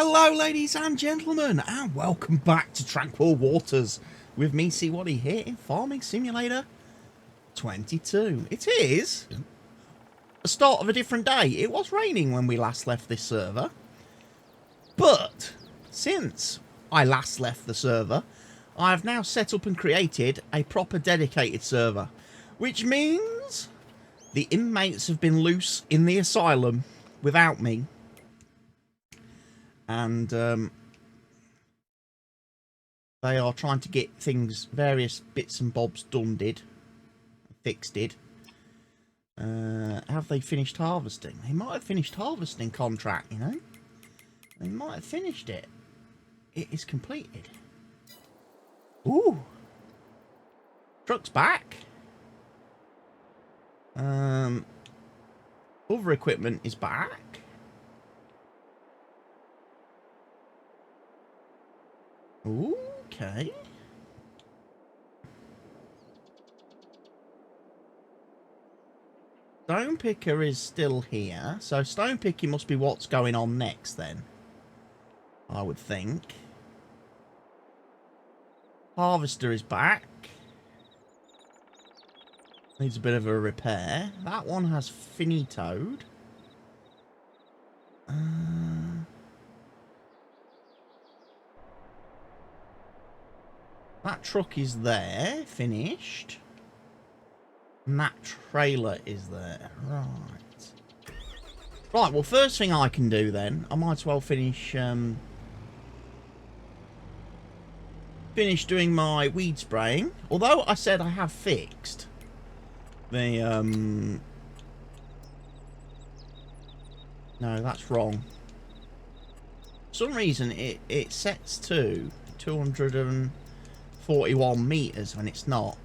Hello, ladies and gentlemen, and welcome back to Tranquil Waters with me, CWATTYESO, here in Farming Simulator 22. It is the start of a different day. It was raining when we last left this server, but since I last left the server, I have now set up and created a proper dedicated server, which means the inmates have been loose in the asylum without me. And they are trying to get things, various bits and bobs fixed. Have they finished harvesting? They might have finished harvesting contract, you know. They might have finished it. It is completed. Ooh. Truck's back. Other equipment is back. Okay. Stone picker is still here, so stone picking must be what's going on next then, I would think. Harvester is back. Needs a bit of a repair. That one has finitoed. That truck is there, finished. And that trailer is there. Right. Right, well, first thing I can do then, I might as well finish doing my weed spraying. Although I said I have fixed the no, that's wrong. For some reason it sets to 241 meters when it's not.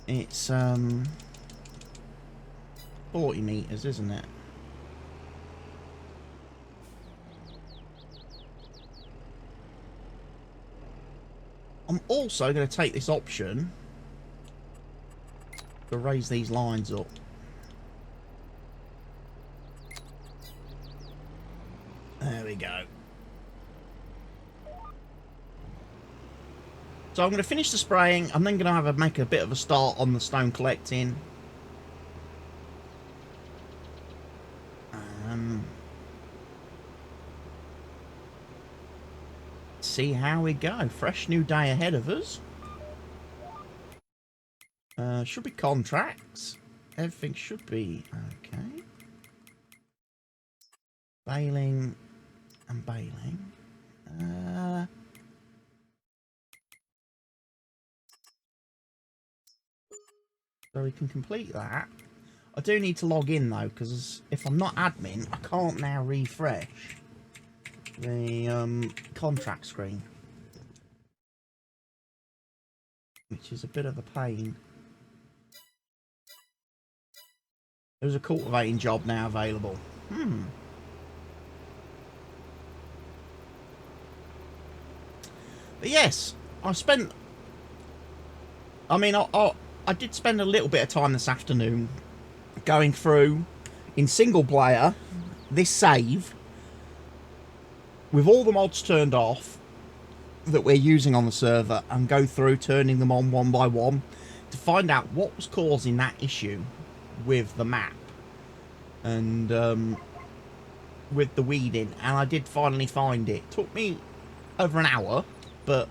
It's 40 meters, isn't it? I'm also going to take this option to raise these lines up. There we go. So I'm going to finish the spraying. I'm then going to make a bit of a start on the stone collecting. See how we go. Fresh new day ahead of us. Should be contracts. Everything should be okay. Baling and baling. So we can complete that. I do need to log in though, because if I'm not admin, I can't now refresh the contract screen, which is a bit of a pain. There's a cultivating job now available. But yes, I did spend a little bit of time this afternoon going through in single player this save with all the mods turned off that we're using on the server and go through turning them on one by one to find out what was causing that issue with the map and with the weeding. And I did finally find it. Took me over an hour, but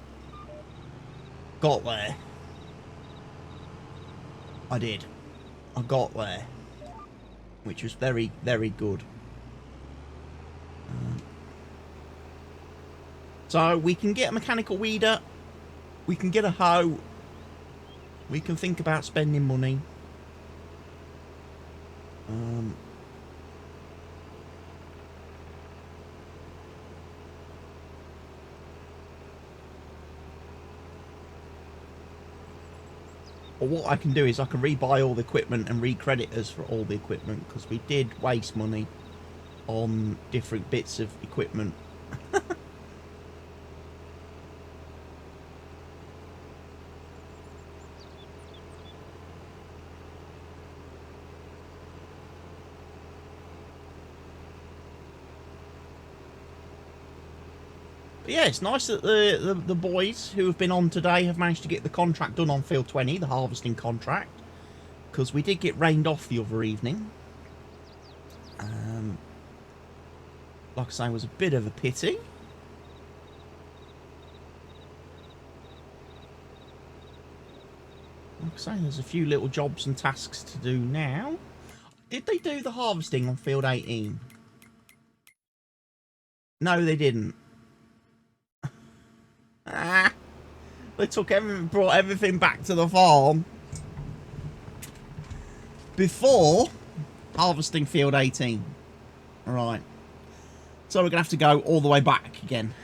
got there. I did. I got there, which was very, very good. So we can get a mechanical weeder, we can get a hoe, we can think about spending money. But what I can do is I can rebuy all the equipment and recredit us for all the equipment, because we did waste money on different bits of equipment. But yeah, it's nice that the boys who have been on today have managed to get the contract done on field 20, the harvesting contract, because we did get rained off the other evening. Like I say, it was a bit of a pity. Like I say, there's a few little jobs and tasks to do now. Did they do the harvesting on field 18? No, they didn't. They took everything, brought everything back to the farm before harvesting field 18. Right. So we're going to have to go all the way back again.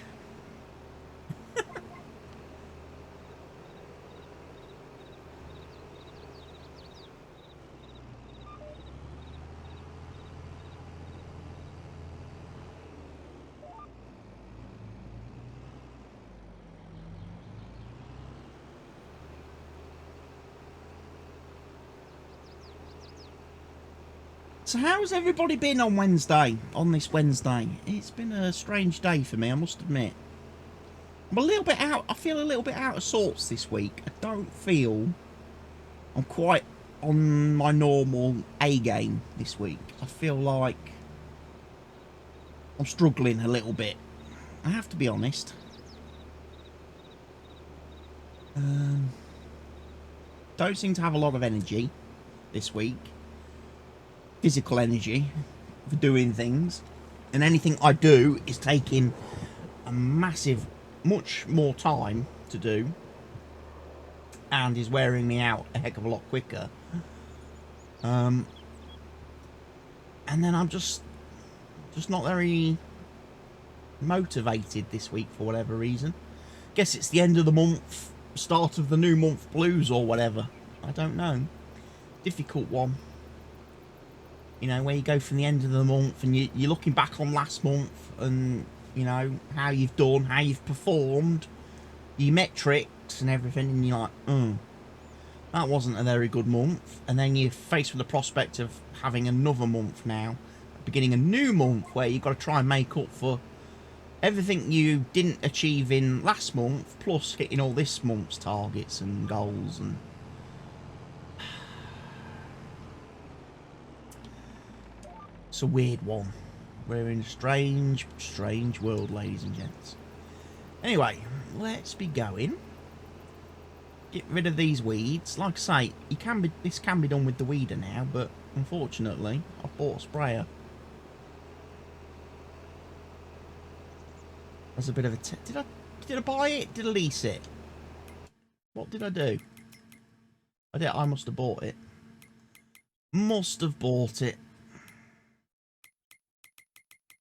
So how's everybody been on Wednesday, on this Wednesday? It's been a strange day for me, I must admit. I'm a little bit out, I feel a little bit out of sorts this week. I don't feel I'm quite on my normal A game this week. I feel like I'm struggling a little bit. I have to be honest. Don't seem to have a lot of energy this week. Physical energy for doing things, and anything I do is taking a massive, much more time to do, and is wearing me out a heck of a lot quicker. And then I'm just not very motivated this week for whatever reason. Guess it's the end of the month, start of the new month blues or whatever. I don't know. Difficult one. You know, where you go from the end of the month and you're looking back on last month and, you know, how you've done, how you've performed, your metrics and everything, and you're like, that wasn't a very good month. And then you're faced with the prospect of having another month now, beginning a new month where you've got to try and make up for everything you didn't achieve in last month, plus hitting all this month's targets and goals. And it's a weird one. We're in a strange, strange world, ladies and gents. Anyway, let's be going. Get rid of these weeds. Like I say, this can be done with the weeder now, but unfortunately, I bought a sprayer. That's a bit of a... Did I buy it? Did I lease it? What did I do? I must have bought it. Must have bought it.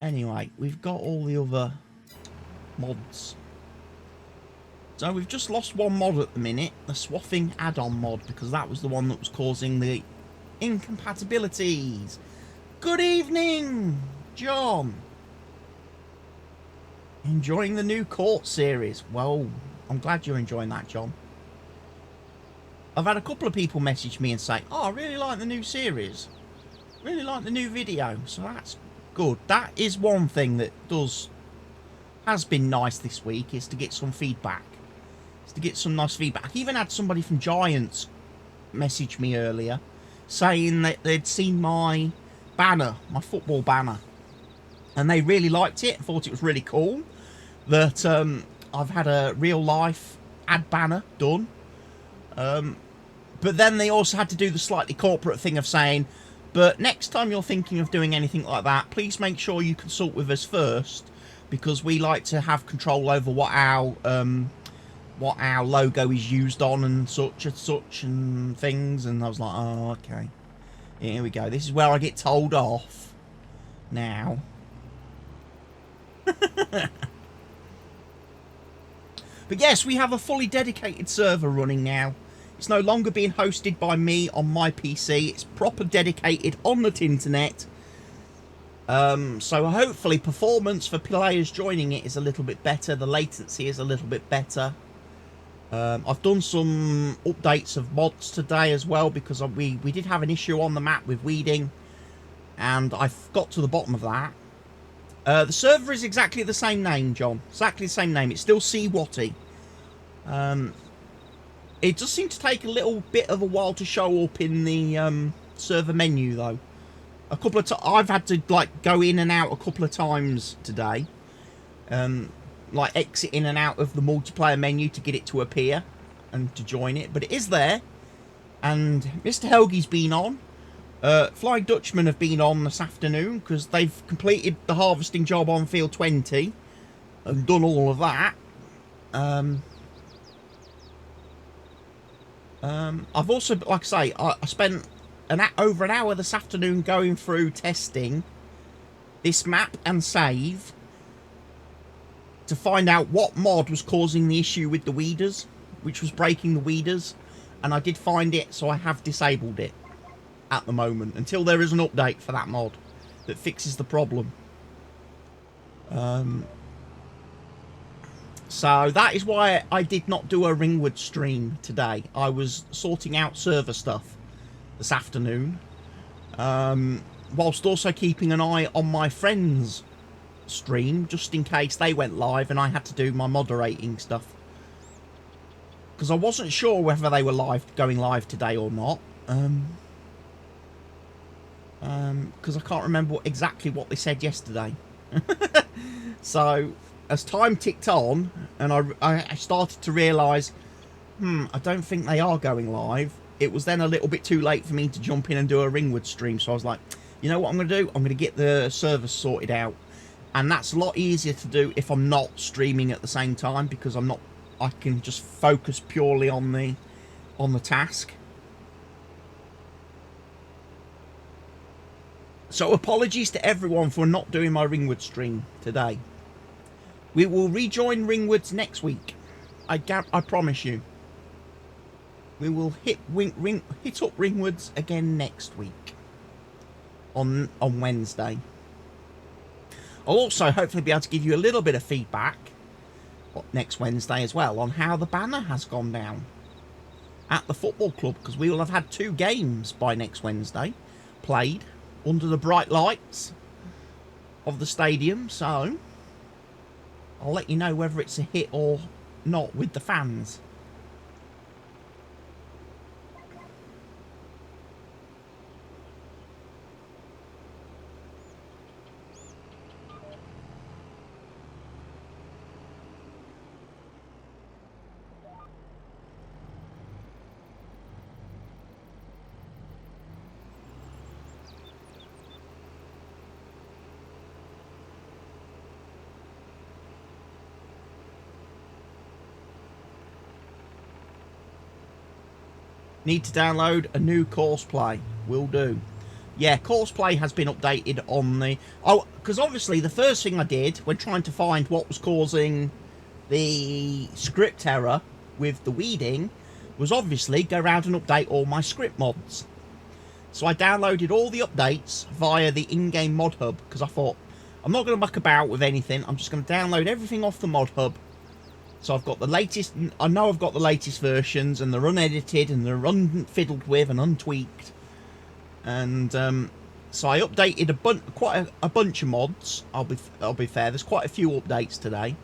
Anyway, we've got all the other mods. So we've just lost one mod at the minute, the swathing add-on mod, because that was the one that was causing the incompatibilities. Good evening, John. Enjoying the new court series. Well, I'm glad you're enjoying that, John. I've had a couple of people message me and say, oh, I really like the new series. Really like the new video. So that's good. That is one thing that has been nice this week, is to get some feedback. Is to get some nice feedback. I even had somebody from Giants message me earlier saying that they'd seen my banner, my football banner, and they really liked it, thought it was really cool that I've had a real life ad banner done. But then they also had to do the slightly corporate thing of saying, but next time you're thinking of doing anything like that, please make sure you consult with us first, because we like to have control over what our logo is used on and such and things. And I was like, oh, okay, here we go. This is where I get told off now. But yes, we have a fully dedicated server running now. It's no longer being hosted by me on my PC. It's proper dedicated on the internet. So hopefully performance for players joining it is a little bit better. The latency is a little bit better. I've done some updates of mods today as well, because we did have an issue on the map with weeding, and I've got to the bottom of that. The server is exactly the same name, John. Exactly the same name. It's still CWATTY. It does seem to take a little bit of a while to show up in the server menu, though. A couple of I've had to like go in and out a couple of times today. Like exit in and out of the multiplayer menu to get it to appear and to join it. But it is there. And Mr. Helgi's been on. Flying Dutchman have been on this afternoon because they've completed the harvesting job on field 20 and done all of that. I've also, like I say, I spent over an hour this afternoon going through testing this map and save to find out what mod was causing the issue with the weeders, which was breaking the weeders, and I did find it, so I have disabled it at the moment until there is an update for that mod that fixes the problem. So that is why I did not do a Ringwood stream today. I was sorting out server stuff this afternoon, whilst also keeping an eye on my friends' stream, just in case they went live and I had to do my moderating stuff. Because I wasn't sure whether they were going live today or not. Because I can't remember exactly what they said yesterday. So as time ticked on and I started to realise, I don't think they are going live. It was then a little bit too late for me to jump in and do a Ringwood stream. So I was like, you know what I'm going to do? I'm going to get the server sorted out. And that's a lot easier to do if I'm not streaming at the same time, because I can just focus purely on the task. So apologies to everyone for not doing my Ringwood stream today. We will rejoin Ringwoods next week. I promise you. We will hit up Ringwoods again next week. On Wednesday. I'll also hopefully be able to give you a little bit of feedback next Wednesday as well on how the banner has gone down at the football club, because we will have had 2 games by next Wednesday played under the bright lights of the stadium, so I'll let you know whether it's a hit or not with the fans. Need to download a new course play. Will do. Yeah, course play has been updated on the... Oh, because obviously the first thing I did when trying to find what was causing the script error with the weeding was obviously go around and update all my script mods. So I downloaded all the updates via the in-game mod hub, because I thought, I'm not going to muck about with anything. I'm just going to download everything off the mod hub. So I've got the latest, I know I've got the latest versions, and they're unedited and they're unfiddled with and untweaked. And so I updated quite a bunch of mods. I'll be fair, there's quite a few updates today.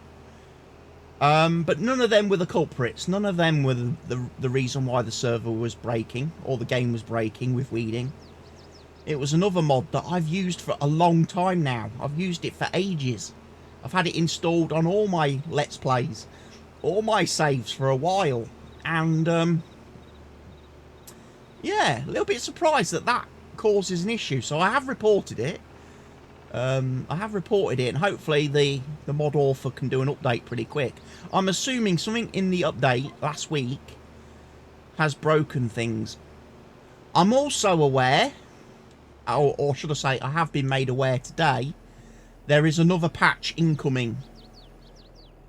But none of them were the culprits. None of them were the reason why the server was breaking or the game was breaking with weeding. It was another mod that I've used for a long time now. I've used it for ages. I've had it installed on all my Let's Plays, all my saves for a while, and yeah, a little bit surprised that causes an issue. So I have reported it. And hopefully the mod author can do an update pretty quick. I'm assuming something in the update last week has broken things. I'm also aware, or should I say, I have been made aware today, there is another patch incoming.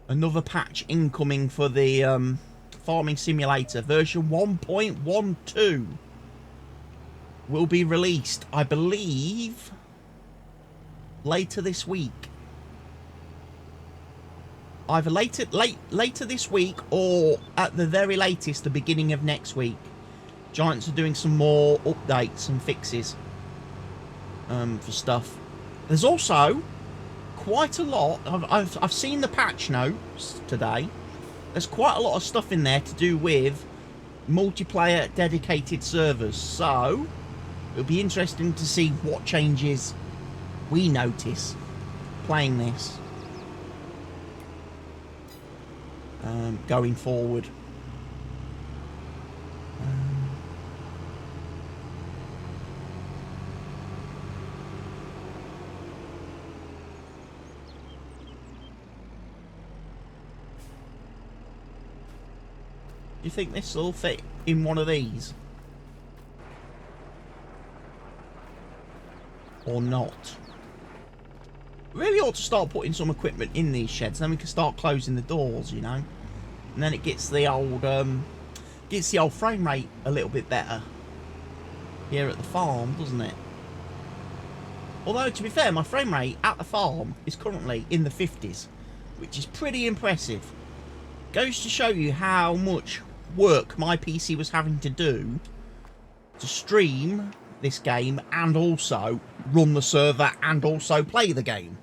Another patch incoming for the Farming Simulator. Version 1.12 will be released, I believe, later this week. Either later this week or at the very latest the beginning of next week. Giants are doing some more updates and fixes for stuff. There's also quite a lot. I've seen the patch notes today. There's quite a lot of stuff in there to do with multiplayer dedicated servers. So it'll be interesting to see what changes we notice playing this going forward. Do you think this will fit in one of these? Or not? Really ought to start putting some equipment in these sheds, then we can start closing the doors, you know. And then it gets the old frame rate a little bit better here at the farm, doesn't it? Although, to be fair, my frame rate at the farm is currently in the 50s, which is pretty impressive. Goes to show you how much work my PC was having to do to stream this game and also run the server and also play the game.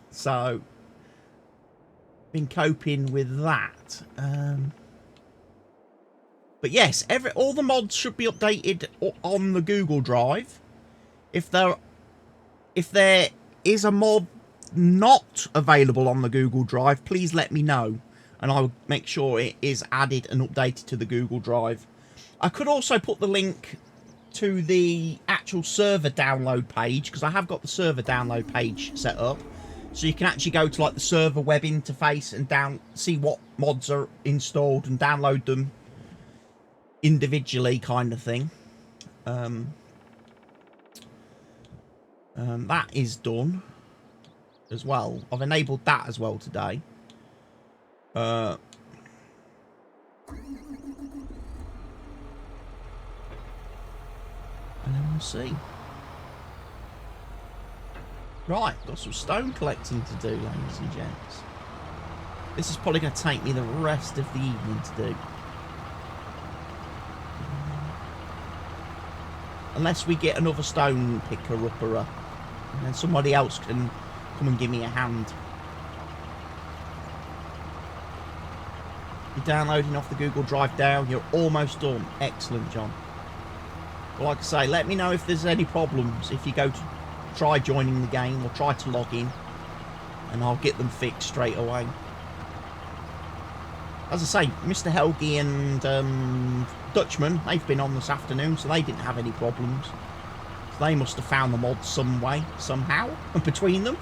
So been coping with that. But yes, all the mods should be updated on the Google Drive. If there is a mod not available on the Google Drive, please let me know, and I'll make sure it is added and updated to the Google Drive. I could also put the link to the actual server download page, because I have got the server download page set up, so you can actually go to like the server web interface and see what mods are installed and download them individually, kind of thing. That is done as well. I've enabled that as well today. And then we'll see. Right, got some stone collecting to do, ladies and gents. This is probably going to take me the rest of the evening to do. Unless we get another stone picker-upper, and then somebody else can come and give me a hand. You're downloading off the Google Drive down. You're almost done. Excellent, John. Well, like I say, let me know if there's any problems if you go to try joining the game or try to log in, and I'll get them fixed straight away. As I say, Mr. Helgi and Dutchman, they've been on this afternoon, so they didn't have any problems. So they must have found the mods some way, somehow, between them.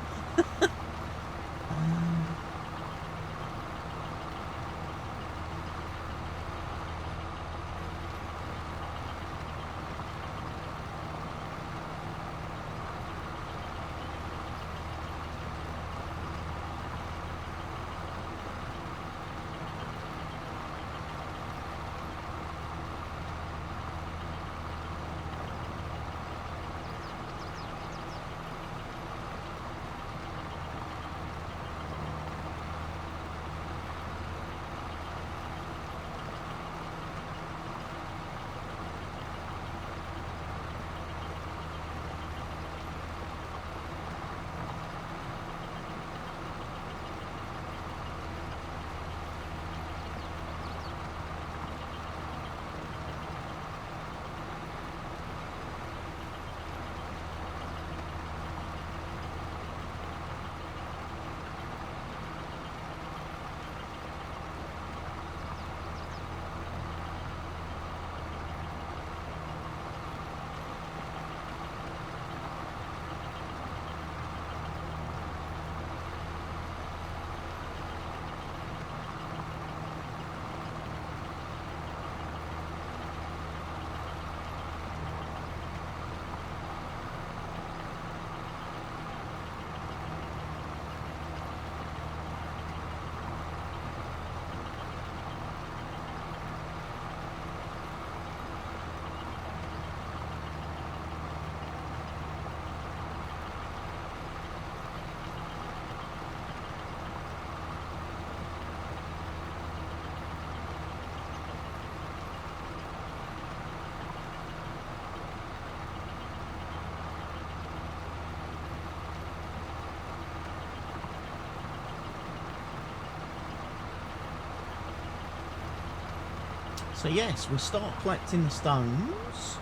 So yes, we start collecting the stones.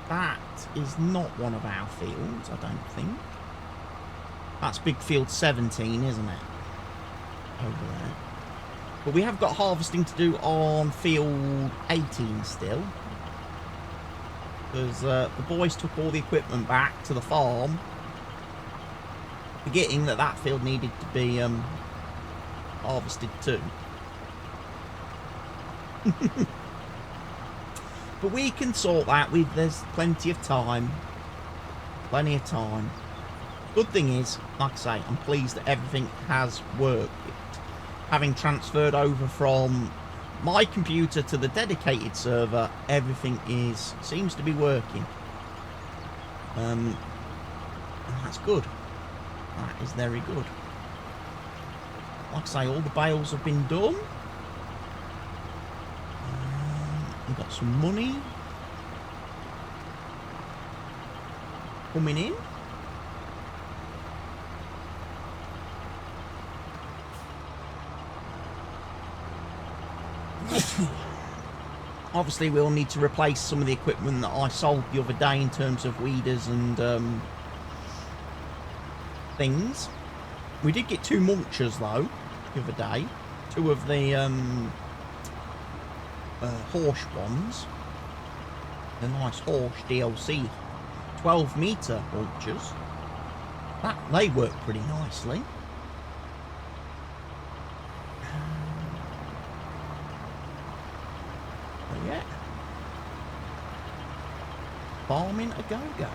That is not one of our fields, I don't think. That's big field 17, isn't it? Over there. But we have got harvesting to do on field 18 still. Because the boys took all the equipment back to the farm, forgetting that that field needed to be harvested too. But we can sort that. There's plenty of time. Plenty of time. Good thing is, like I say, I'm pleased that everything has worked. Having transferred over from my computer to the dedicated server, everything seems to be working. And that's good. That is very good. Like I say, all the bales have been done. We've got some money coming in. Obviously, we'll need to replace some of the equipment that I sold the other day in terms of weeders and things. We did get 2 mulchers though the other day. 2 of the horse ones. The nice horse DLC 12-meter mulchers. They work pretty nicely. Yeah. Farming a go-go.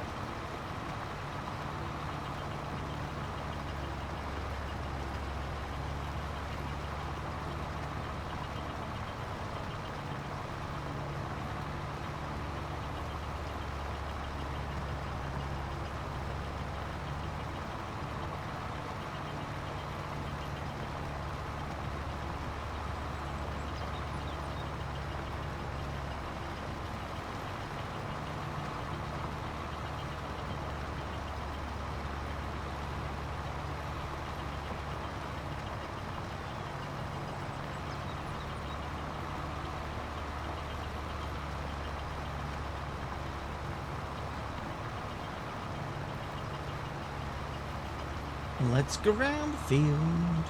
Let's go round the field.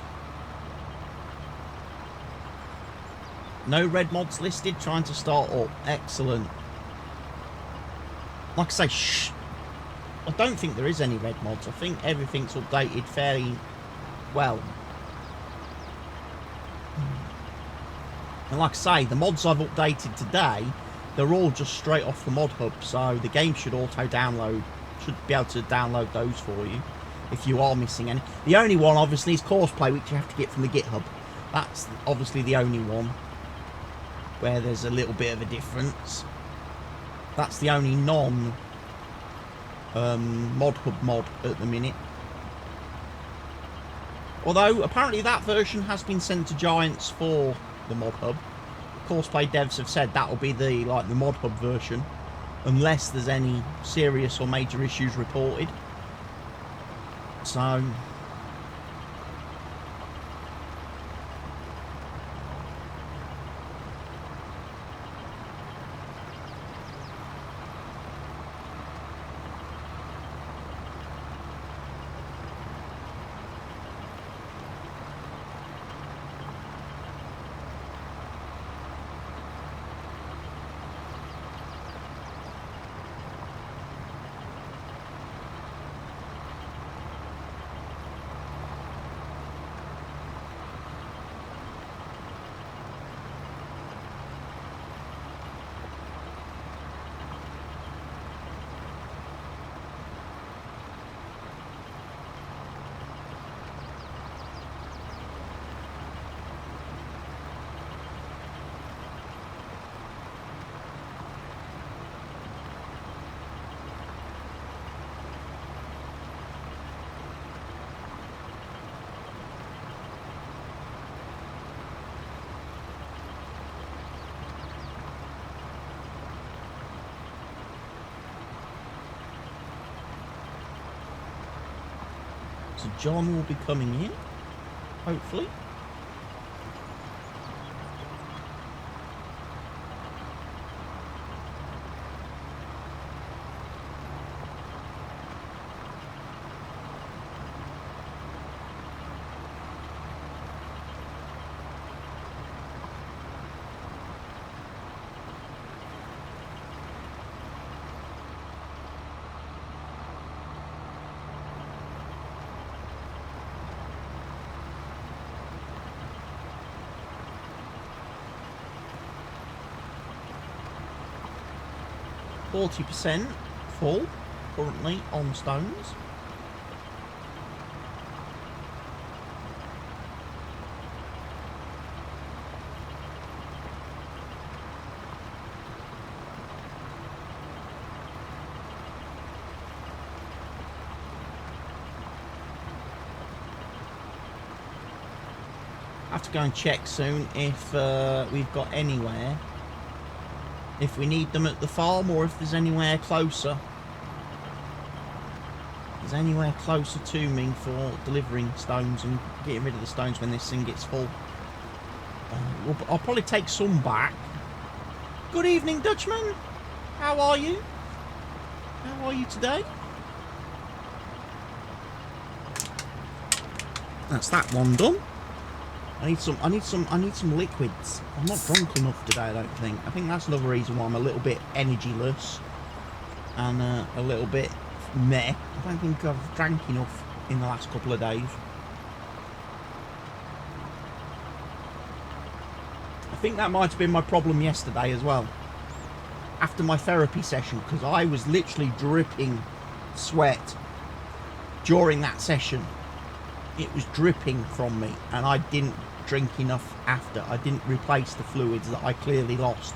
No red mods listed, trying to start up. Excellent. Like I say, shh. I don't think there is any red mods. I think everything's updated fairly well. And like I say, the mods I've updated today, they're all just straight off the mod hub. So the game should auto-download, should be able to download those for you. If you are missing any. The only one, obviously, is Courseplay, which you have to get from the GitHub. That's obviously the only one where there's a little bit of a difference. That's the only non mod hub mod at the minute. Although, apparently that version has been sent to Giants for the mod hub. Courseplay devs have said that'll be the mod hub version, unless there's any serious or major issues reported. So John will be coming in, hopefully. 40% full currently on stones. I have to go and check soon if we've got anywhere, if we need them at the farm or if there's anywhere closer. If there's anywhere closer to me for delivering stones and getting rid of the stones when this thing gets full. I'll probably take some back. Good evening, Dutchman. How are you? How are you today? That's that one done. I need some liquids. I'm not drunk enough today, I don't think. I think that's another reason why I'm a little bit energyless and a little bit meh. I don't think I've drank enough in the last couple of days. I think that might have been my problem yesterday as well. After my therapy session, because I was literally dripping sweat during that session. It was dripping from me, and I didn't drink enough after. I didn't replace the fluids that I clearly lost.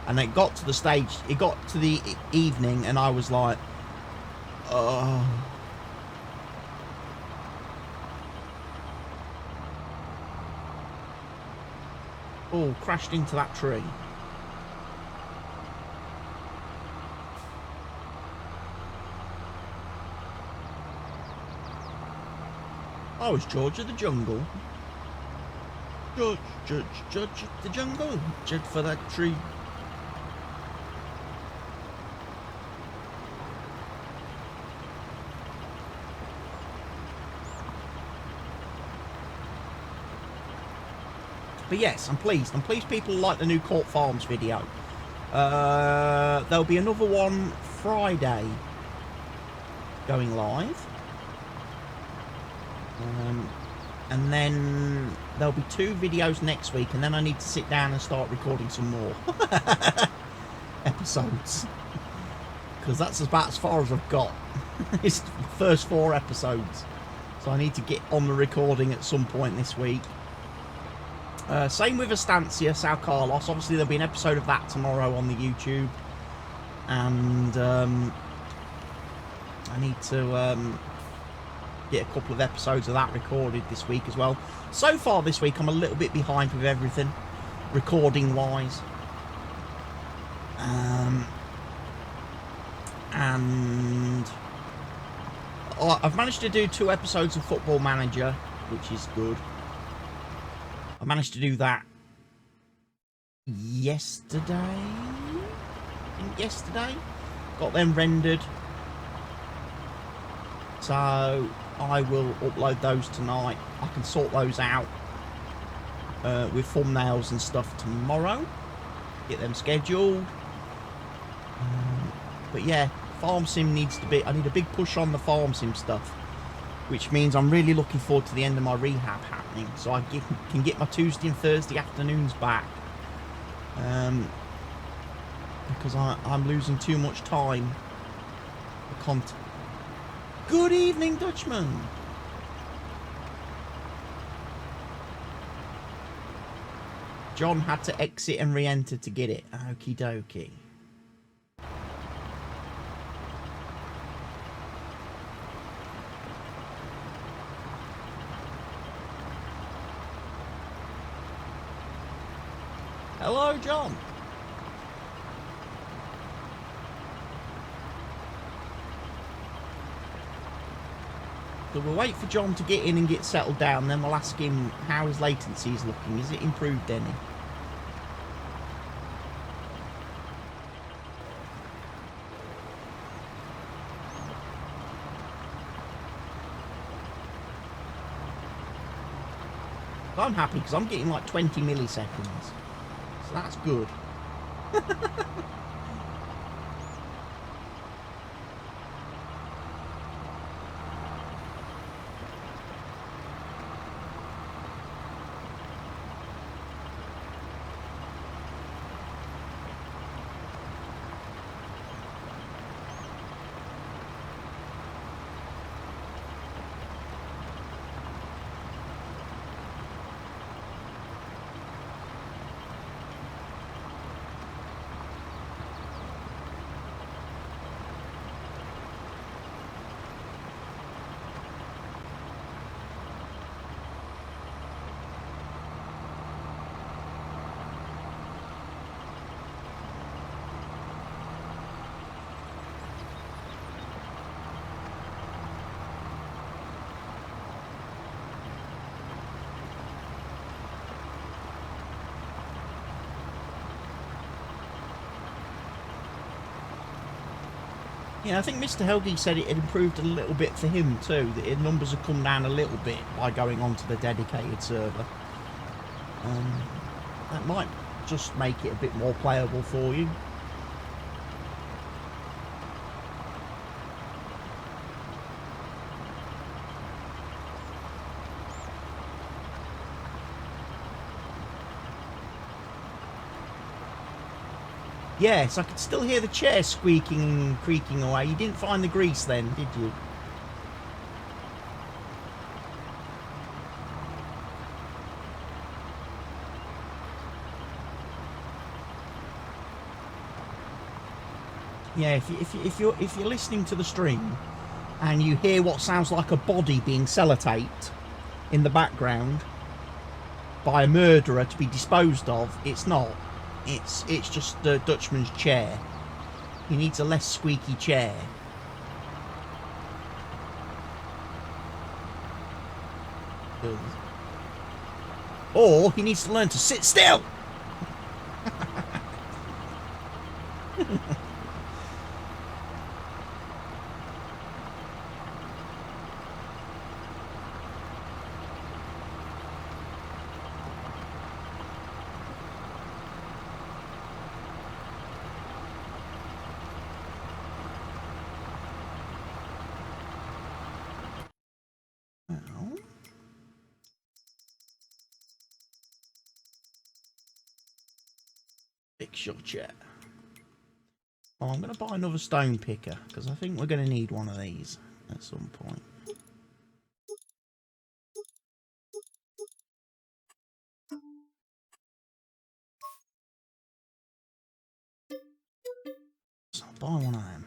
And it got to the stage, it got to the evening, and I was like, oh. Oh, crashed into that tree. Oh, it's George of the Jungle. George of the Jungle. Judge for that tree. But yes, I'm pleased. I'm pleased people like the new Court Farms video. There'll be another one Friday going live. And then there'll be 2 videos next week, and then I need to sit down and start recording some more episodes, because that's about as far as I've got. It's the first 4 episodes, so I need to get on the recording at some point this week. Same with Estancia, Sao Carlos. Obviously there'll be an episode of that tomorrow on the YouTube, and I need to get a couple of episodes of that recorded this week as well. So far this week I'm a little bit behind with everything recording wise, and I've managed to do 2 episodes of Football Manager, which is good. I managed to do that yesterday. I think yesterday. Got them rendered, so I will upload those tonight. I can sort those out with thumbnails and stuff tomorrow. Get them scheduled. But yeah, Farm Sim needs to be... I need a big push on the Farm Sim stuff, which means I'm really looking forward to the end of my rehab happening, so I can get my Tuesday and Thursday afternoons back. Because I'm losing too much time. Good evening, Dutchman. John had to exit and re-enter to get it. Okie dokie. Hello, John. So we'll wait for John to get in and get settled down, then we'll ask him how his latency is looking. Is it improved any? I'm happy because I'm getting like 20 milliseconds. So that's good. Yeah, I think Mr. Helgi said it had improved a little bit for him too. That his numbers have come down a little bit by going onto the dedicated server. That might just make it a bit more playable for you. Yes, I could still hear the chair squeaking and creaking away. You didn't find the grease then, did you? Yeah, if you're listening to the stream and you hear what sounds like a body being sellotaped in the background by a murderer to be disposed of, it's not. It's just the Dutchman's chair. He needs a less squeaky chair. Or he needs to learn to sit still. Fix your chair. Well, I'm going to buy another stone picker because I think we're going to need one of these at some point. So I'll buy one of them.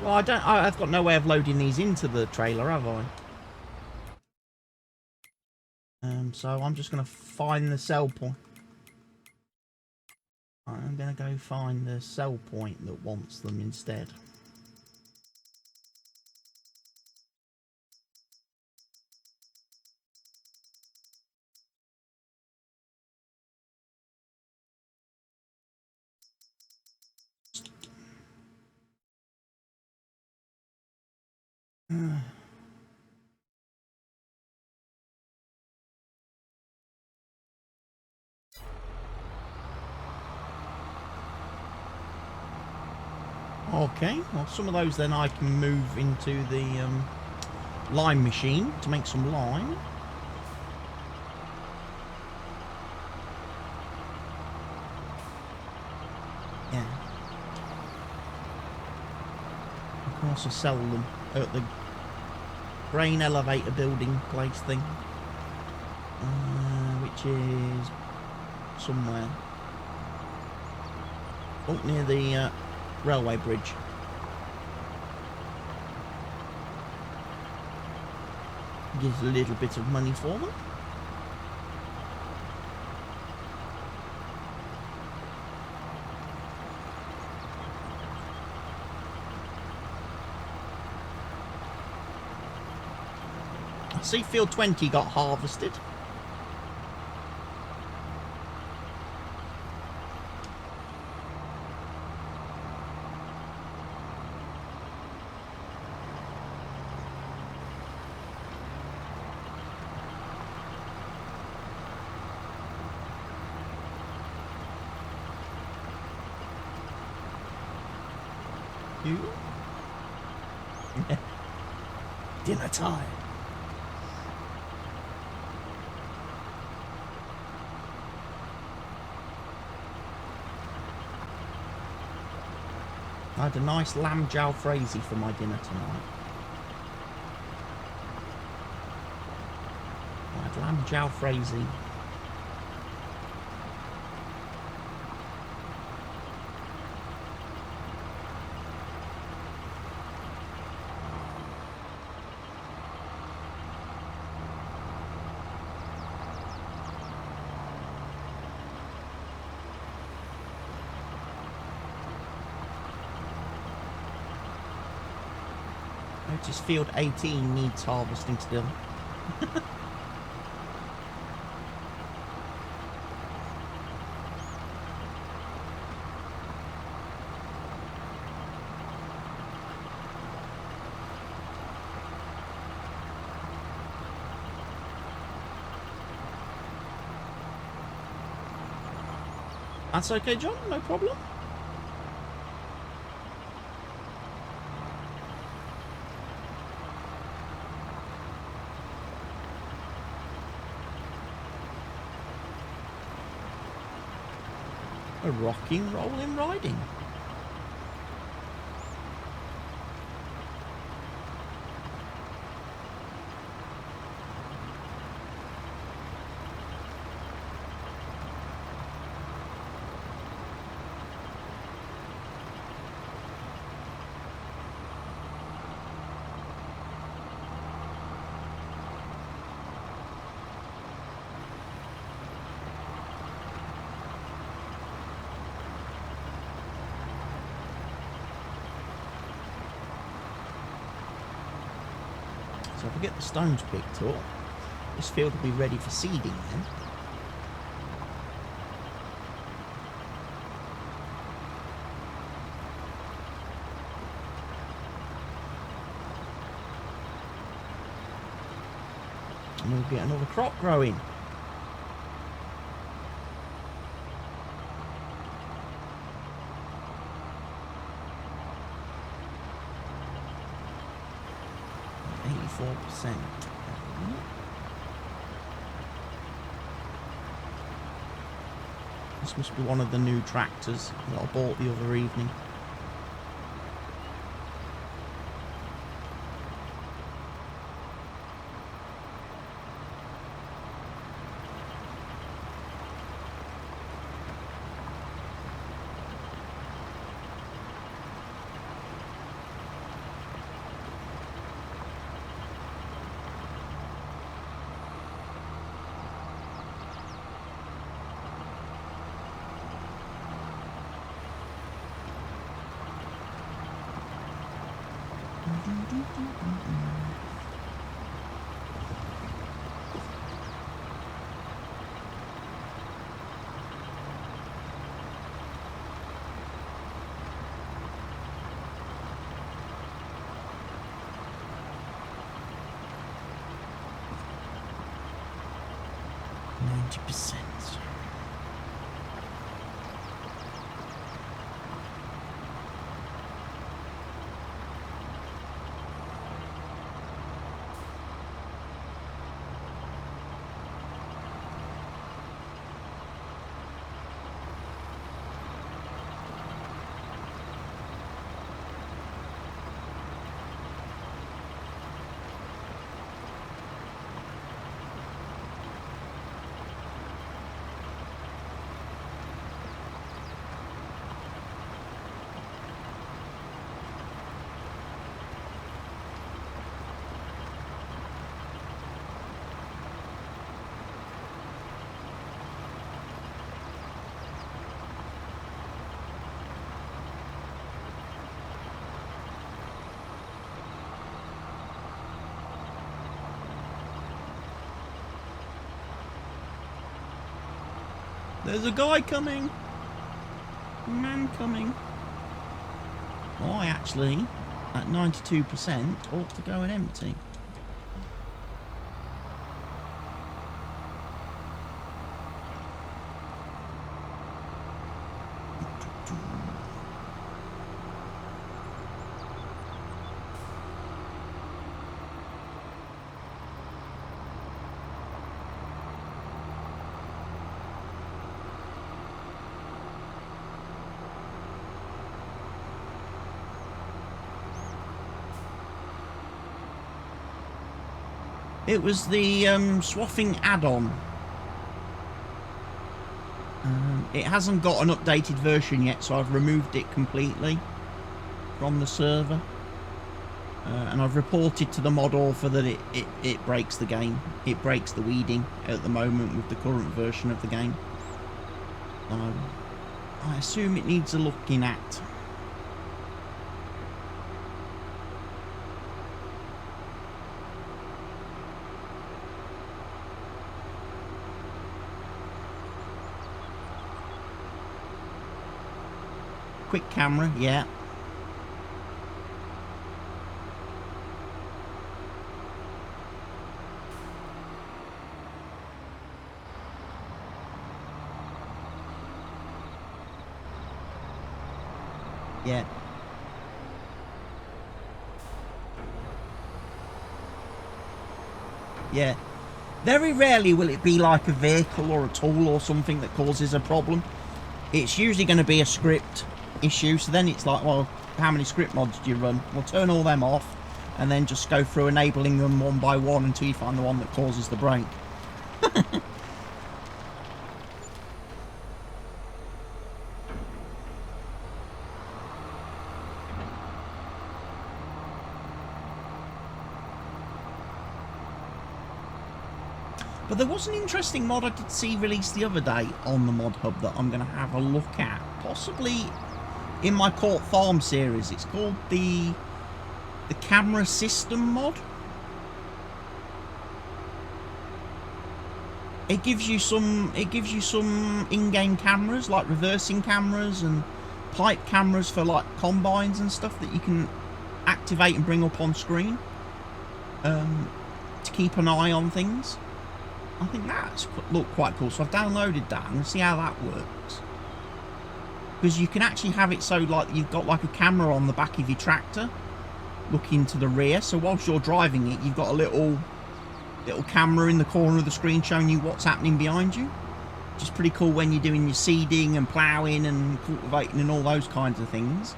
Well, I've got no way of loading these into the trailer, have I? So I'm just going to find the sell point. I'm going to go find the sell point that wants them instead. Okay, well, some of those then I can move into the lime machine to make some lime. Yeah. I can also sell them at the grain elevator building place thing, which is somewhere up near the railway bridge. Gives a little bit of money for them. I see field 20 got harvested. Dinner time. I had a nice lamb jalfrezi for my dinner tonight. I had lamb jalfrezi. Notice field 18 needs harvesting still. That's okay, John, no problem. A rocking, rolling, riding. So if we get the stones picked up, this field will be ready for seeding then. And we'll get another crop growing. %. This must be one of the new tractors that I bought the other evening. %. There's a guy coming. Man coming. I actually, at 92%, ought to go and empty. It was the swathing add-on. It hasn't got an updated version yet, so I've removed it completely from the server. And I've reported to the mod author that it breaks the game. It breaks the weeding at the moment with the current version of the game. I assume it needs a looking at. Quick camera, yeah. Yeah. Yeah. Very rarely will it be like a vehicle or a tool or something that causes a problem. It's usually going to be a script issue. So then it's like, well, how many script mods do you run? We'll turn all them off and then just go through enabling them one by one until you find the one that causes the break. But there was an interesting mod I did see released the other day on the Mod Hub that I'm going to have a look at. Possibly in my Court Farm series. It's called the Camera System mod. It gives you some in-game cameras, like reversing cameras and pipe cameras for like combines and stuff that you can activate and bring up on screen to keep an eye on things. I think that's looked quite cool, so I've downloaded that. I'm going to see how that works. Because you can actually have it so like you've got like a camera on the back of your tractor looking to the rear, so whilst you're driving it, you've got a little camera in the corner of the screen showing you what's happening behind you. Which is pretty cool when you're doing your seeding and ploughing and cultivating and all those kinds of things.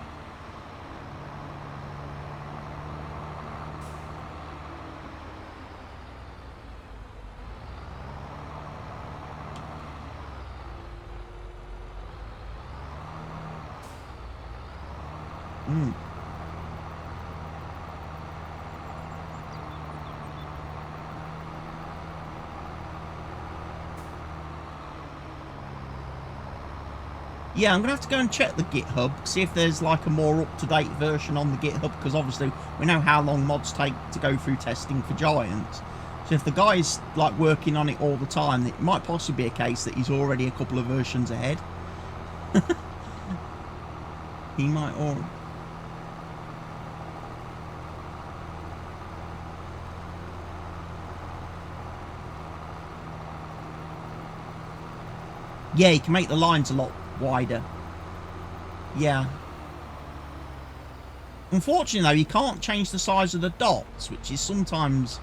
Yeah, I'm going to have to go and check the GitHub, see if there's like a more up-to-date version on the GitHub, because obviously we know how long mods take to go through testing for Giants. So if the guy's like working on it all the time, it might possibly be a case that he's already a couple of versions ahead. He might already... Yeah, you can make the lines a lot wider. Yeah. Unfortunately, though, you can't change the size of the dots, which is sometimes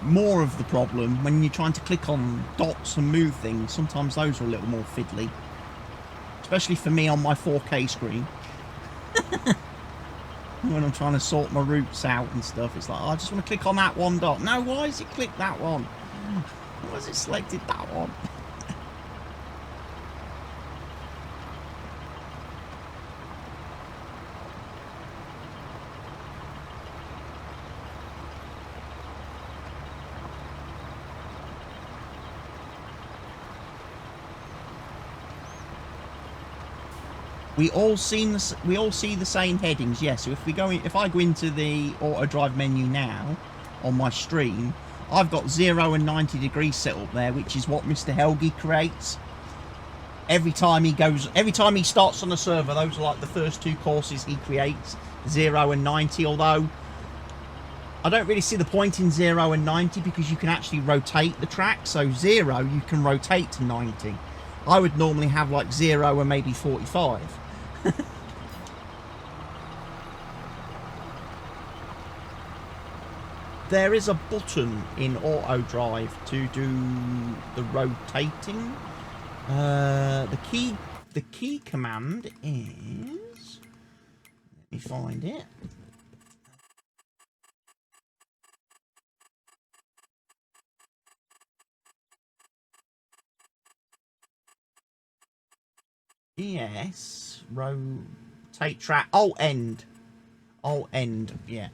more of the problem when you're trying to click on dots and move things. Sometimes those are a little more fiddly. Especially for me on my 4K screen. When I'm trying to sort my routes out and stuff, it's like, oh, I just want to click on that one dot. No, why has it clicked that one? Why has it selected that one? We all see the same headings, yes. So if I go into the auto drive menu now on my stream, I've got 0 and 90 degrees set up there, which is what Mr. Helgi creates. Every time he starts on the server, those are like the first two courses he creates, 0 and 90, although I don't really see the point in 0 and 90 because you can actually rotate the track. So 0 you can rotate to 90. I would normally have like 0 and maybe 45. There is a button in auto drive to do the rotating. The key command is, let me find it. Yes, rotate track. Alt end, yeah.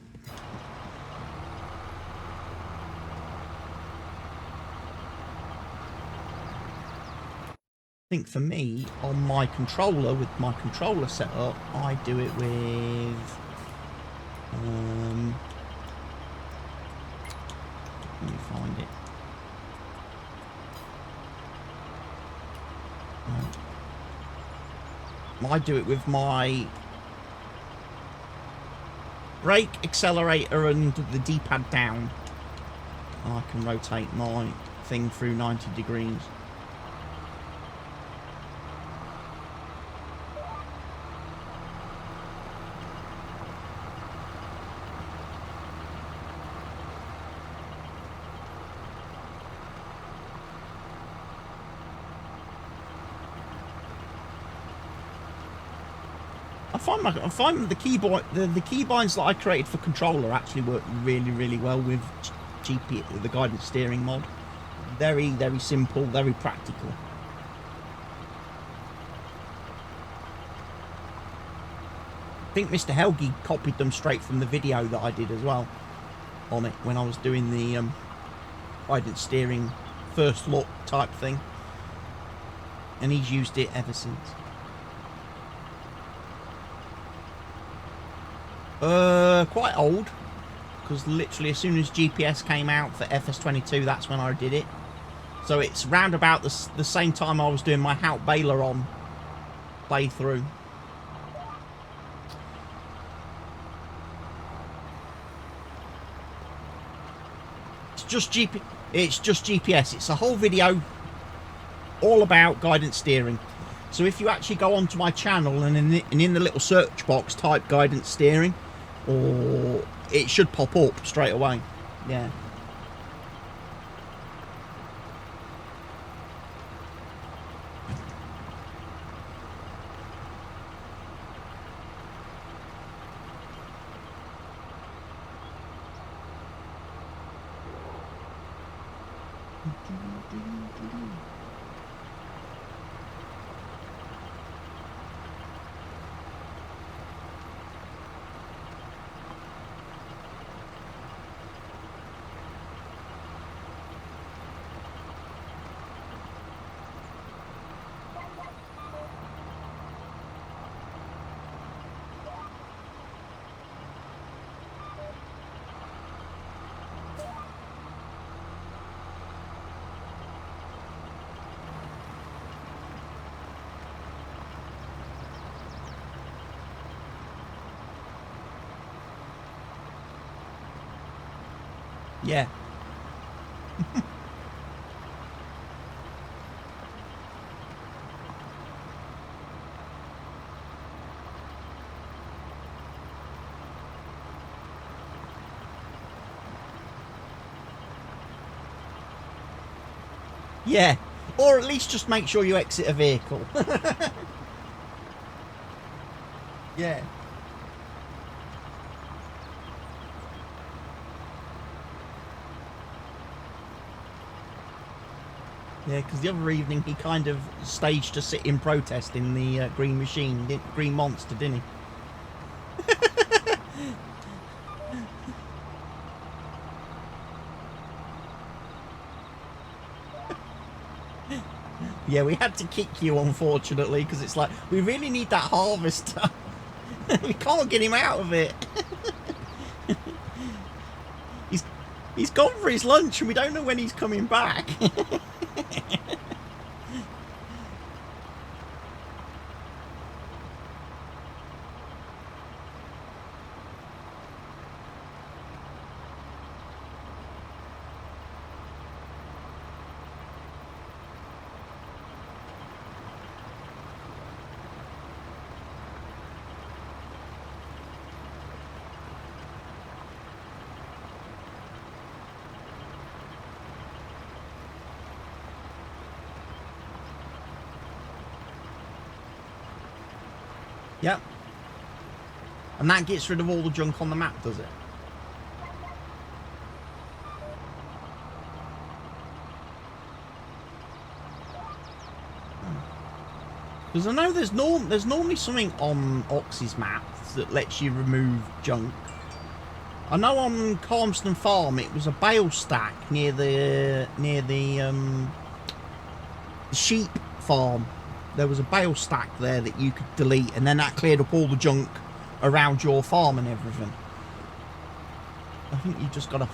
I think for me, on my controller, with my controller set up, I do it with let me find it. I do it with my brake, accelerator and the D-pad down. I can rotate my thing through 90 degrees. I find the keybinds that I created for controller actually work really well with the guidance steering mod. Very simple, very practical. I think Mr. Helgi copied them straight from the video that I did as well on it when I was doing the guidance steering first look type thing, and he's used it ever since. Quite old, because literally as soon as GPS came out for FS22, that's when I did it. So it's round about the same time I was doing my Hout Baylor on playthrough. It's just GPS. It's a whole video all about guidance steering. So if you actually go onto my channel and in the little search box type guidance steering, or it should pop up straight away. Yeah. Yeah. Yeah. Or at least just make sure you exit a vehicle. Yeah. Yeah, because the other evening he kind of staged a sit-in protest in the Green Machine, Green Monster, didn't he? Yeah, we had to kick you, unfortunately, because it's like, we really need that harvester. We can't get him out of it. He's gone for his lunch and we don't know when he's coming back. Yep. And that gets rid of all the junk on the map, does it? Because I know there's normally something on Oxy's map that lets you remove junk. I know on Calmston Farm it was a bale stack near the sheep farm. There was a bale stack there that you could delete, and then that cleared up all the junk around your farm and everything. I think you just gotta...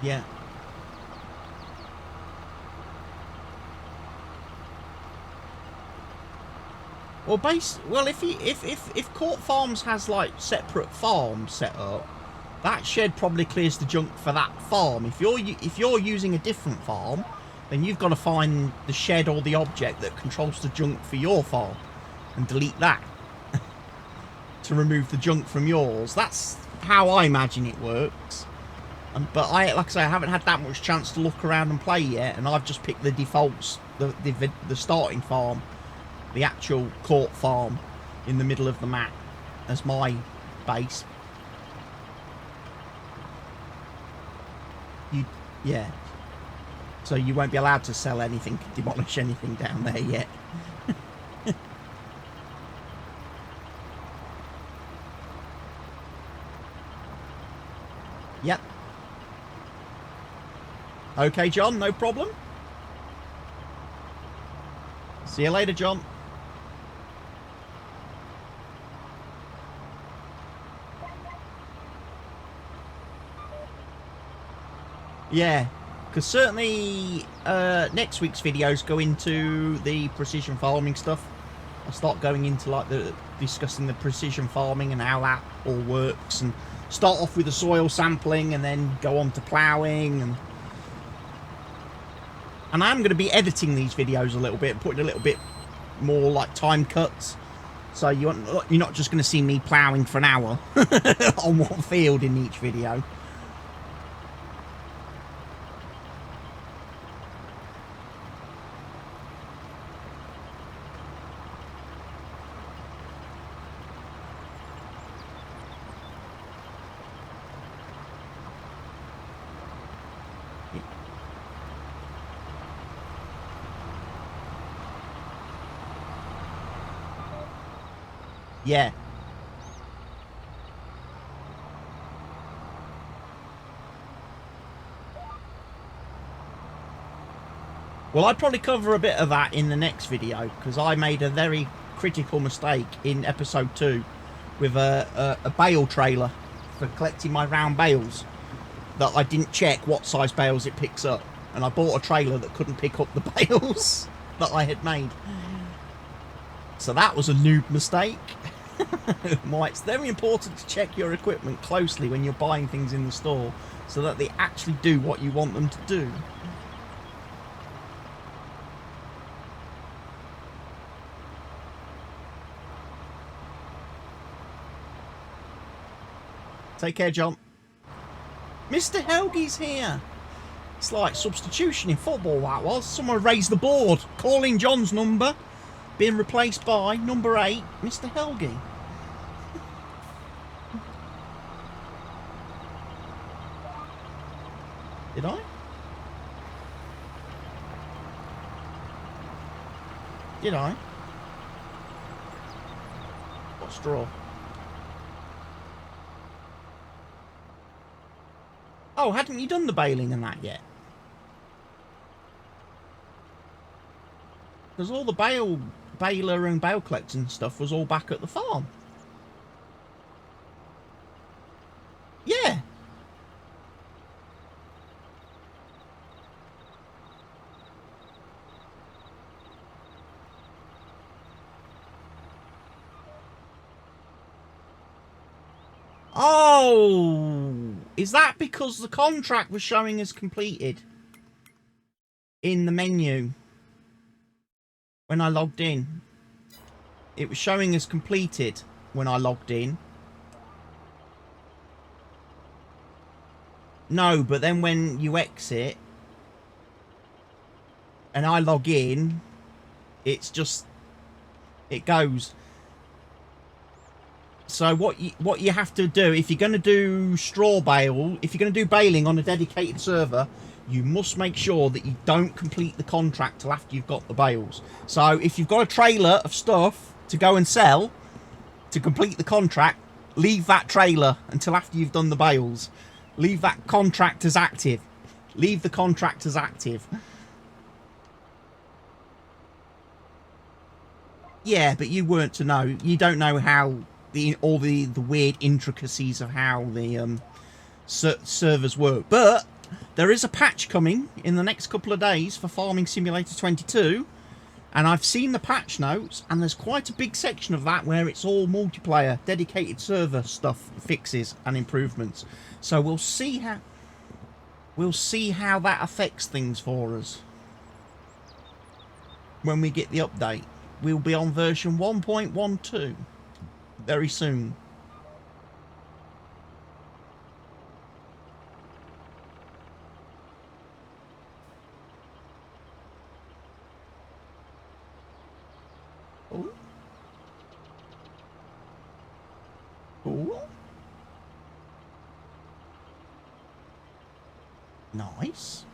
Yeah. Well, if Court Farms has like separate farms set up, that shed probably clears the junk for that farm. If you're using a different farm, then you've got to find the shed or the object that controls the junk for your farm and delete that to remove the junk from yours. That's how I imagine it works. But like I say, I haven't had that much chance to look around and play yet, and I've just picked the defaults, the starting farm, the actual court farm in the middle of the map as my base. Yeah. So you won't be allowed to sell anything, demolish anything down there yet. Yep. Okay, John, no problem. See you later, John. Yeah, because certainly next week's videos go into the precision farming stuff. I'll start going into like discussing the precision farming and how that all works, and start off with the soil sampling and then go on to ploughing, and I'm going to be editing these videos a little bit and putting a little bit more like time cuts, so you're not just going to see me ploughing for an hour on one field in each video. Yeah. Well, I'd probably cover a bit of that in the next video, because I made a very critical mistake in episode 2 with a bale trailer for collecting my round bales, that I didn't check what size bales it picks up, and I bought a trailer that couldn't pick up the bales that I had made. So that was a noob mistake. Why it's very important to check your equipment closely when you're buying things in the store, so that they actually do what you want them to do. Take care, John. Mr. Helgie's here. It's like substitution in football, that was. Someone raised the board, calling John's number, being replaced by number 8, Mr. Helgie. Did I? Did I? What straw? Oh, hadn't you done the baling and that yet? Because all the baler and bale collecting stuff was all back at the farm. Yeah. Oh, is that because the contract was showing as completed in the menu when I logged in? It was showing as completed when I logged in. No, but then when you exit and I log in, it's just, it goes. So what you have to do, if you're going to do straw bale, if you're going to do baling on a dedicated server, you must make sure that you don't complete the contract till after you've got the bales. So if you've got a trailer of stuff to go and sell to complete the contract, leave that trailer until after you've done the bales. Leave that contract as active. Leave the contract as active. Yeah, but you weren't to know. You don't know how all the weird intricacies of how the servers work. But there is a patch coming in the next couple of days for Farming Simulator 22, and I've seen the patch notes, and there's quite a big section of that where it's all multiplayer, dedicated server stuff, fixes and improvements. So we'll see how that affects things for us. when we get the update. We'll be on version 1.12 very soon. Oh. Oh. Nice.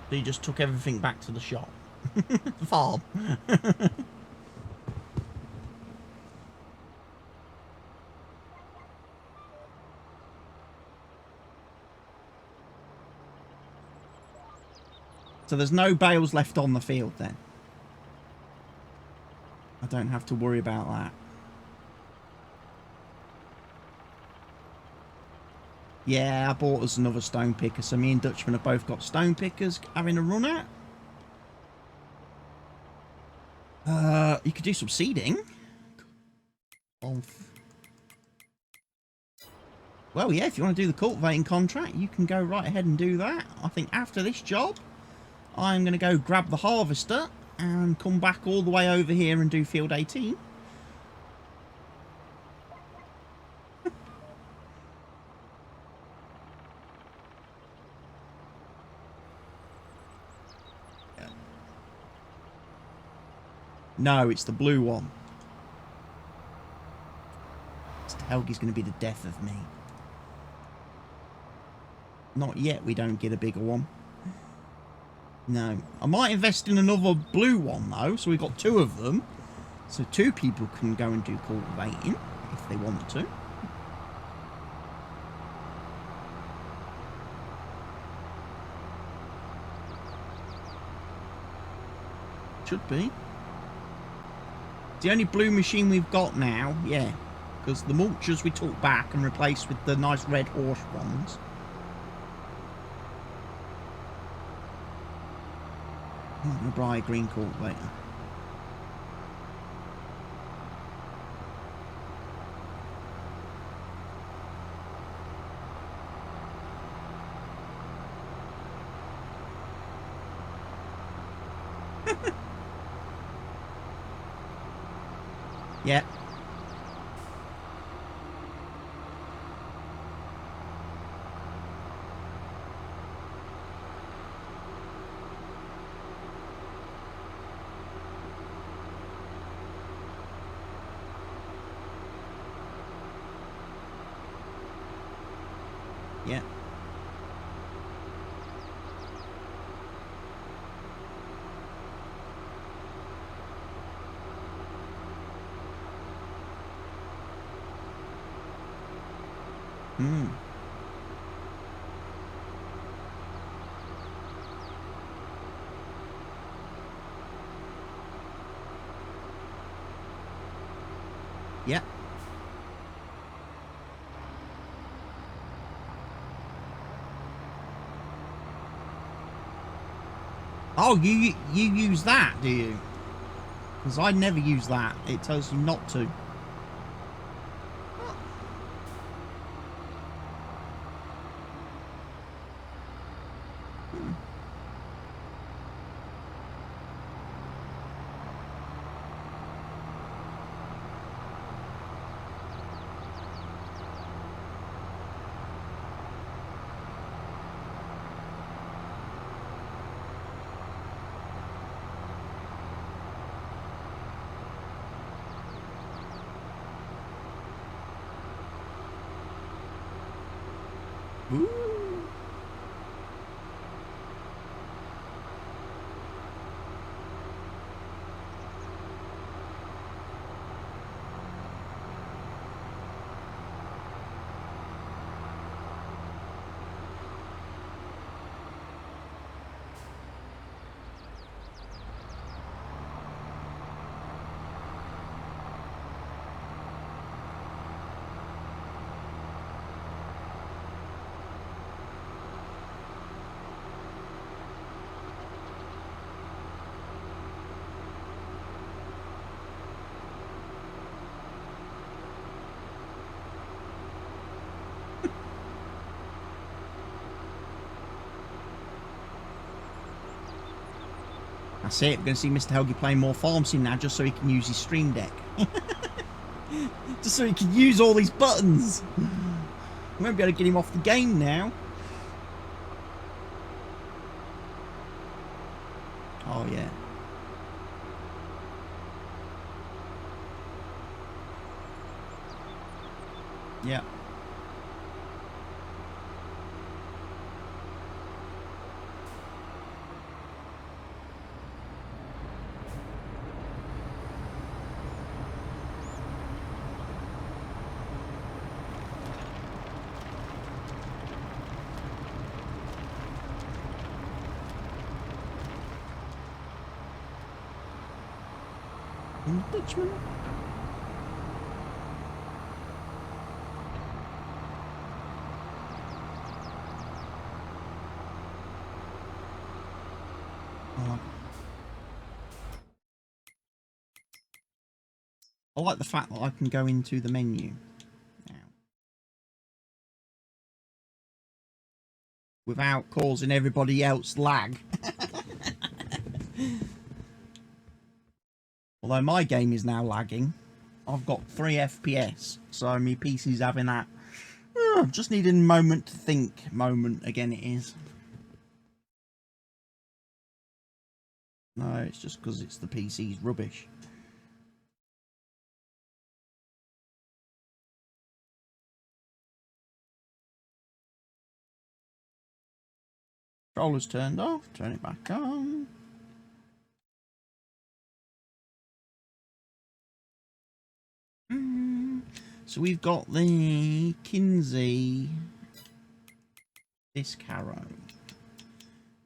He just took everything back to the shop. The farm. So there's no bales left on the field then. I don't have to worry about that. Yeah, I bought us another stone picker, so me and Dutchman have both got stone pickers having a run at. You could do some seeding. Well, yeah, if you want to do the cultivating contract, you can go right ahead and do that. I think after this job, I'm going to go grab the harvester and come back all the way over here and do field 18. No, it's the blue one. Helgi's going to be the death of me. Not yet, we don't get a bigger one. No. I might invest in another blue one, though, so we've got two of them. So two people can go and do cultivating, if they want to. Should be. It's the only blue machine we've got now, yeah. Because the mulchers we took back and replaced with the nice red horse ones. I'm going to buy a green cultivator. Yeah. Yeah. Hmm. Yeah. Oh, you use that, do you? Because I never use that. It tells you not to. Ooh. That's it. We're going to see Mr. Helgi playing more Farm Sim now just so he can use his Stream Deck. Just so he can use all these buttons. We won't be able to get him off the game now. Oh, yeah. Yeah. Dutchman. I like the fact that I can go into the menu now without causing everybody else lag. Although my game is now lagging. I've got 3 FPS, so my PC's having that just needing a moment to think moment again it is. No, it's just because it's the PC's rubbish. Controller's turned off, turn it back on. So we've got the Kinsey disc harrow.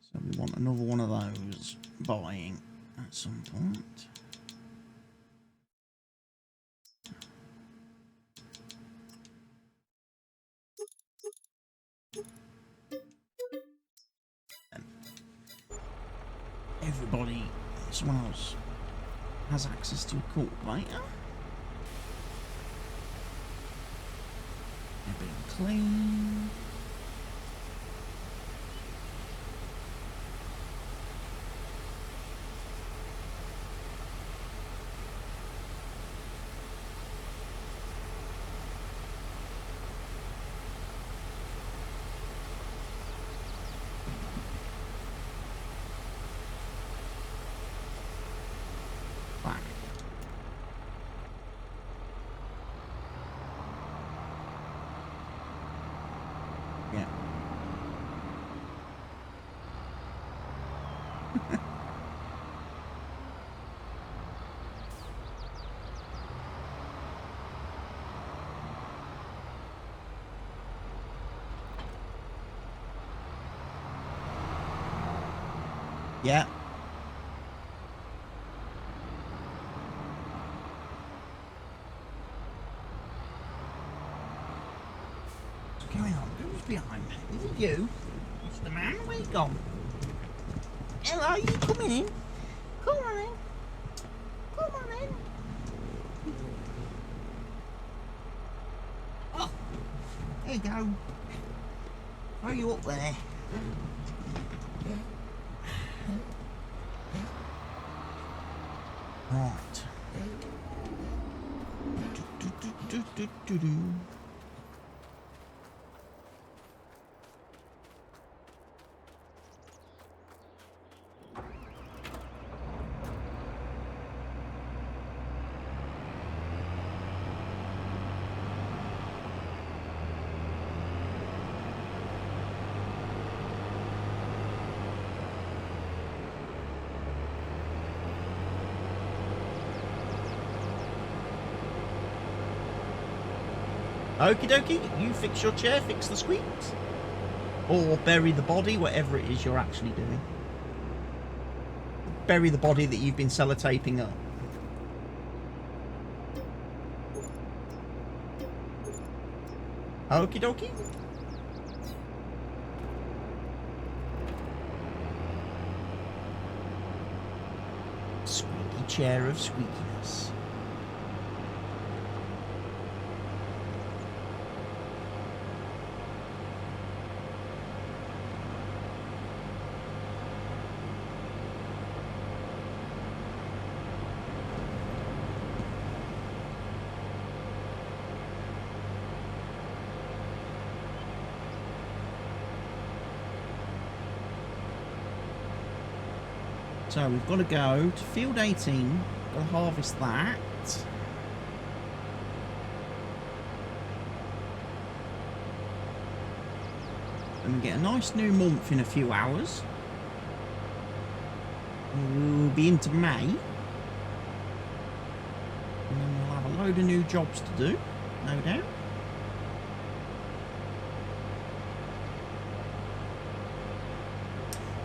So we want another one of those buying at some point. Everybody, someone else has access to a cultivator. They're being clean. Yeah. What's going on? Who's behind me? Is it you? Mr. Man, where you gone? Hello, you coming in? Come on in. Come on in. Oh, there you go. Throw you up there. Right. Do. Okie dokie, you fix your chair, fix the squeaks. Or bury the body, whatever it is you're actually doing. Bury the body that you've been sellotaping up. Okie dokie. Squeaky chair of squeakiness. So we've got to go to field 18, got to harvest that. And we get a nice new month in a few hours. We'll be into May. And then we'll have a load of new jobs to do, no doubt.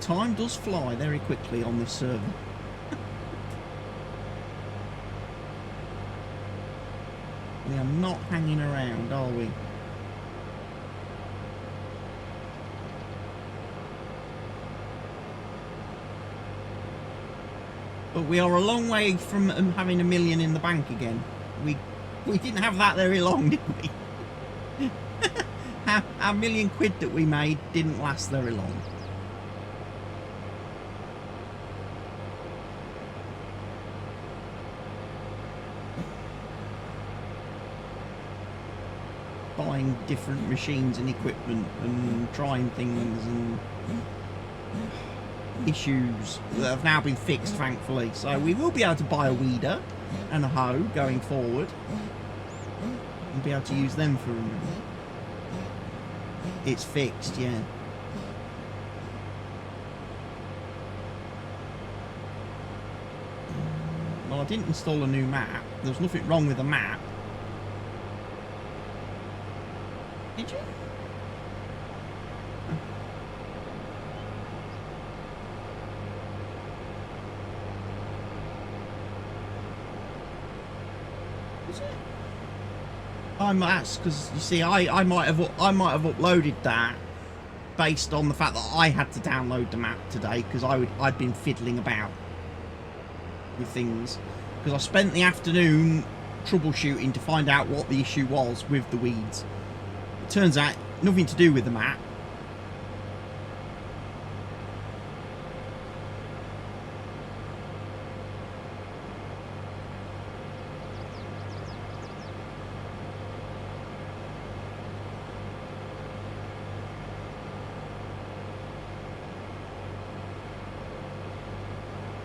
Time does fly very quickly on this server. We are not hanging around, are we? But we are a long way from having 1 million in the bank again. We didn't have that very long, did we? Our £1 million that we made didn't last very long. Buying different machines and equipment and trying things and issues that have now been fixed, thankfully. So we will be able to buy a weeder and a hoe going forward and be able to use them for... It's fixed, yeah. Well, I didn't install a new map. There was nothing wrong with the map. Did you? Is it? I might ask, because you see, I might have uploaded that based on the fact that I had to download the map today because I'd been fiddling about with things because I spent the afternoon troubleshooting to find out what the issue was with the weeds. It turns out nothing to do with the map.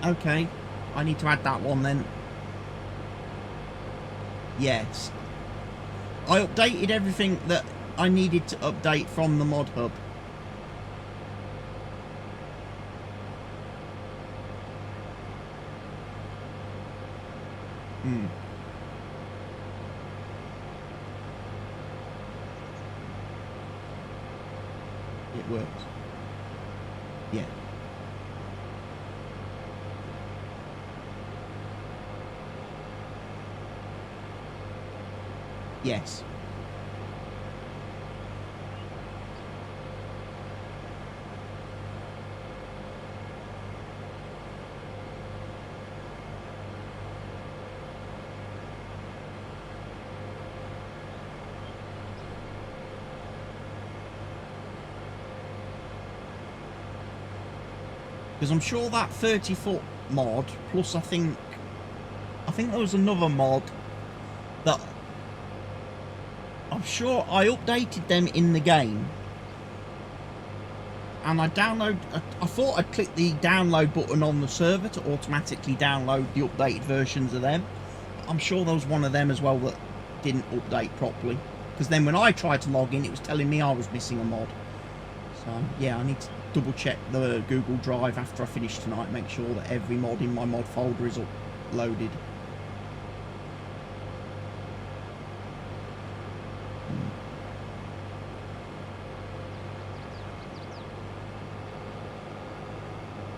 Okay, I need to add that one then. Yes. I updated everything that I needed to update from the mod hub. It works. Yeah. Yes. Because I'm sure that 30-foot mod, plus I think there was another mod that I'm sure I updated them in the game. And I thought I'd click the download button on the server to automatically download the updated versions of them. I'm sure there was one of them as well that didn't update properly. Because then when I tried to log in, it was telling me I was missing a mod. So, yeah, I need to double check the Google Drive after I finish tonight, make sure that every mod in my mod folder is uploaded.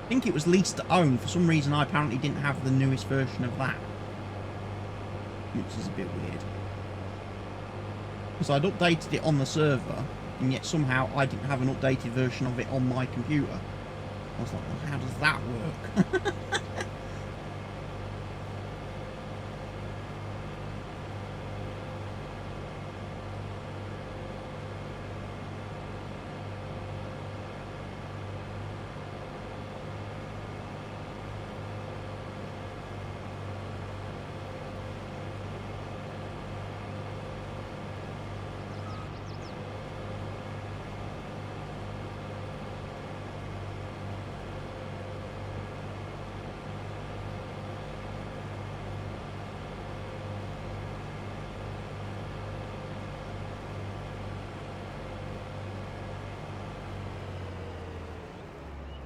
I think it was leased to own. For some reason I apparently didn't have the newest version of that, which is a bit weird. Because I'd updated it on the server, and yet somehow I didn't have an updated version of it on my computer. I was like, well, how does that work?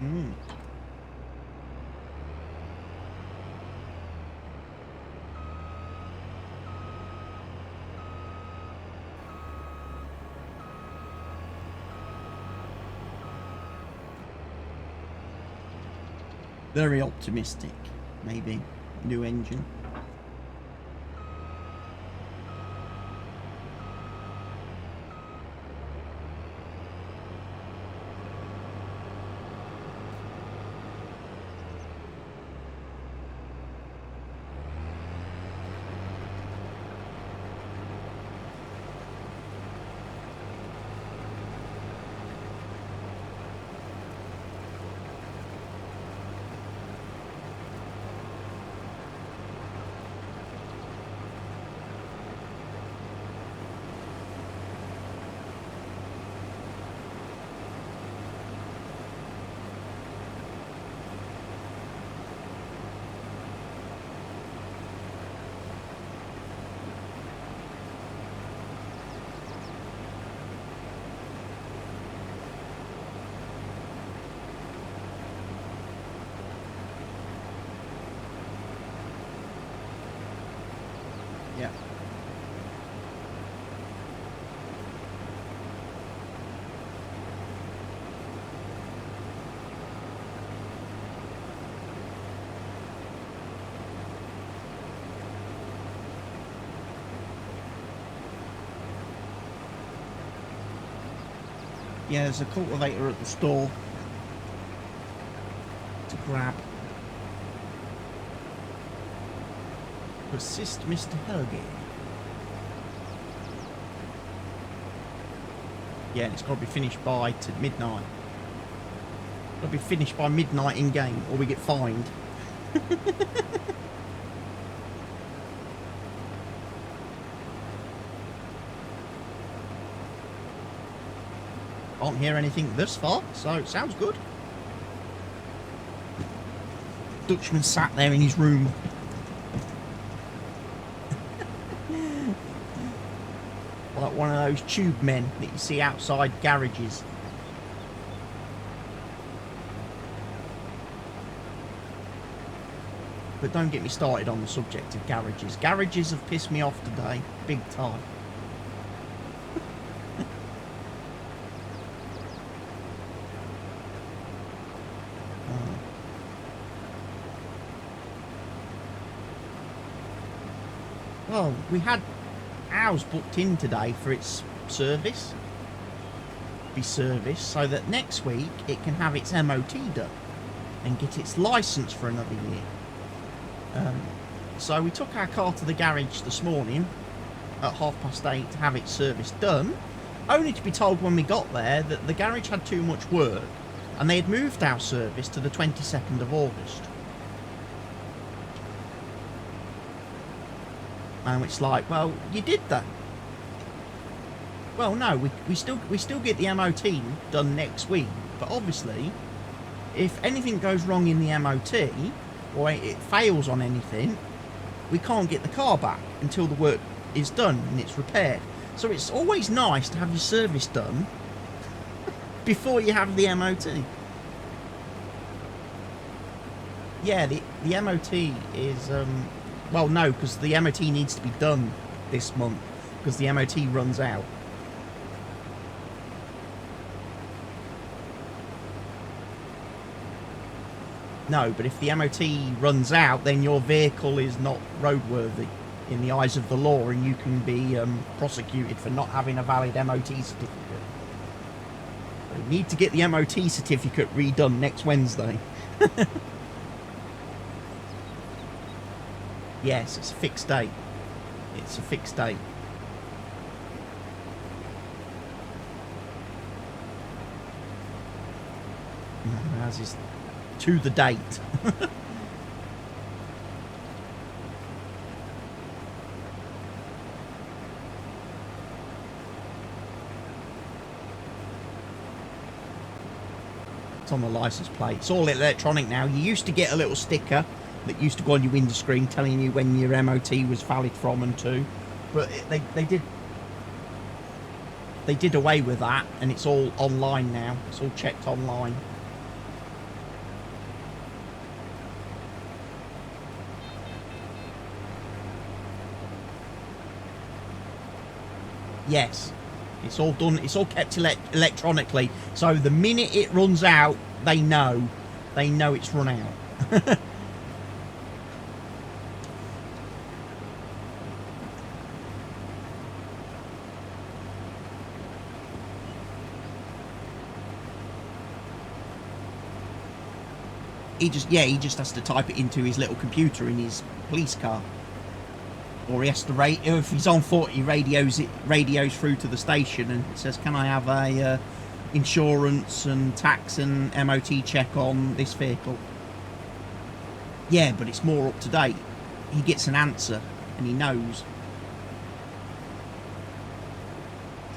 Mm. Very optimistic, maybe. New engine. Yeah. Yeah, there's a cultivator at the store to grab. Assist Mr. Helge. Yeah, and it's got to be finished by midnight. Got to be finished by midnight in game, or we get fined. Can't hear anything thus far, so it sounds good. Dutchman sat there in his room. Like one of those tube men that you see outside garages. But don't get me started on the subject of garages. Garages have pissed me off today, big time. Well, we had ours booked in today for its service. Be serviced so that next week it can have its MOT done and get its license for another year. So we took our car to the garage this morning at 8:30 to have its service done, only to be told when we got there that the garage had too much work and they had moved our service to the 22nd of August. And it's like, well, you did that. Well, no, we still get the MOT done next week, but obviously, if anything goes wrong in the MOT or it fails on anything, we can't get the car back until the work is done and it's repaired. So it's always nice to have your service done before you have the MOT. Yeah, the MOT is well, no, because the MOT needs to be done this month because the MOT runs out. No, but if the MOT runs out, then your vehicle is not roadworthy in the eyes of the law, and you can be prosecuted for not having a valid MOT certificate. So you need to get the MOT certificate redone next Wednesday. Yes, it's a fixed date. It's a fixed date. As is to the date. It's on the license plate. It's all electronic now. You used to get a little sticker that used to go on your window screen telling you when your MOT was valid from and to, but they did away with that, and it's all online now. It's all checked online. Yes. It's all done. It's all kept electronically. So the minute it runs out, they know. They know it's run out. He just has to type it into his little computer in his police car, or he has to if he's on foot, he radios through to the station and says, "Can I have a insurance and tax and MOT check on this vehicle?" Yeah, but it's more up to date. He gets an answer and he knows.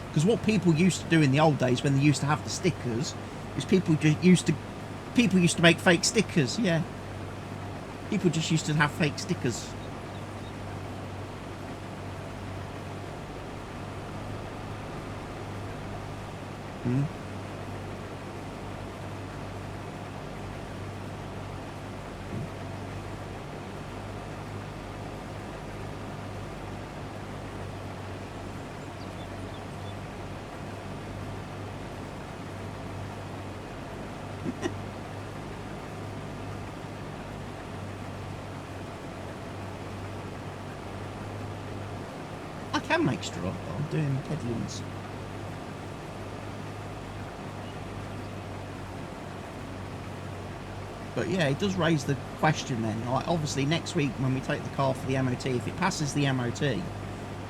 Because what people used to do in the old days when they used to have the stickers is people used to make fake stickers. Yeah, people just used to have fake stickers. Hmm. I can make straw, but I'm doing peddlings. But yeah, it does raise the question then. Like, obviously, next week when we take the car for the MOT, if it passes the MOT,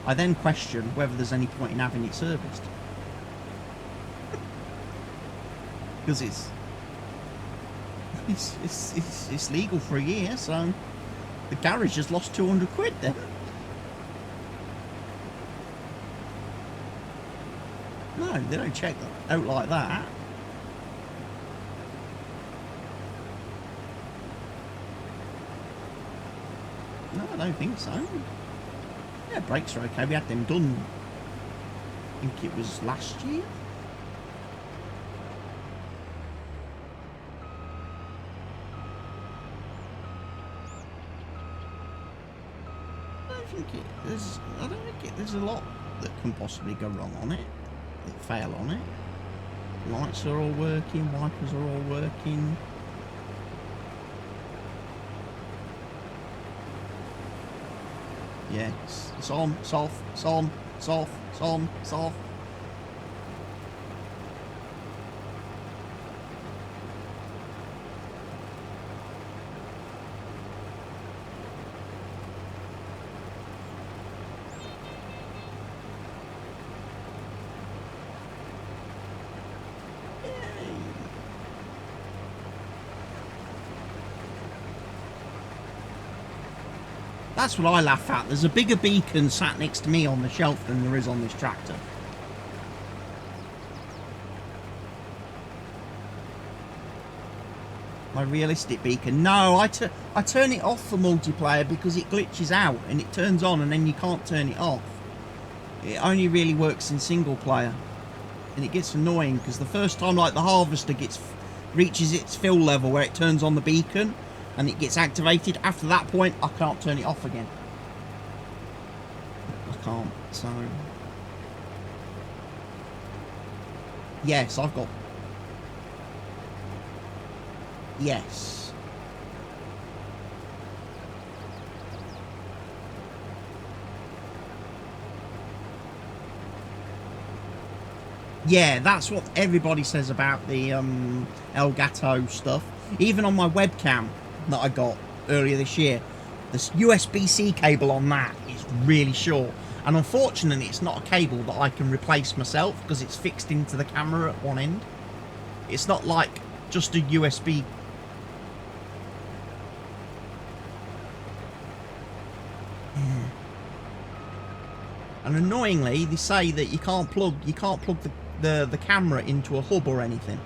I then question whether there's any point in having it serviced. Because it's legal for a year, so the garage just lost 200 quid then. No, they don't check that out like that. No, I don't think so. Yeah, brakes are okay. We had them done, I think it was last year. I don't think there's a lot that can possibly go wrong on it, that fail on it. Lights are all working, wipers are all working. Yeah, it's on, it's off, it's on, it's off, it's on, it's off. That's what I laugh at. There's a bigger beacon sat next to me on the shelf than there is on this tractor. My realistic beacon. No, I turn it off for multiplayer because it glitches out and it turns on and then you can't turn it off. It only really works in single player. And it gets annoying because the first time, like, the harvester reaches its fill level where it turns on the beacon and it gets activated, after that point I can't turn it off again. I can't, so... Yes, I've got... Yes. Yeah, that's what everybody says about the Elgato stuff. Even on my webcam that I got earlier this year, this USB-C cable on that is really short. And unfortunately, it's not a cable that I can replace myself because it's fixed into the camera at one end. It's not like just a USB. Yeah. And annoyingly, they say that you can't plug the camera into a hub or anything.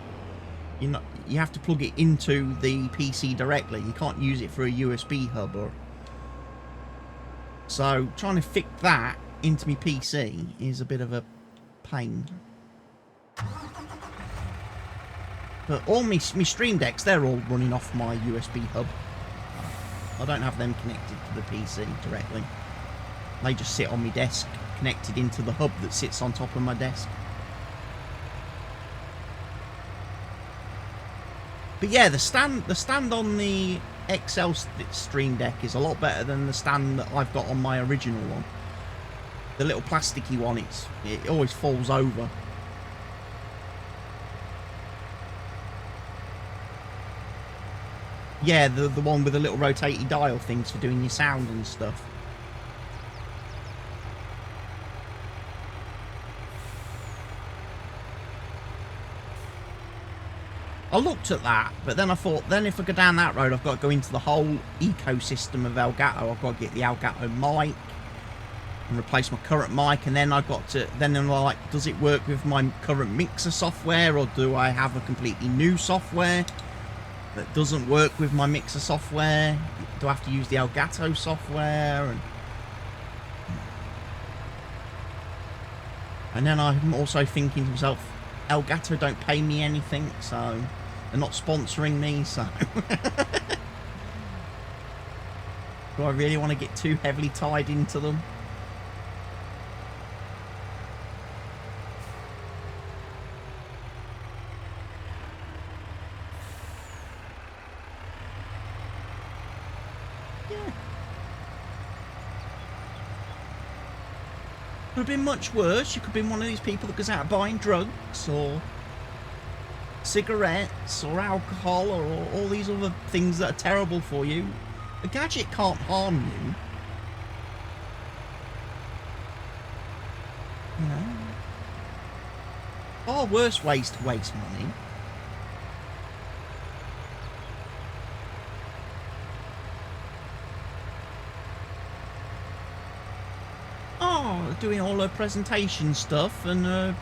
You have to plug it into the PC directly. You can't use it for a USB hub or... So trying to fit that into my PC is a bit of a pain. But all my stream decks, they're all running off my USB hub. I don't have them connected to the PC directly. They just sit on my desk connected into the hub that sits on top of my desk. But yeah, the stand on the XL Stream Deck is a lot better than the stand that I've got on my original one. The little plasticky one, it always falls over. Yeah, the one with the little rotating dial things for doing your sound and stuff. I looked at that, but then I thought, then if I go down that road, I've got to go into the whole ecosystem of Elgato. I've got to get the Elgato mic and replace my current mic, and then I've got to, then I'm like, does it work with my current mixer software, or do I have a completely new software that doesn't work with my mixer software? Do I have to use the Elgato software? And then I'm also thinking to myself, Elgato don't pay me anything, so they're not sponsoring me, so do I really want to get too heavily tied into them? Could have been much worse. You could have been one of these people that goes out buying drugs or cigarettes or alcohol or all these other things that are terrible for you. A gadget can't harm you. You know? Far worse ways to waste money. Doing all her presentation stuff and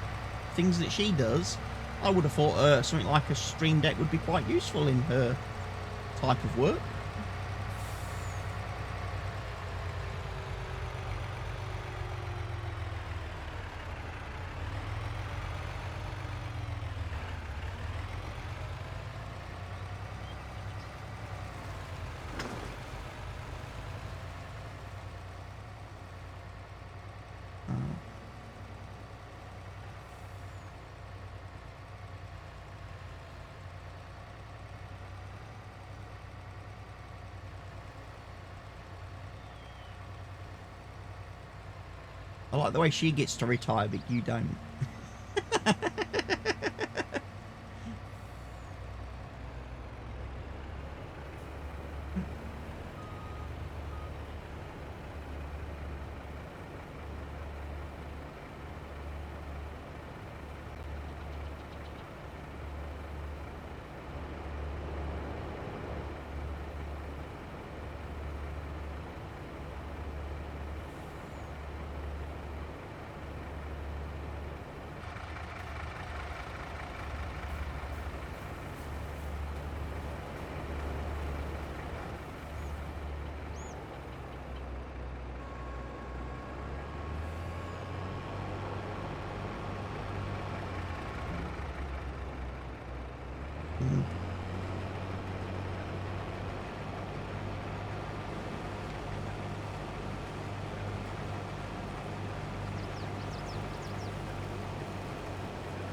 things that she does, I would have thought something like a Stream Deck would be quite useful in her type of work. I like the way she gets to retire, but you don't.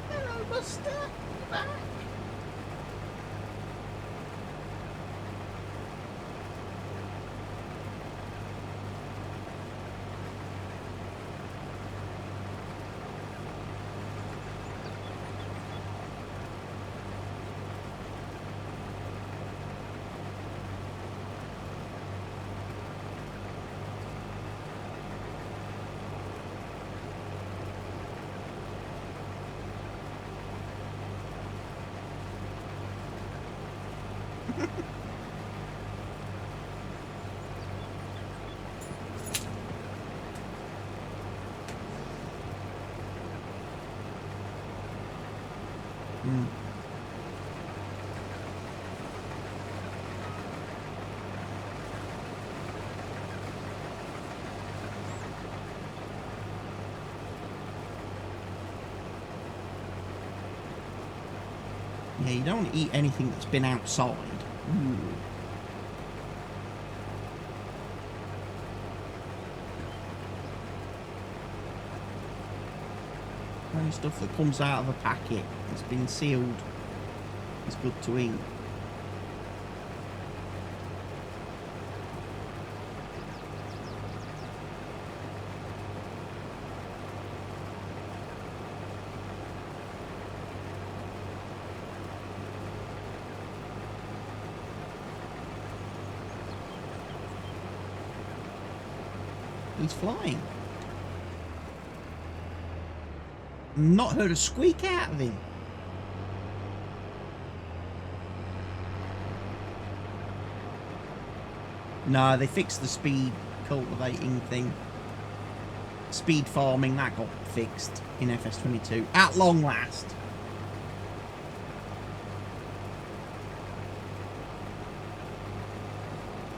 Hello, Buster. Back. Yeah, you don't want to eat anything that's been outside. Ooh. Only stuff that comes out of a packet that's been sealed is good to eat. He's flying. Not heard a squeak out of him. No, they fixed the speed cultivating thing. Speed farming, that got fixed in FS22. At long last.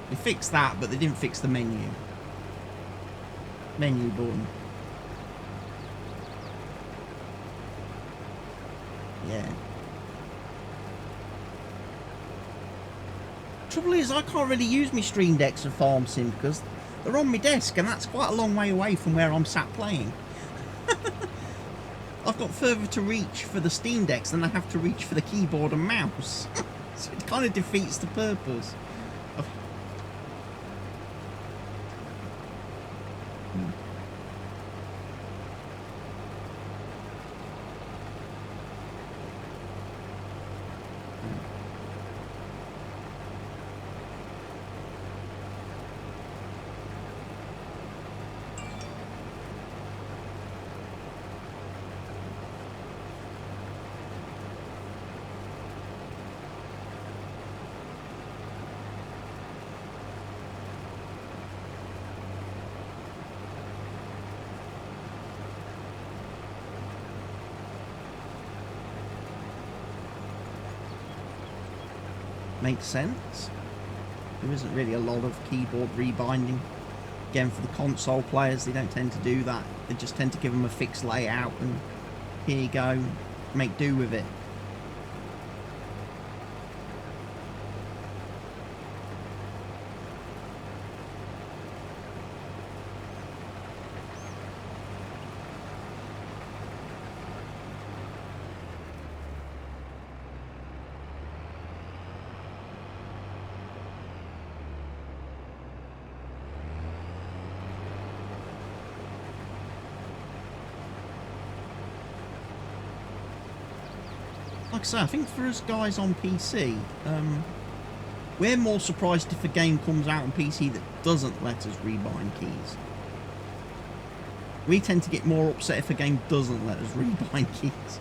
They fixed that, but they didn't fix the menu. Menu button. Yeah. Trouble is, I can't really use my Stream Decks for Farm Sim because they're on my desk and that's quite a long way away from where I'm sat playing. I've got further to reach for the Steam Decks than I have to reach for the keyboard and mouse. So it kind of defeats the purpose. Makes sense. There isn't really a lot of keyboard rebinding. Again, for the console players, they don't tend to do that. They just tend to give them a fixed layout and here you go, make do with it. Like I say, I think for us guys on PC, we're more surprised if a game comes out on PC that doesn't let us rebind keys. We tend to get more upset if a game doesn't let us rebind keys.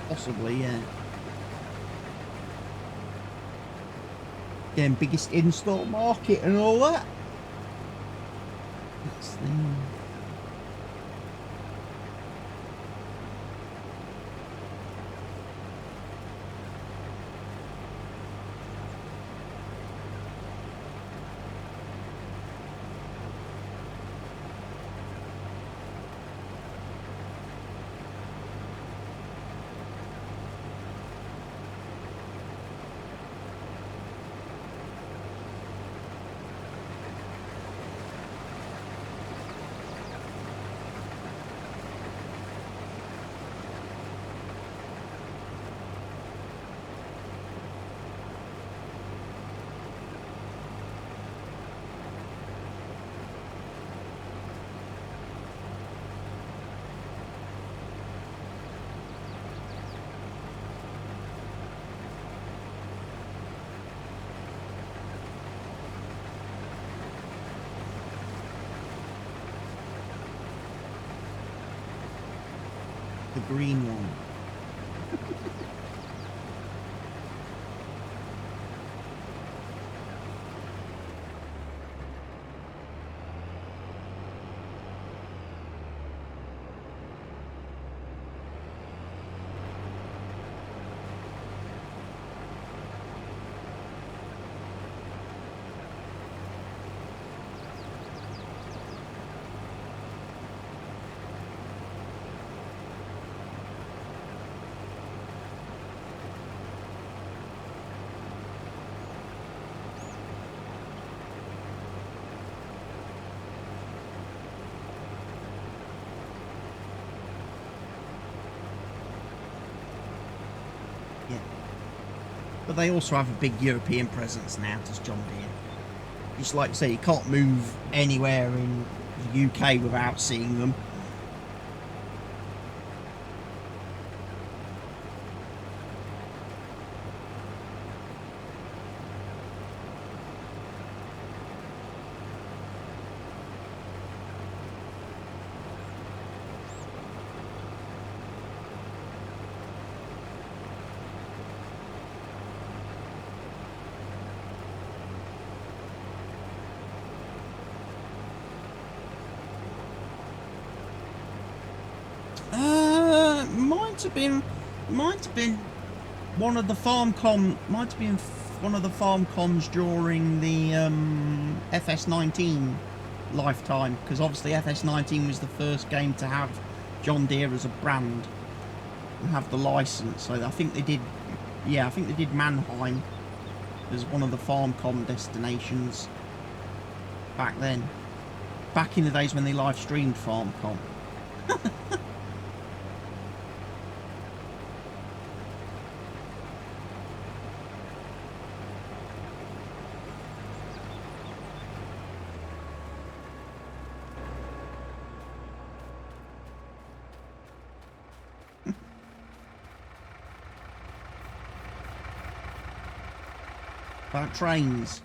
Possibly, yeah. Again, biggest install market and all that. That's the... the green one. Yeah. But they also have a big European presence now, does John Deere. Just like you say, you can't move anywhere in the UK without seeing them. Might have been one of the farm comms during the FS19 lifetime, because obviously FS19 was the first game to have John Deere as a brand and have the license. So I think they did, yeah, I think they did Mannheim as one of the farm com destinations back then, back in the days when they live streamed farm com. About trains.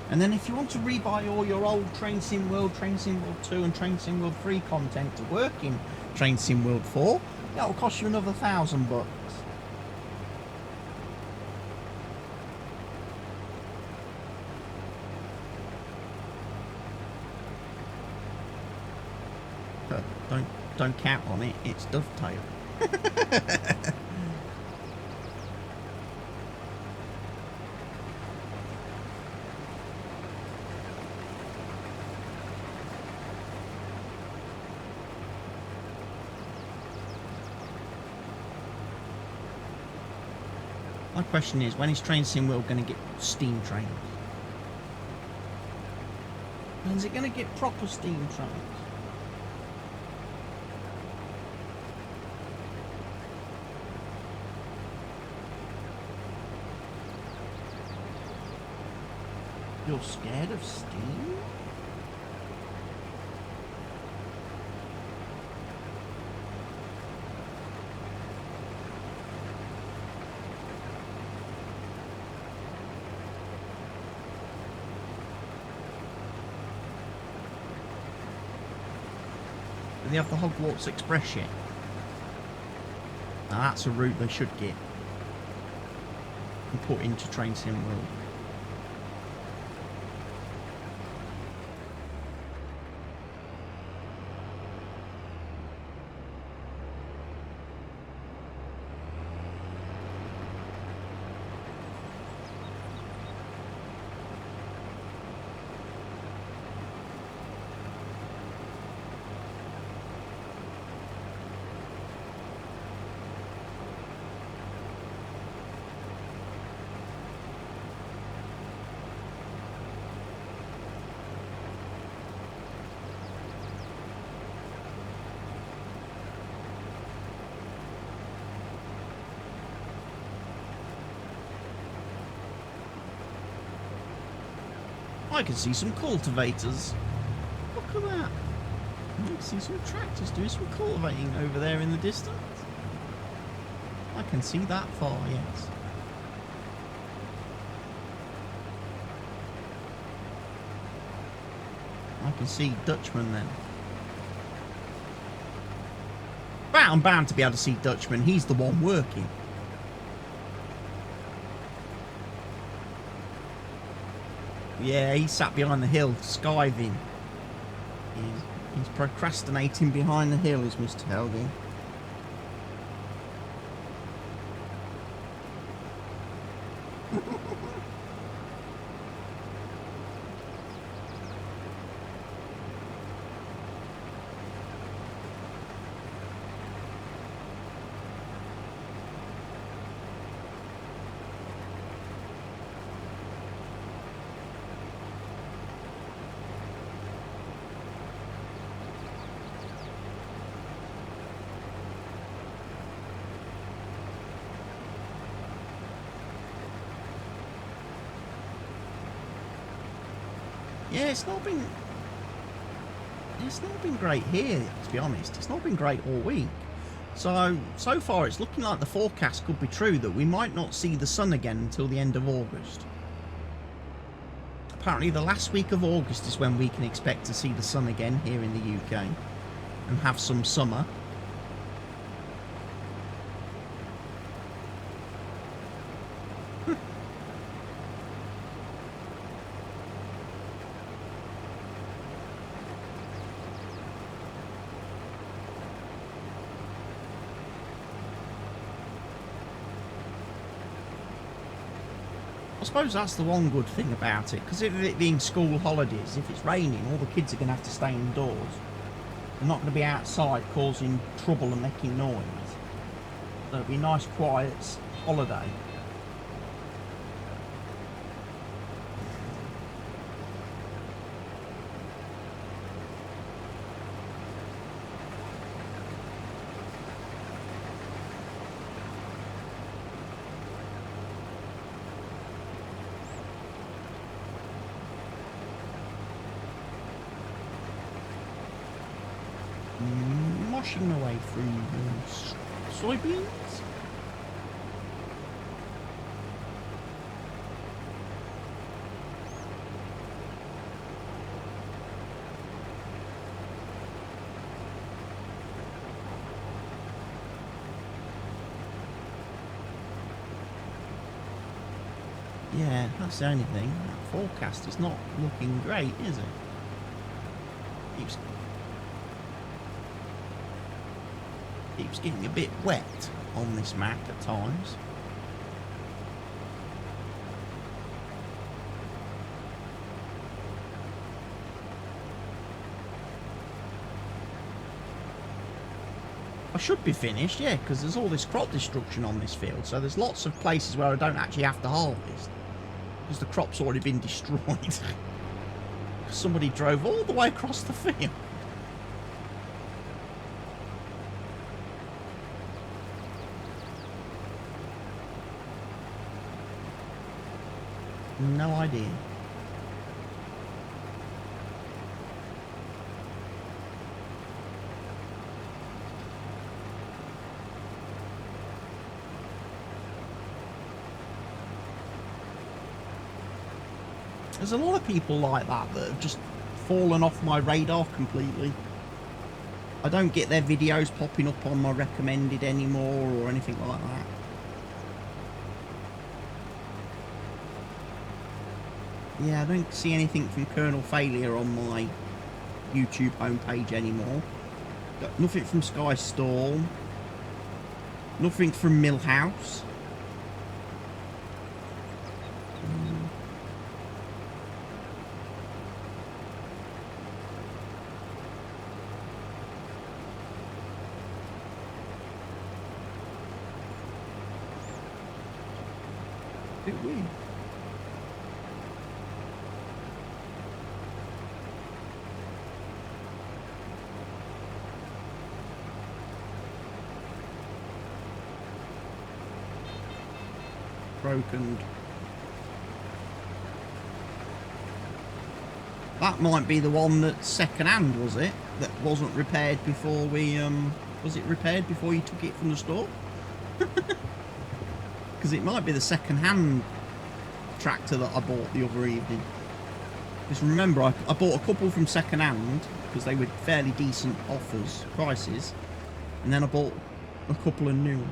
And then if you want to rebuy all your old Train Sim World, Train Sim World 2 and Train Sim World 3 content to work in Train Sim World 4, that will cost you another $1,000. But don't count on it, it's Dovetail. My question is, when is Train Sim World going to get steam trains? When's it going to get proper steam trains? You're scared of steam? Do they have the Hogwarts Express yet? Now that's a route they should get and put into Train Sim World. I can see some cultivators. Look at that. I can see some tractors doing some cultivating over there in the distance. I can see that far, yes. I can see Dutchman then. Well, I'm bound to be able to see Dutchman. He's the one working. Yeah, he's sat behind the hill, skiving. He's procrastinating behind the hill, is Mr. Helgi. Yeah, it's not been great here, to be honest. It's not been great all week. So far it's looking like the forecast could be true, that we might not see the sun again until the end of August. Apparently the last week of August is when we can expect to see the sun again here in the UK and have some summer. I suppose that's the one good thing about it, because if it being school holidays, if it's raining, all the kids are going to have to stay indoors. They're not going to be outside causing trouble and making noise. So it'll be a nice quiet holiday. Moshing away through soybeans. Yeah, that's the only thing. That forecast is not looking great, is it? Keeps getting a bit wet on this map at times. I should be finished, yeah, because there's all this crop destruction on this field, so there's lots of places where I don't actually have to harvest because the crop's already been destroyed. Somebody drove all the way across the field. No idea. There's a lot of people like that that have just fallen off my radar completely. I don't get their videos popping up on my recommended anymore or anything like that. Yeah, I don't see anything from Colonel Failure on my YouTube homepage anymore. Got nothing from Sky Storm. Nothing from Millhouse. Bit weird. Broken. That might be the one that's second hand, was it? That wasn't repaired before we, was it repaired before you took it from the store? Because it might be the second hand tractor that I bought the other evening. Just remember, I bought a couple from second hand because they were fairly decent prices, and then I bought a couple of new ones.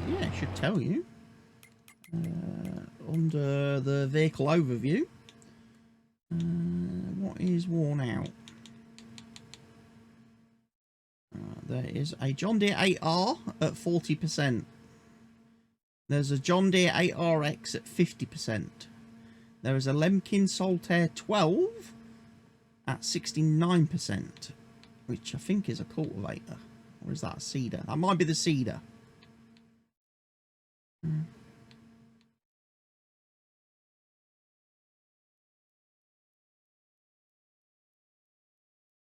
Yeah, it should tell you. Under the vehicle overview, what is worn out? There is a John Deere 8R at 40%. There's a John Deere 8RX at 50%. There is a Lemkin Solitaire 12 at 69%, which I think is a cultivator. Or is that a seeder? That might be the seeder.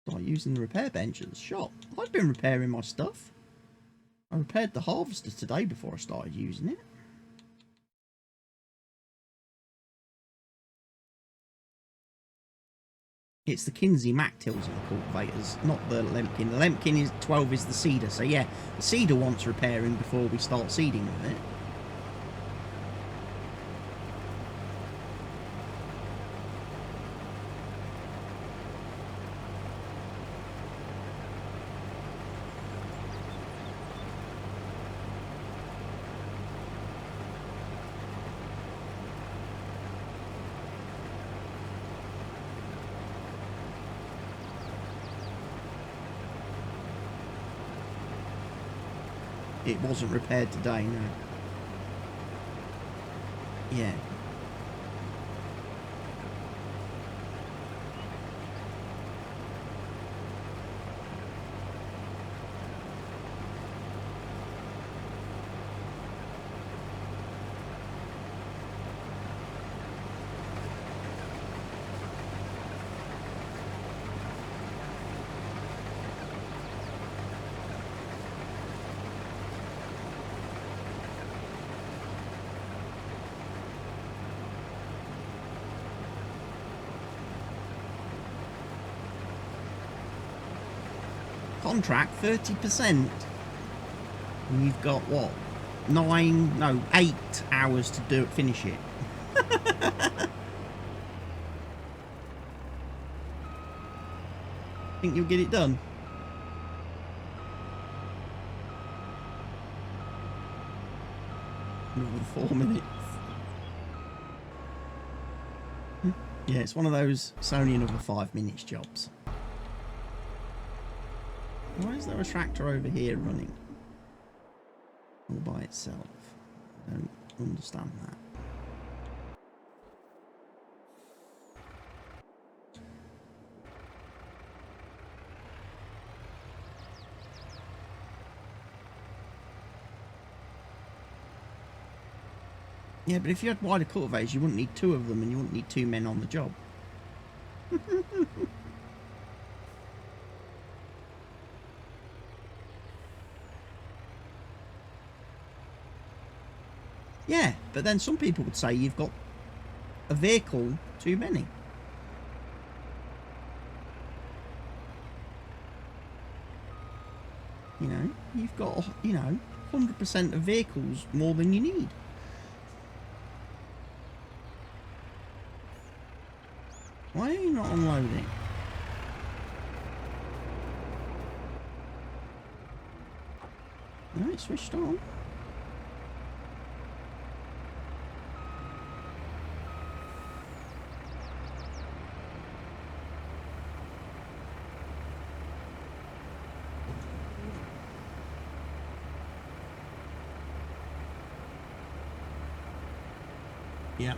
Start using the repair bench at the shop. I've been repairing my stuff. I repaired the harvester today before I started using it. It's the Kinsey Mac tills and the cultivators, not the Lemkin. The Lemkin is 12 is the seeder, so yeah, the seeder wants repairing before we start seeding with it. It wasn't repaired today, no. Yeah. Contract 30%, and you've got what, 8 hours to finish it. Think you'll get it done? Another 4 minutes. Yeah, it's one of those, it's only another 5 minutes jobs. Why is there a tractor over here running all by itself? I don't understand that. Yeah, but if you had wider cultivators, you wouldn't need 2 of them and you wouldn't need 2 men on the job. Yeah, but then some people would say you've got a vehicle too many. You know, you've got, 100% of vehicles more than you need. Why are you not unloading? No, it's switched on. Yeah.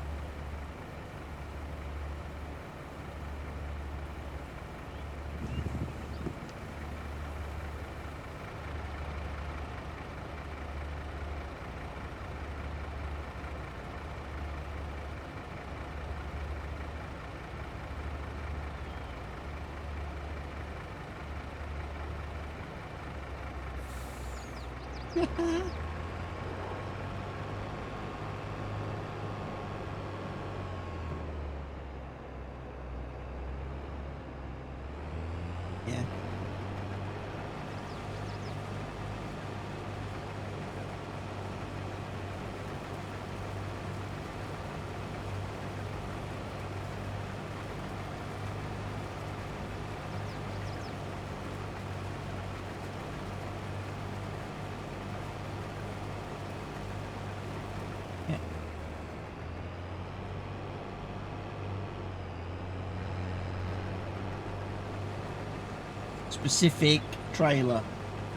specific trailer.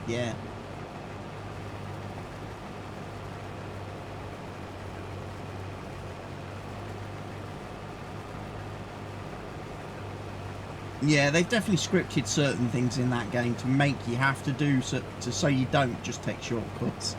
Yeah. Yeah, they've definitely scripted certain things in that game to make you have to do so you don't just take shortcuts.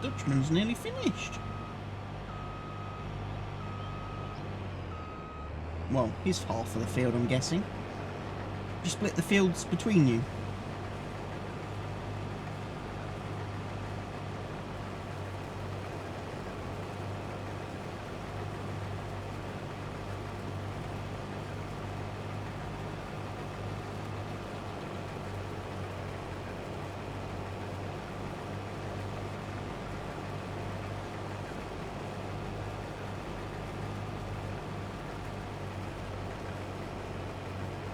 Dutchman's nearly finished. Well, his half of the field, I'm guessing. You split the fields between you.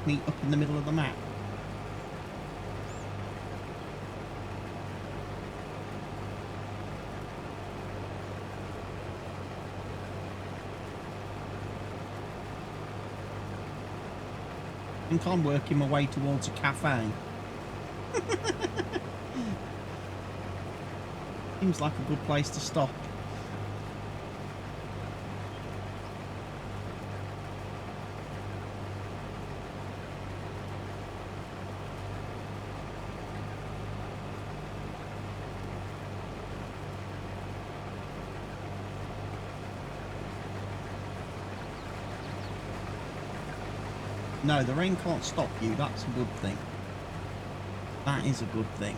Meet up in the middle of the map. I think I'm working my way towards a cafe. Seems like a good place to stop. No, the rain can't stop you. That's a good thing. That is a good thing.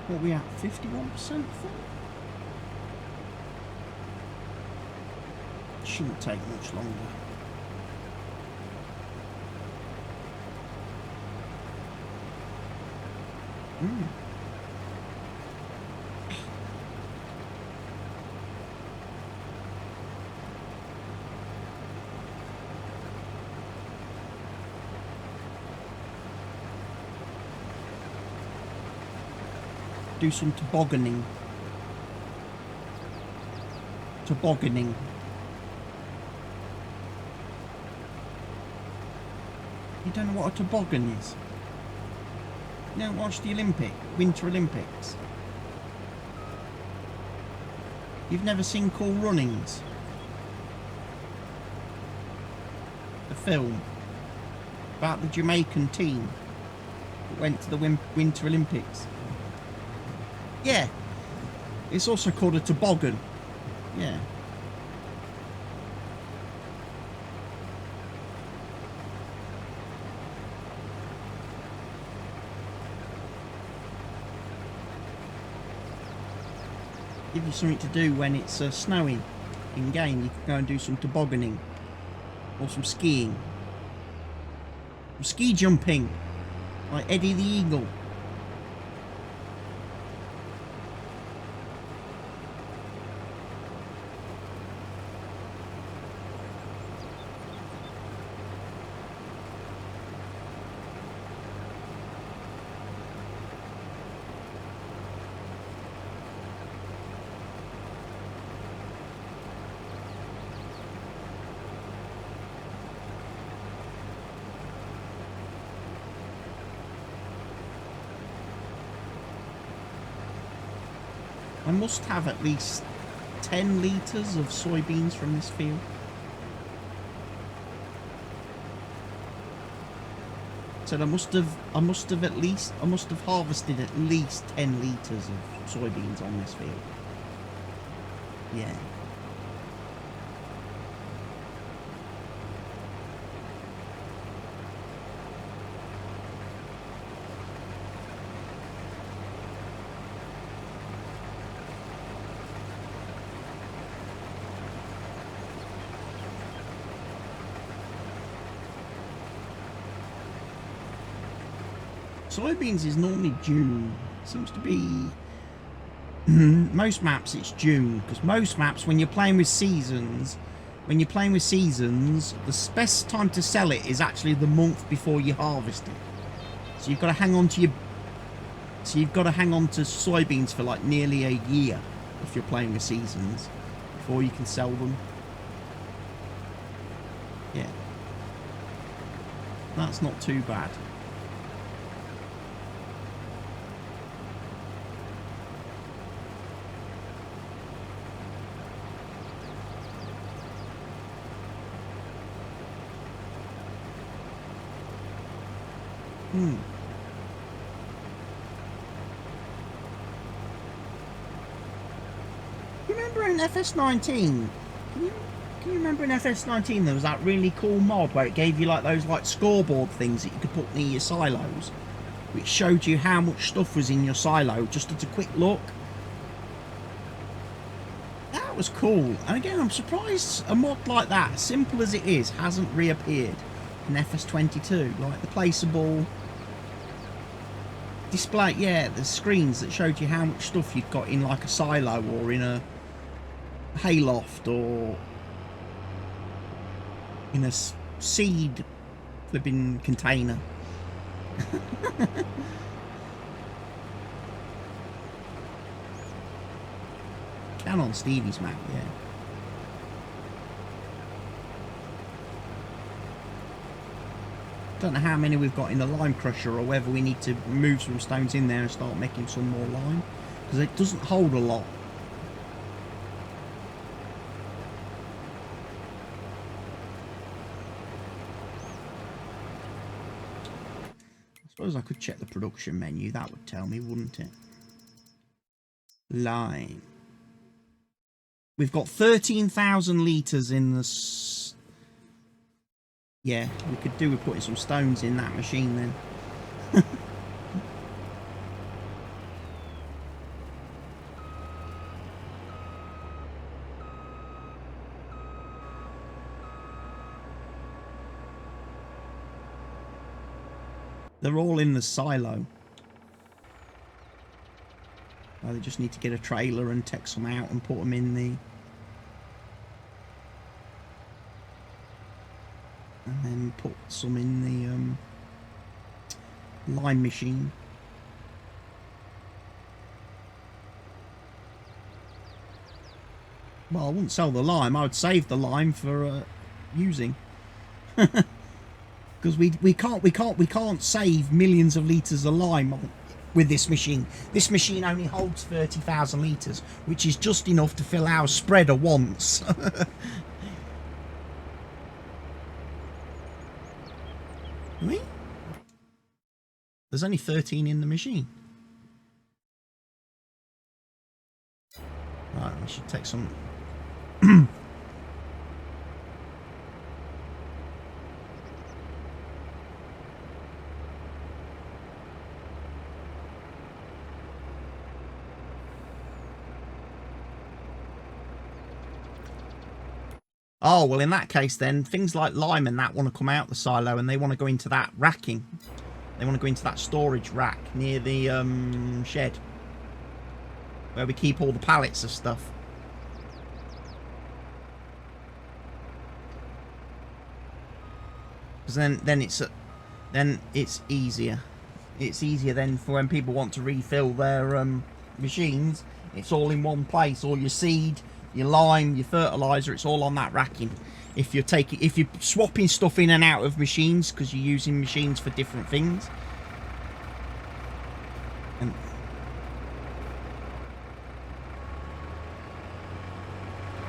What are we at? 51% full? Shouldn't take much longer. Do some tobogganing. Tobogganing. You don't know what a toboggan is? You don't watch the Winter Olympics? You've never seen Cool Runnings? The film about the Jamaican team that went to the Winter Olympics. Yeah, it's also called a toboggan. Yeah. Give you something to do when it's snowing in game. You can go and do some tobogganing or some skiing, some ski jumping like Eddie the Eagle. I must have at least 10 litres of soybeans from this field. So I must have harvested at least 10 litres of soybeans on this field. Yeah. Soybeans is normally June. Seems to be most maps it's June, because most maps when you're playing with seasons, the best time to sell it is actually the month before you harvest it. So you've got to hang on to soybeans for like nearly a year if you're playing with seasons before you can sell them. Yeah. That's not too bad. You remember in FS19? Can you remember in FS19 there was that really cool mod where it gave you like those like scoreboard things that you could put near your silos, which showed you how much stuff was in your silo just at a quick look? That was cool. And again, I'm surprised a mod like that, simple as it is, hasn't reappeared in FS22. Like the placeable display, yeah, the screens that showed you how much stuff you'd got in like a silo or in a hayloft or in a seed flipping container. Can on Stevie's map, yeah. Don't know how many we've got in the lime crusher, or whether we need to move some stones in there and start making some more lime, because it doesn't hold a lot. I suppose I could check the production menu. That would tell me, wouldn't it? Lime. We've got 13,000 litres in the... Yeah, we could do with putting some stones in that machine then. They're all in the silo. They just need to get a trailer and take some out and put them in the... And then put some in the lime machine. Well, I wouldn't sell the lime. I would save the lime for using. Because we can't save millions of litres of lime with this machine. This machine only holds 30,000 litres, which is just enough to fill our spreader once. Really? There's only 13 in the machine. Right, we should take some... Oh, well, in that case, then, things like lime and that want to come out the silo and they want to go into that racking. They want to go into that storage rack near the shed, where we keep all the pallets of stuff. Because then it's easier. It's easier then for when people want to refill their machines. It's all in one place. All your seed, your lime, your fertilizer, it's all on that racking. If you're swapping stuff in and out of machines because you're using machines for different things. And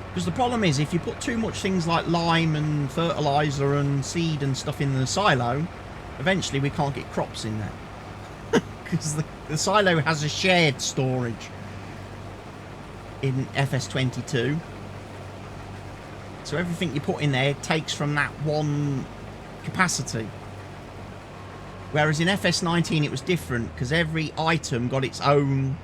because the problem is, if you put too much things like lime and fertilizer and seed and stuff in the silo, eventually we can't get crops in there. Because the silo has a shared storage in FS22. So everything you put in there takes from that one capacity. Whereas in FS19 it was different, because every item got its own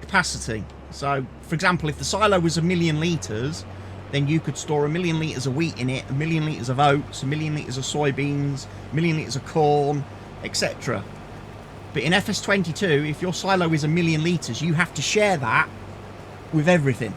capacity. So, for example, if the silo was 1,000,000 litres, then you could store 1,000,000 litres of wheat in it, 1,000,000 litres of oats, 1,000,000 litres of soybeans, 1,000,000 litres of corn, etc. But in FS22, if your silo is 1,000,000 litres, you have to share that with everything.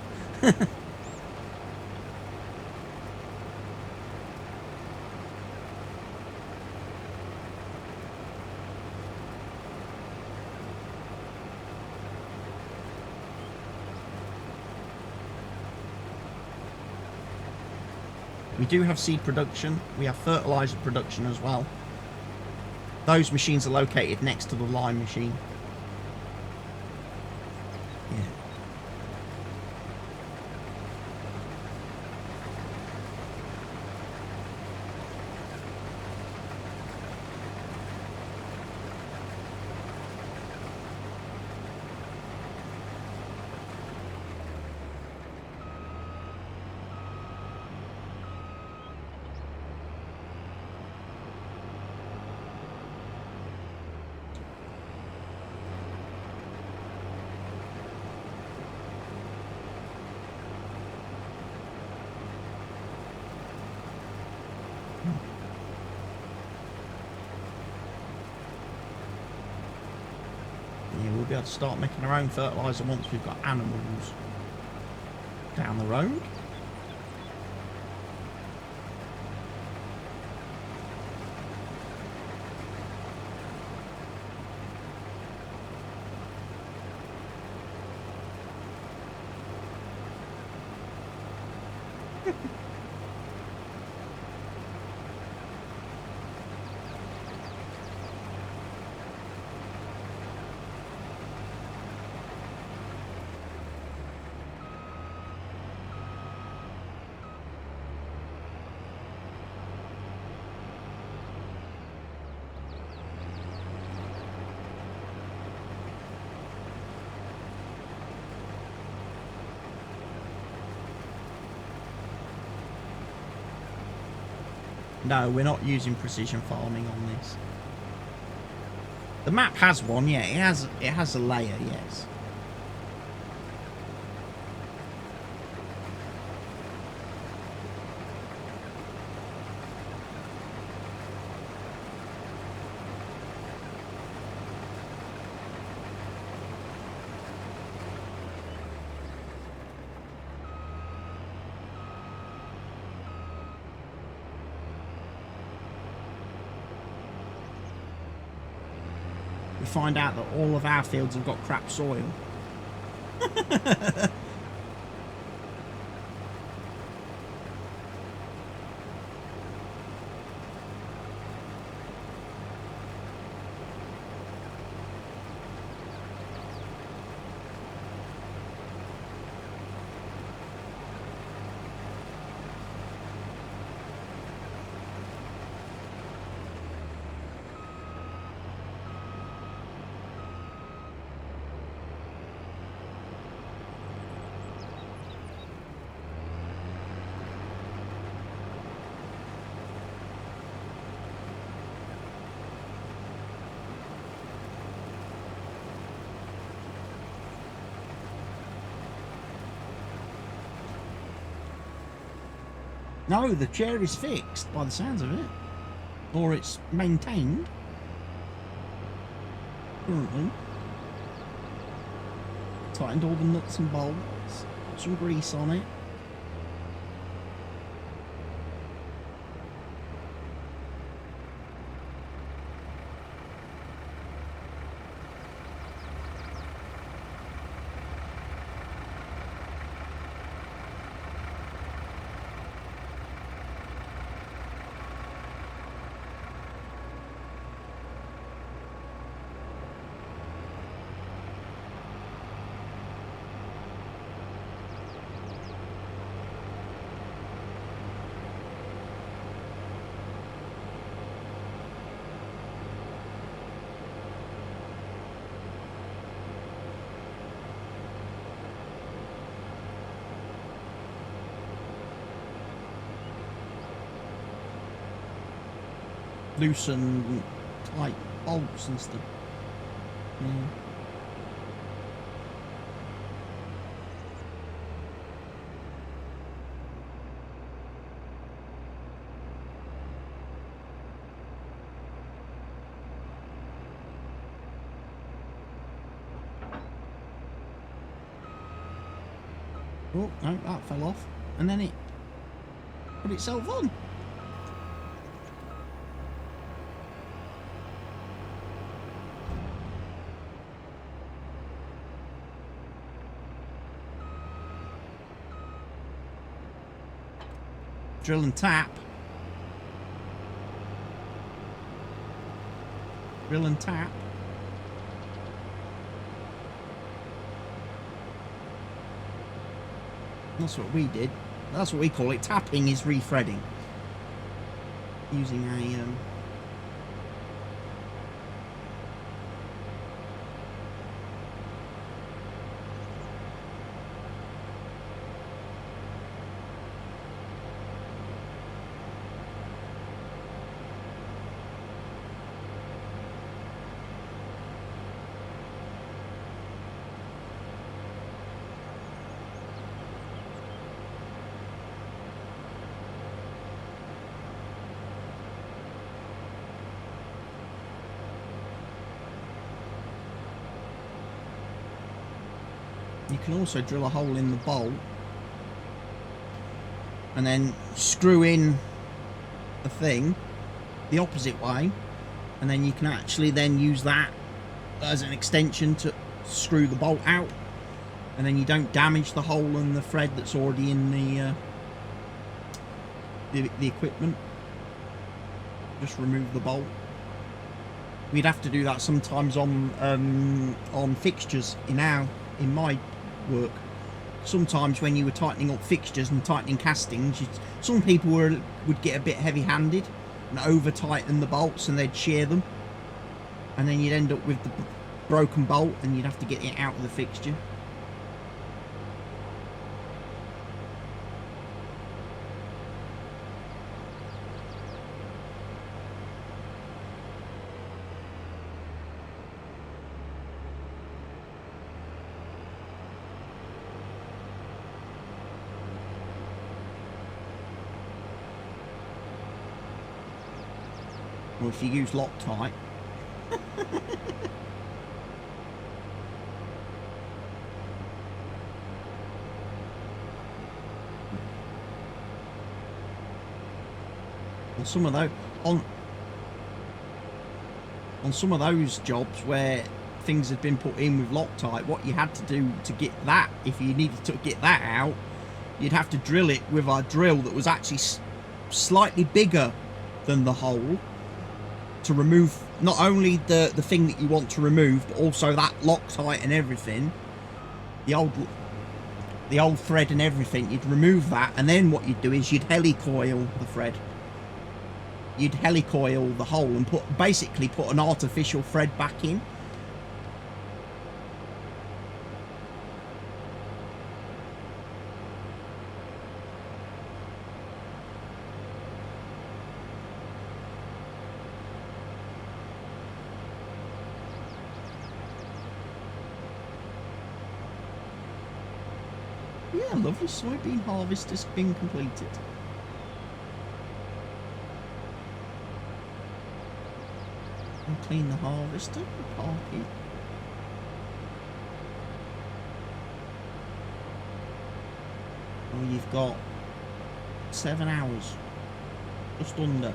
We do have seed production. We have fertilizer production as well. Those machines are located next to the lime machine. Yeah. Yeah, we'll be able to start making our own fertiliser once we've got animals down the road. No, we're not using precision farming on this. The map has one, yeah, it has a layer, yes. we find out that all of our fields have got crap soil. No, the chair is fixed by the sounds of it. Or it's maintained. Currently. Tightened all the nuts and bolts. Put some grease on it. Loosen tight bolts and stuff. Yeah. Oh, no, that fell off. And then it put itself on. Drill and tap. Drill and tap. That's what we did. That's what we call it. Tapping is refreading. Using a you can also drill a hole in the bolt and then screw in the thing the opposite way, and then you can actually then use that as an extension to screw the bolt out, and then you don't damage the hole and the thread that's already in the equipment. Just remove the bolt. We'd have to do that sometimes on fixtures in my work. Sometimes when you were tightening up fixtures and tightening castings, some people would get a bit heavy-handed and over tighten the bolts, and they'd shear them, and then you'd end up with the broken bolt and you'd have to get it out of the fixture. Or if you use Loctite. Well, some of those on some of those jobs where things had been put in with Loctite, what you had to do to get that, if you needed to get that out, you'd have to drill it with a drill that was actually slightly bigger than the hole, to remove not only the thing that you want to remove, but also that Loctite and everything, the old thread and everything. You'd remove that, and then what you'd do is you'd helicoil the thread. You'd helicoil the hole and basically put an artificial thread back in. Yeah, lovely soybean harvest has been completed. And clean the harvester, park it. Oh, you've got 7 hours, just under.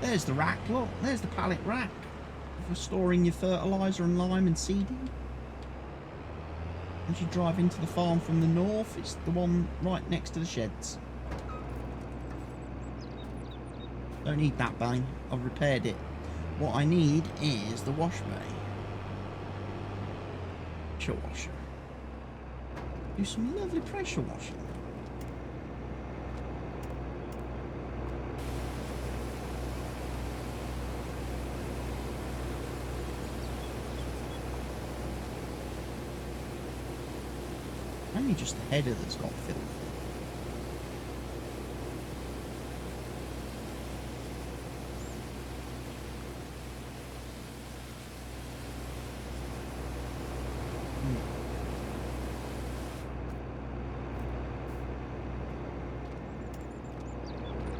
There's the rack, look, there's the pallet rack for storing your fertiliser and lime and seeding. As you drive into the farm from the north, it's the one right next to the sheds. Don't need that bay, I've repaired it. What I need is the wash bay. Pressure washer. Do some lovely pressure washing. Only just the header that's got filled.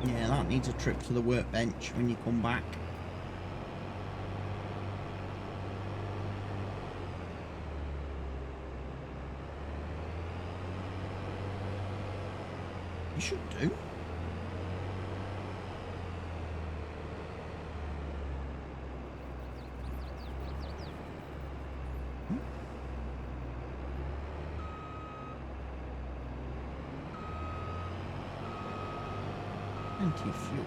Yeah, that needs a trip to the workbench when you come back. You should do. Plenty of fuel.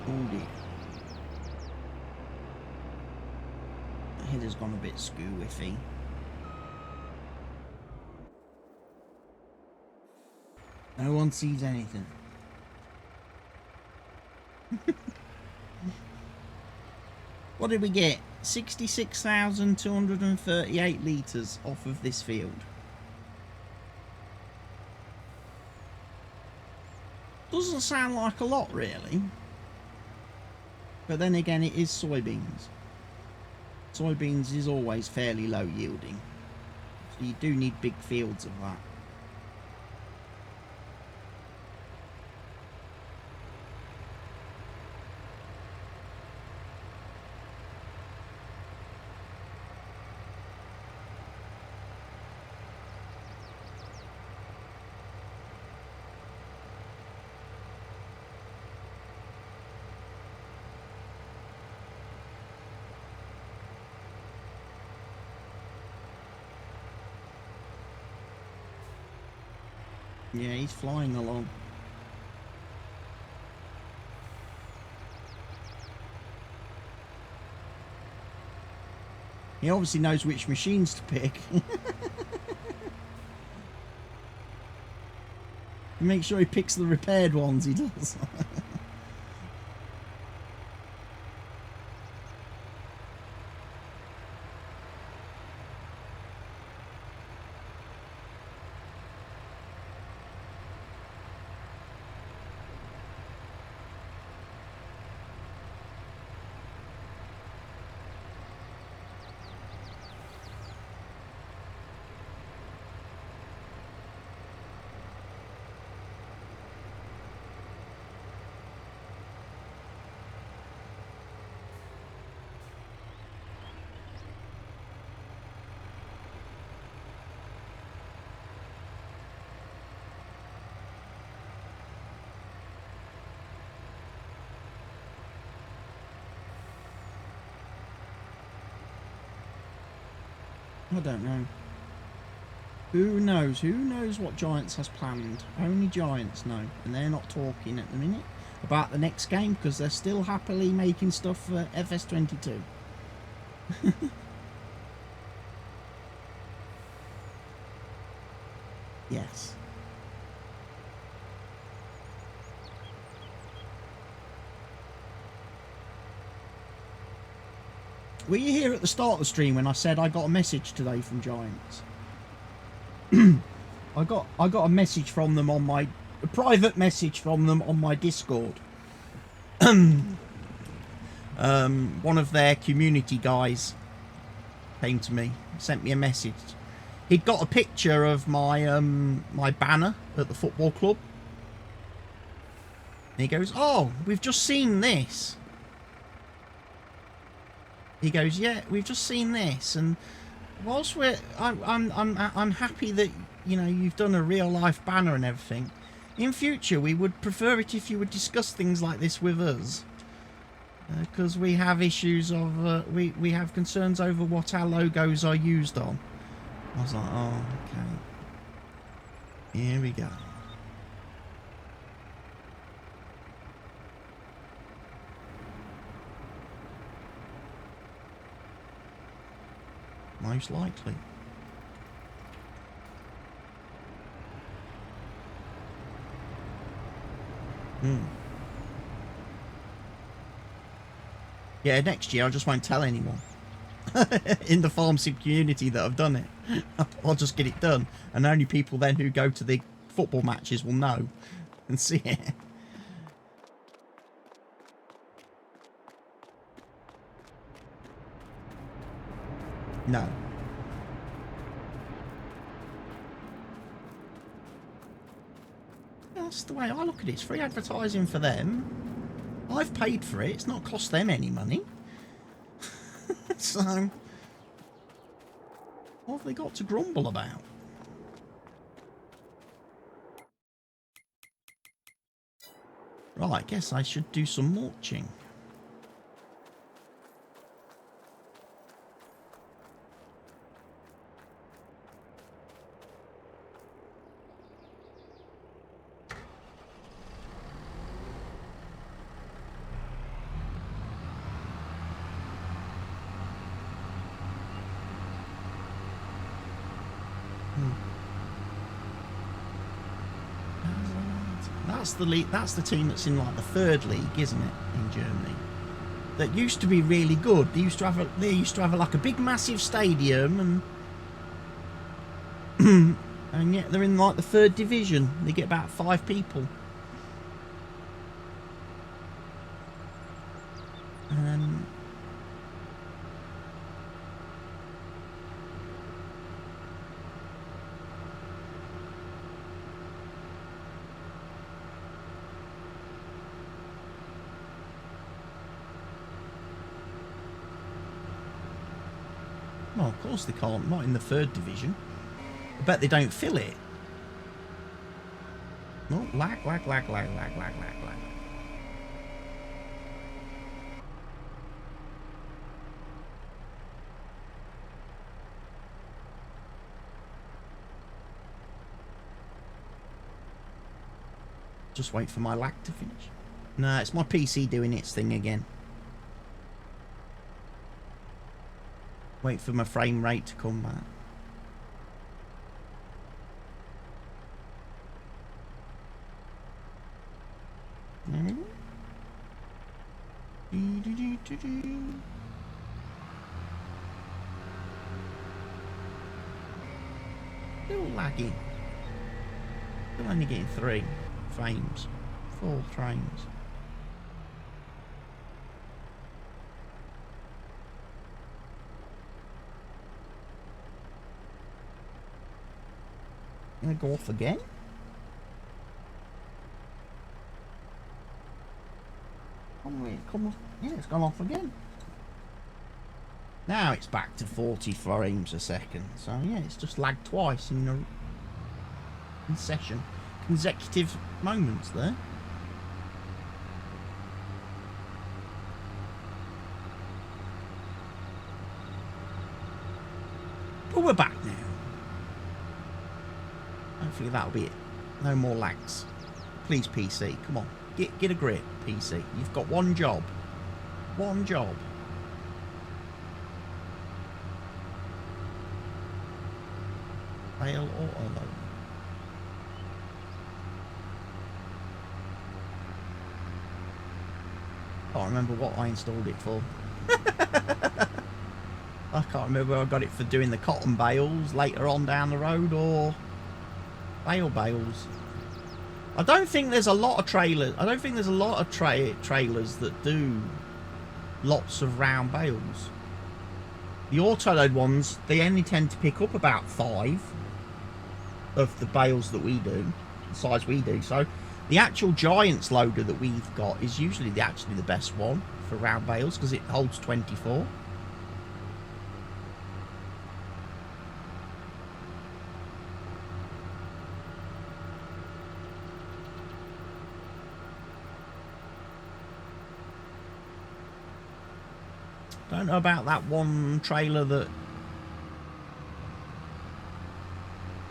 Oh dear. The header's gone a bit skew-whiffy. No one sees anything. What did we get? 66,238 litres off of this field. Doesn't sound like a lot, really. But then again, it is soybeans. Soybeans is always fairly low yielding. So you do need big fields of that. Yeah, he's flying along. He obviously knows which machines to pick. Make sure he picks the repaired ones, he does. I don't know. Who knows? Who knows what Giants has planned? Only Giants know. And they're not talking at the minute about the next game because they're still happily making stuff for FS22. Yes. Were you here at the start of the stream when I said I got a message today from Giants? I got a message from them on my a private message from them on my Discord. One of their community guys came to me, sent me a message. He'd got a picture of my my banner at the football club. And he goes, "Oh, we've just seen this." He goes, "Yeah, we've just seen this, and whilst I'm happy that you know you've done a real life banner and everything. In future, we would prefer it if you would discuss things like this with us, because we have issues of we have concerns over what our logos are used on." I was like, "Oh, okay. Here we go." Most likely. Yeah, next year I just won't tell anyone in the farm sim community that I've done it. I'll just get it done, and only people then who go to the football matches will know and see it. No. That's the way I look at it. It's free advertising for them. I've paid for it. It's not cost them any money. So, what have they got to grumble about? Right, I guess I should do some mulching. That's the team that's in like the 3rd league, isn't it, in Germany? That used to be really good. They used to have like a big massive stadium, and and yet they're in like the 3rd division. They get about 5 people. And well, of course they can't. Not in the 3rd division. I bet they don't fill it. Oh, lag. Just wait for my lag to finish. No, it's my PC doing its thing again. Wait for my frame rate to come back. Still lagging. Still only getting 3 frames. 4 frames. Gonna go off again? Come on. Yeah, it's gone off again. Now it's back to 40 frames a second. So yeah, it's just lagged twice in session. Consecutive moments there. But we're back now. Hopefully that'll be it. No more lags. Please, PC. Come on. Get a grip, PC. You've got one job. One job. Fail auto load. I can't remember what I installed it for. I can't remember whether I got it for doing the cotton bales later on down the road or bales. I don't think there's a lot of trailers. I don't think there's a lot of trailers that do lots of round bales. The auto-load ones, they only tend to pick up about 5 of the bales that we do, the size we do. So the actual Giants loader that we've got is usually actually the best one for round bales because it holds 24. Don't know about that one trailer that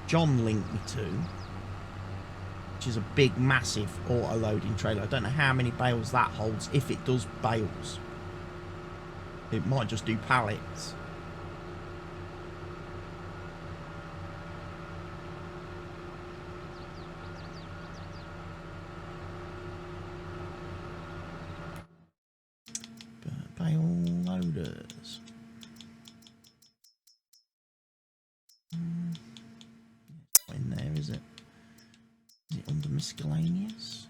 John linked me to, which is a big, massive auto-loading trailer. I don't know how many bales that holds, if it does bales. It might just do pallets. Bale loaders. It's not in there, is it? Is it under miscellaneous?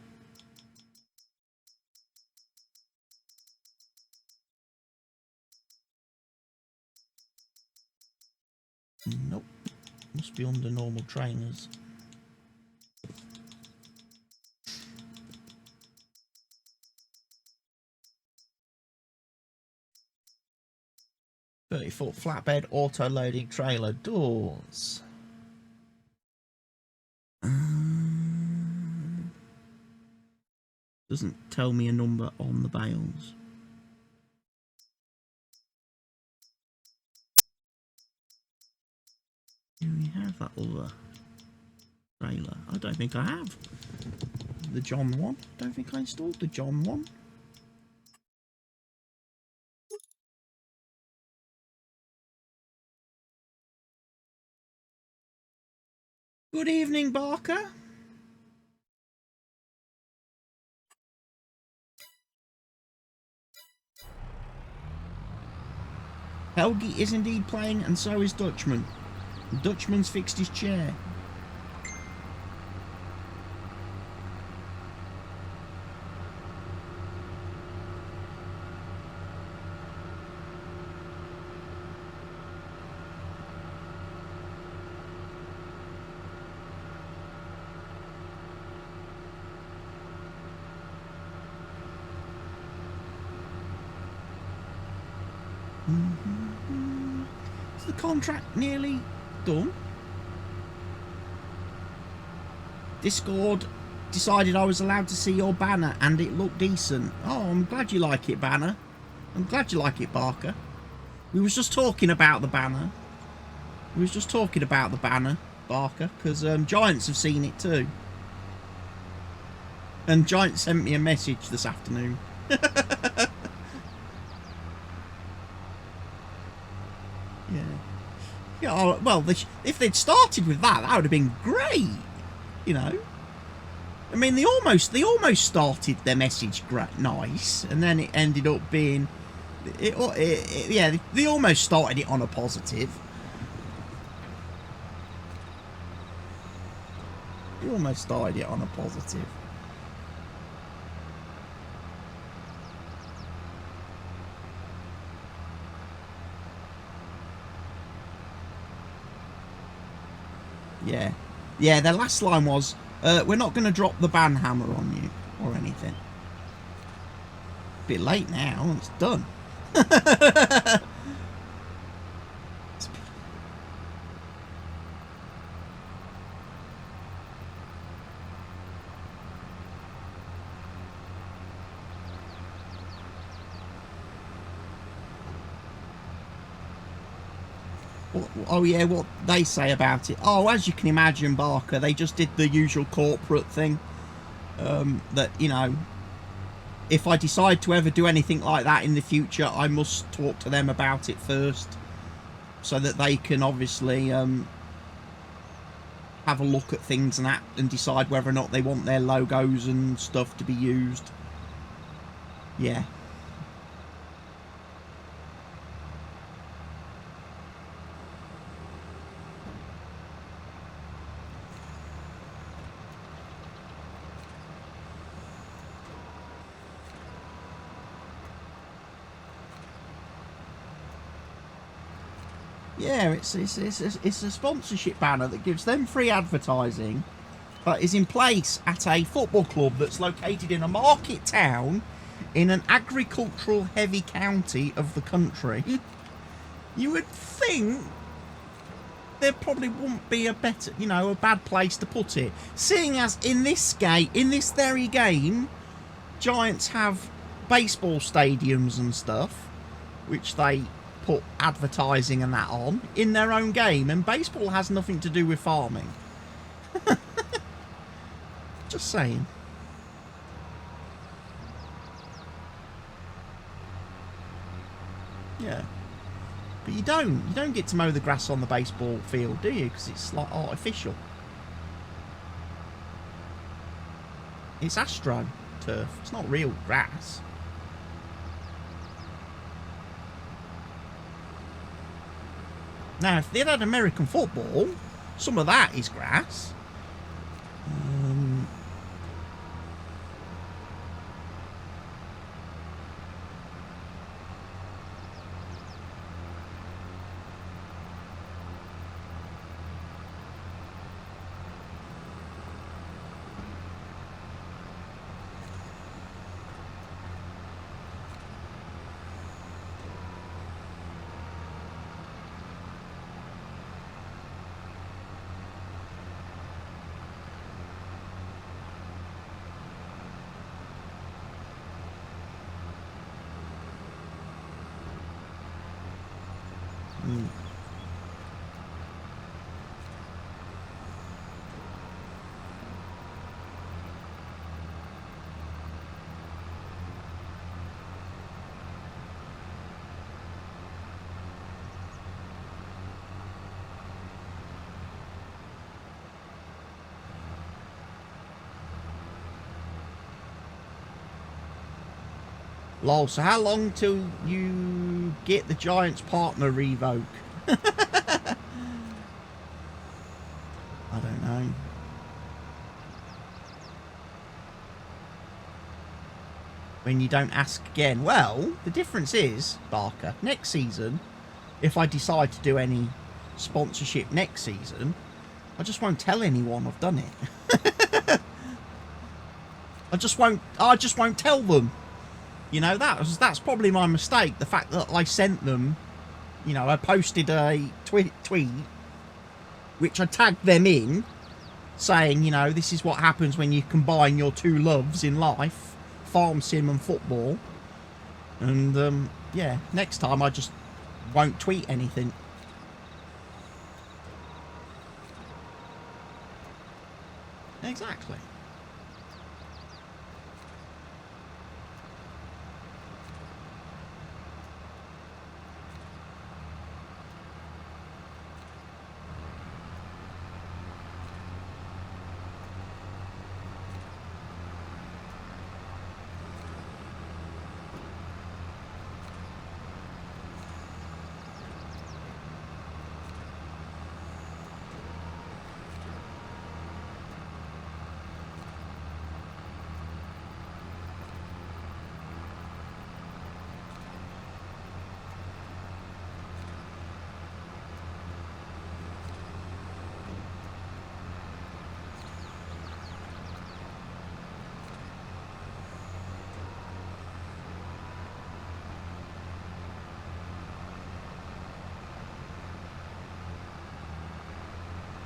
Nope. Must be under normal trainers. .30-foot flatbed auto-loading trailer doors. Doesn't tell me a number on the bales. Do we have that other trailer? I don't think I have. The John one. I don't think I installed the John one. Good evening, Barker. Helgi is indeed playing, and so is Dutchman. Dutchman's fixed his chair. Is the contract nearly done? Discord decided I was allowed to see your banner and it looked decent. Oh, I'm glad you like it, Banner. I'm glad you like it, Barker. We was just talking about the banner. We was just talking about the banner, Barker, because Giants have seen it too. And Giants sent me a message this afternoon. Yeah, oh, well, if they'd started with that, that would have been great. You know, I mean, they almost started their message nice, and then it ended up being, yeah, they almost started it on a positive. They almost started it on a positive. Yeah. Yeah, their last line was, we're not going to drop the ban hammer on you, or anything. Bit late now, it's done. Oh yeah, what they say about it. Oh, as you can imagine, Barker, they just did the usual corporate thing. That, you know, if I decide to ever do anything like that in the future, I must talk to them about it first, so that they can obviously have a look at things and decide whether or not they want their logos and stuff to be used. Yeah. Yeah, it's a sponsorship banner that gives them free advertising, but is in place at a football club that's located in a market town in an agricultural heavy county of the country. You would think there probably wouldn't be a better, you know, a bad place to put it. Seeing as in this very game, Giants have baseball stadiums and stuff, which they put advertising and that on in their own game, and baseball has nothing to do with farming. Just saying. Yeah. But you don't get to mow the grass on the baseball field, do you? Because it's like artificial. It's astro turf. It's not real grass. Now, if they'd had American football, some of that is grass. Lol, so how long till you get the Giants partner revoke? I don't know. When you don't ask again. Well, the difference is, Barker, next season, if I decide to do any sponsorship next season, I just won't tell anyone I've done it. I just won't tell them. You know, that's probably my mistake. The fact that I sent them, you know, I posted a tweet which I tagged them in, saying, you know, this is what happens when you combine your two loves in life, farm sim and football. And yeah, next time I just won't tweet anything. Exactly.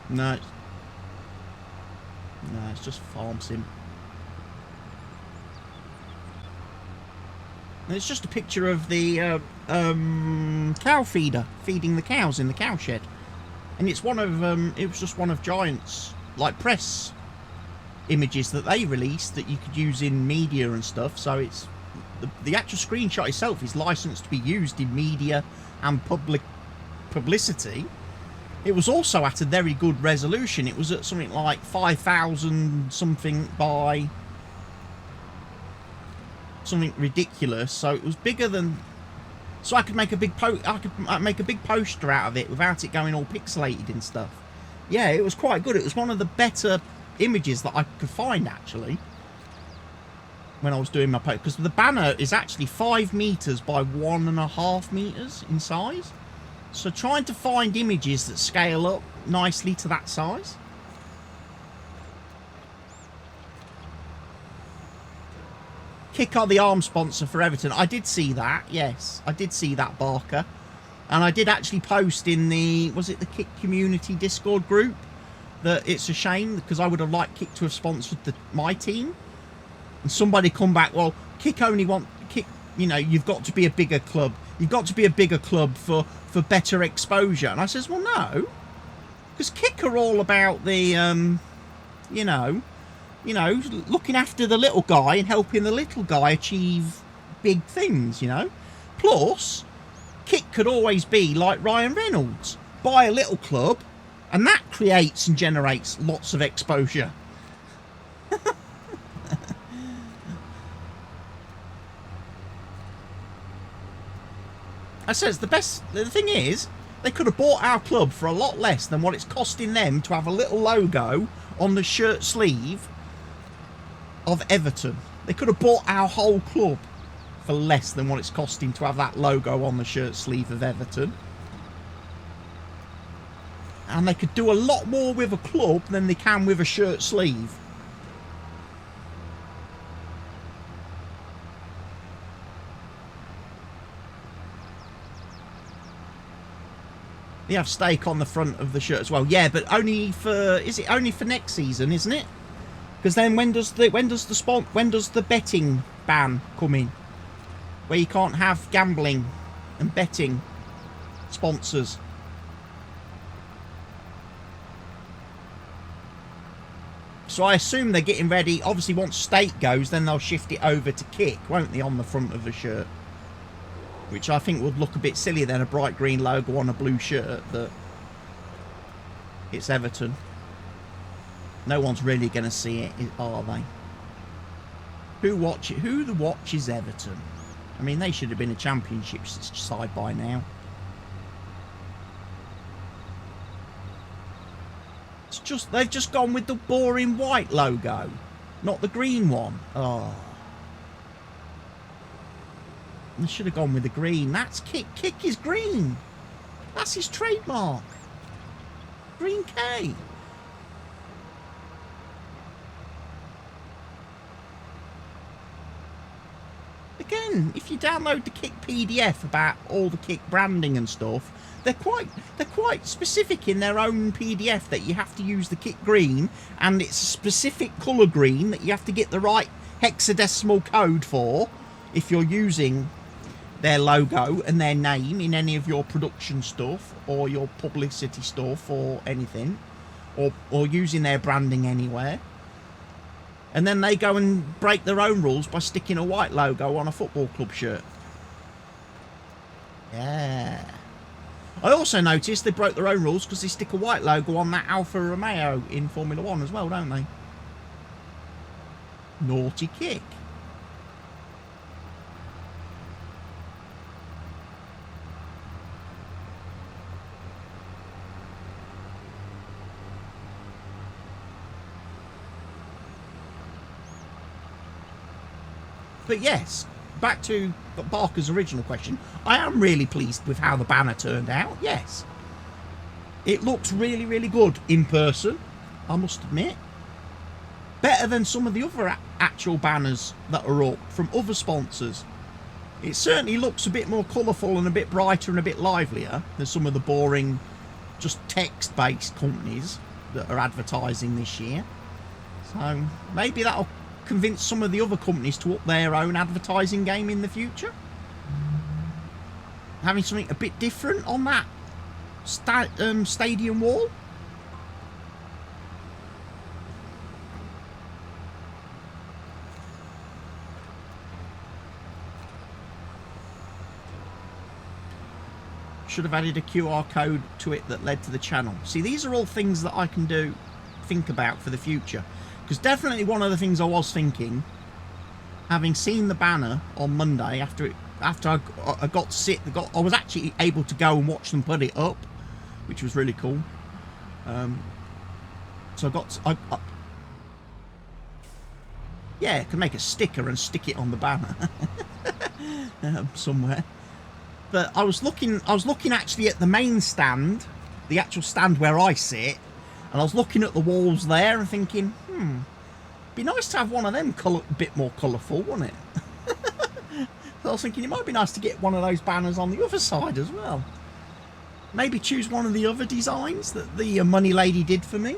No, it's just farm sim. And it's just a picture of the cow feeder, feeding the cows in the cow shed. And it's one of, it was just one of Giant's, like, press images that they released that you could use in media and stuff. So it's, the actual screenshot itself is licensed to be used in media and publicity. It was also at a very good resolution. It was at something like 5,000 something by something ridiculous. So it was bigger than, so I could make a big poster out of it without it going all pixelated and stuff. Yeah, it was quite good. It was one of the better images that I could find, actually, when I was doing my post, because the banner is actually 5 meters by 1.5 meters in size. So trying to find images that scale up nicely to that size. Kick are the arm sponsor for Everton. I did see that, yes. I did see that, Barker. And I did actually post in the, was it the Kick Community Discord group, that it's a shame because I would have liked Kick to have sponsored my team. And somebody come back, well, Kick only want, Kick, you know, you've got to be a bigger club. You've got to be a bigger club for better exposure. And I says, well, no. Because Kick are all about the, you know, looking after the little guy and helping the little guy achieve big things, you know. Plus, Kick could always be like Ryan Reynolds. Buy a little club, and that creates and generates lots of exposure. I says the thing is, they could have bought our club for a lot less than what it's costing them to have a little logo on the shirt sleeve of Everton. They could have bought our whole club for less than what it's costing to have that logo on the shirt sleeve of Everton. And they could do a lot more with a club than they can with a shirt sleeve. They have stake on the front of the shirt as well. Yeah, but only for, is it only for next season, isn't it? Because then when does the betting ban come in? Where you can't have gambling and betting sponsors. So I assume they're getting ready. Obviously, once stake goes, then they'll shift it over to Kick, won't they, on the front of the shirt? Which I think would look a bit silly than a bright green logo on a blue shirt, but it's Everton. No one's really going to see it, are they? Who watches Everton? I mean, they should have been a championship side by now. It's just, they've just gone with the boring white logo, not the green one. Oh. They should have gone with the green. That's Kick. Kick is green. That's his trademark. Green K. Again, if you download the Kick PDF about all the Kick branding and stuff, they're quite specific in their own PDF that you have to use the Kick green, and it's a specific colour green that you have to get the right hexadecimal code for if you're using their logo and their name in any of your production stuff or your publicity stuff or anything, or using their branding anywhere. And then they go and break their own rules by sticking a white logo on a football club shirt. Yeah. I also noticed they broke their own rules because they stick a white logo on that Alfa Romeo in Formula 1 as well, don't they? Naughty Kick. But yes, back to Barker's original question. I am really pleased with how the banner turned out, yes. It looks really, really good in person, I must admit. Better than some of the other actual banners that are up from other sponsors. It certainly looks a bit more colourful and a bit brighter and a bit livelier than some of the boring, just text-based companies that are advertising this year. So maybe that'll convince some of the other companies to up their own advertising game in the future. having something a bit different on that stadium wall. Should have added a QR code to it that led to the channel. See, these are all things that I can think about for the future. Because definitely one of the things I was thinking, having seen the banner on Monday after I got to sit, I was actually able to go and watch them put it up, which was really cool. So yeah, I can make a sticker and stick it on the banner somewhere. But I was looking actually at the main stand, the actual stand where I sit, and I was looking at the walls there and thinking, be nice to have one of them a bit more colourful, wouldn't it? So I was thinking it might be nice to get one of those banners on the other side as well. Maybe choose one of the other designs that the money lady did for me.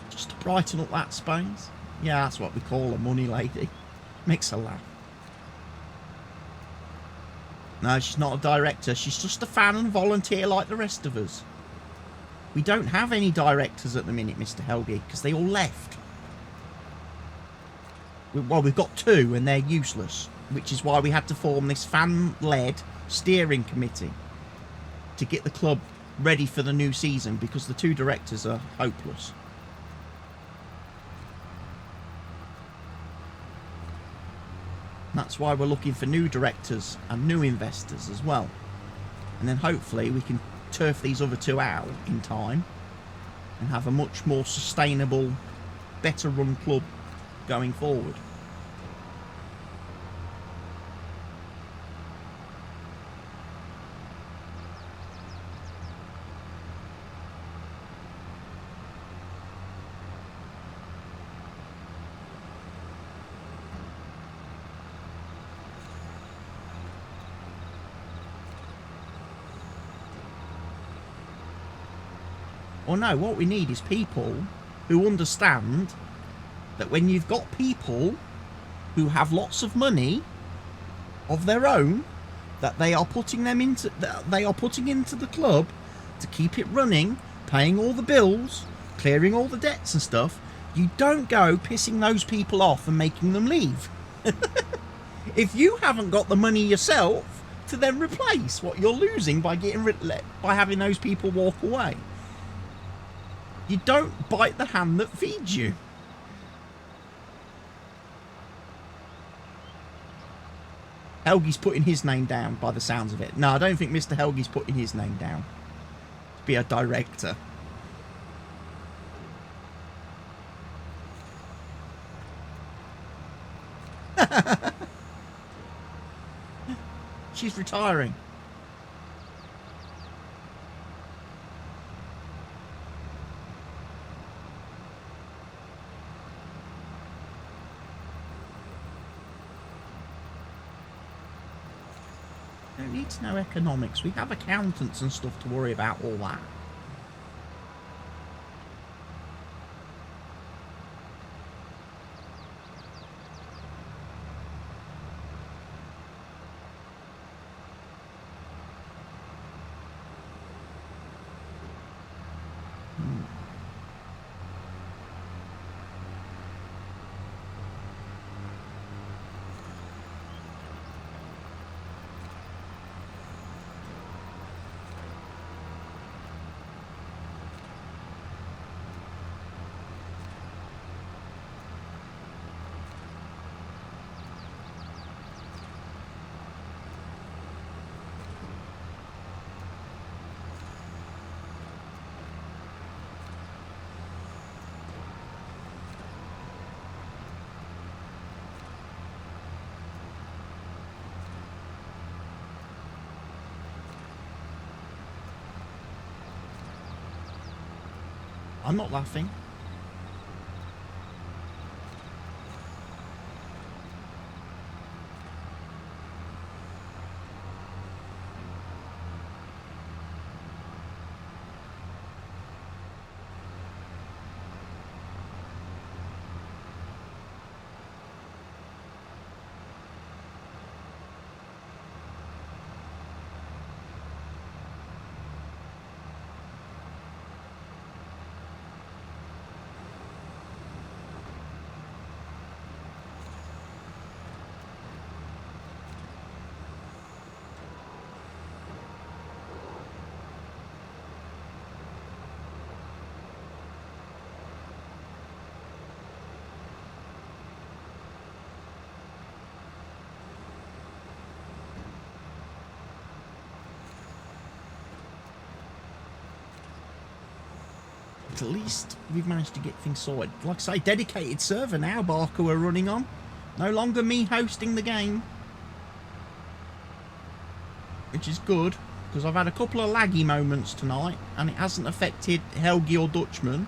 Just to brighten up that space. Yeah, that's what we call a money lady. Makes her laugh. No, she's not a director. She's just a fan and volunteer like the rest of us. We don't have any directors at the minute, Mr. Helgi, because they all left. Well, we've got 2 and they're useless, which is why we had to form this fan-led steering committee to get the club ready for the new season, because the 2 directors are hopeless. That's why we're looking for new directors and new investors as well. And then hopefully we can turf these other 2 out in time and have a much more sustainable, better run club going forward. Or no, what we need is people who understand that when you've got people who have lots of money of their own that they are putting into the club to keep it running, paying all the bills, clearing all the debts and stuff, you don't go pissing those people off and making them leave. If you haven't got the money yourself to then replace what you're losing by having those people walk away, you don't bite the hand that feeds you. Helgi's putting his name down by the sounds of it. No, I don't think Mr. Helgi's putting his name down to be a director. She's retiring. Don't need to know economics. We have accountants and stuff to worry about all that. I'm not laughing. But at least we've managed to get things sorted. Like I say, dedicated server now, Barker, we're running on. No longer me hosting the game. Which is good, because I've had a couple of laggy moments tonight, and it hasn't affected Helgi or Dutchman.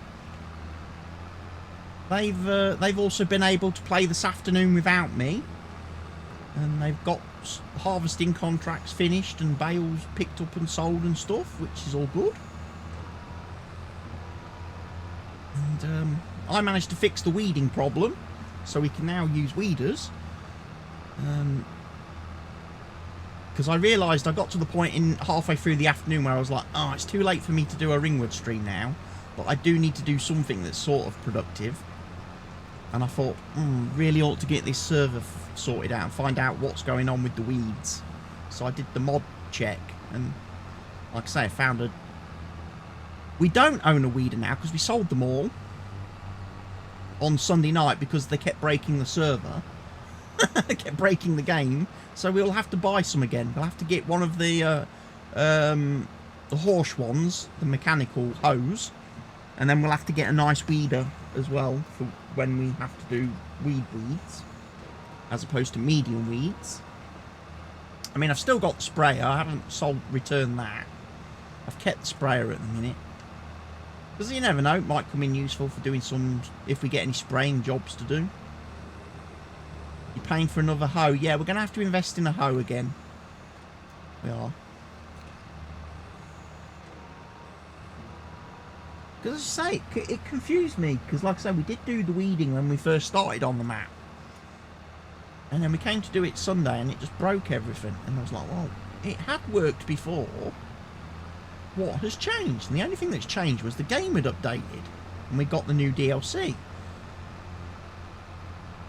They've also been able to play this afternoon without me. And they've got harvesting contracts finished and bales picked up and sold and stuff, which is all good. And I managed to fix the weeding problem, so we can now use weeders. Because I realised I got to the point in halfway through the afternoon where I was like, oh, it's too late for me to do a Ringwood stream now, but I do need to do something that's sort of productive. And I thought, really ought to get this server sorted out and find out what's going on with the weeds. So I did the mod check, and like I say, I found a... We don't own a weeder now because we sold them all on Sunday night because they kept breaking the server. They kept breaking the game. So we'll have to buy some again. We'll have to get one of the horse ones, the mechanical hose. And then we'll have to get a nice weeder as well for when we have to do weeds, as opposed to medium weeds. I mean, I've still got the sprayer. I haven't returned that. I've kept the sprayer at the minute. Because you never know, it might come in useful for doing some, if we get any spraying jobs to do. You're paying for another hoe. Yeah, we're going to have to invest in a hoe again. We are. Because as I say, it confused me. Because like I said, we did do the weeding when we first started on the map. And then we came to do it Sunday and it just broke everything. And I was like, well, it had worked before. What has changed? And the only thing that's changed was the game had updated. And we got the new DLC.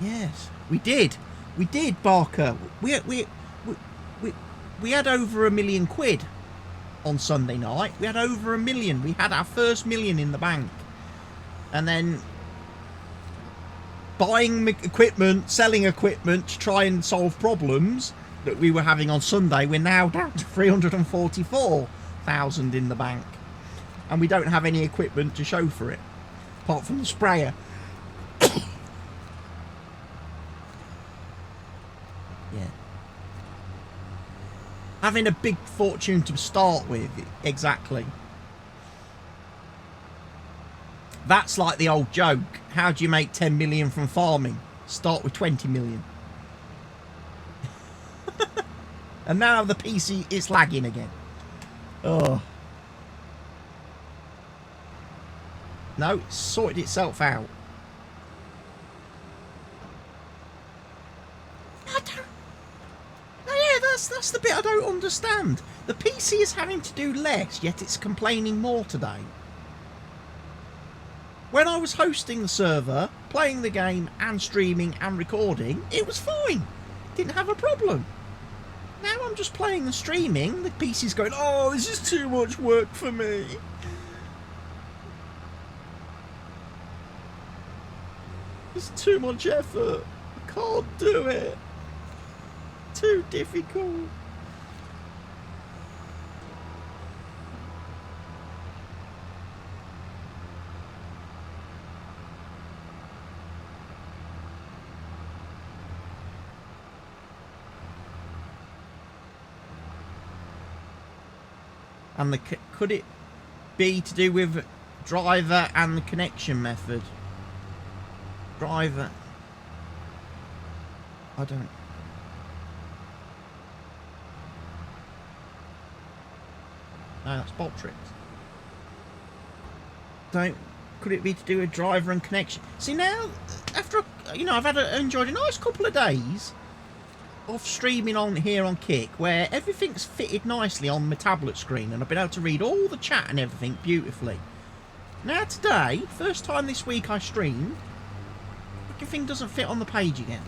Yes, we did. We did, Barker. We had over £1 million on Sunday night. We had over £1 million. We had our first £1 million in the bank. And then buying equipment, selling equipment to try and solve problems that we were having on Sunday, we're now down to 344,000 in the bank. And we don't have any equipment to show for it, apart from the sprayer. Yeah. Having a big fortune to start with, exactly. That's like the old joke. How do you make 10 million from farming? Start with 20 million. And now the PC is lagging again. Oh. No, it's sorted itself out. That's the bit I don't understand. The PC is having to do less, yet it's complaining more today. When I was hosting the server, playing the game and streaming and recording, it was fine. Didn't have a problem. Now I'm just playing and streaming, the PC's going, oh, this is too much work for me. It's too much effort. I can't do it. Too difficult. And could it be to do with driver and the connection method? Driver. I don't. No, that's bolt tricks. Could it be to do with driver and connection? See now, after I've enjoyed a nice couple of days of streaming on here on Kick, where everything's fitted nicely on my tablet screen, and I've been able to read all the chat and everything beautifully. Now today, first time this week I streamed, everything doesn't fit on the page again.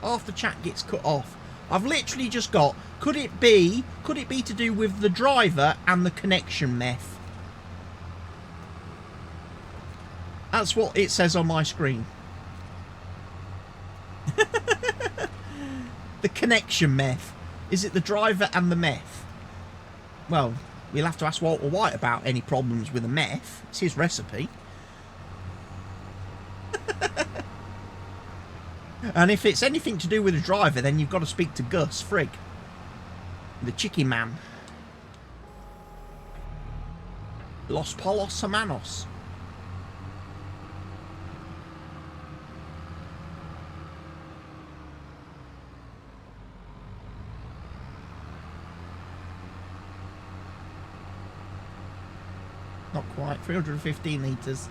Half the chat gets cut off. I've literally just got, could it be to do with the driver and the connection meth? That's what it says on my screen. The connection meth. Is it the driver and the meth? Well, we'll have to ask Walter White about any problems with the meth. It's his recipe. And if it's anything to do with the driver, then you've got to speak to Gus Frigg, the chicky man. Los Polos Hermanos. Not quite. 315 litres.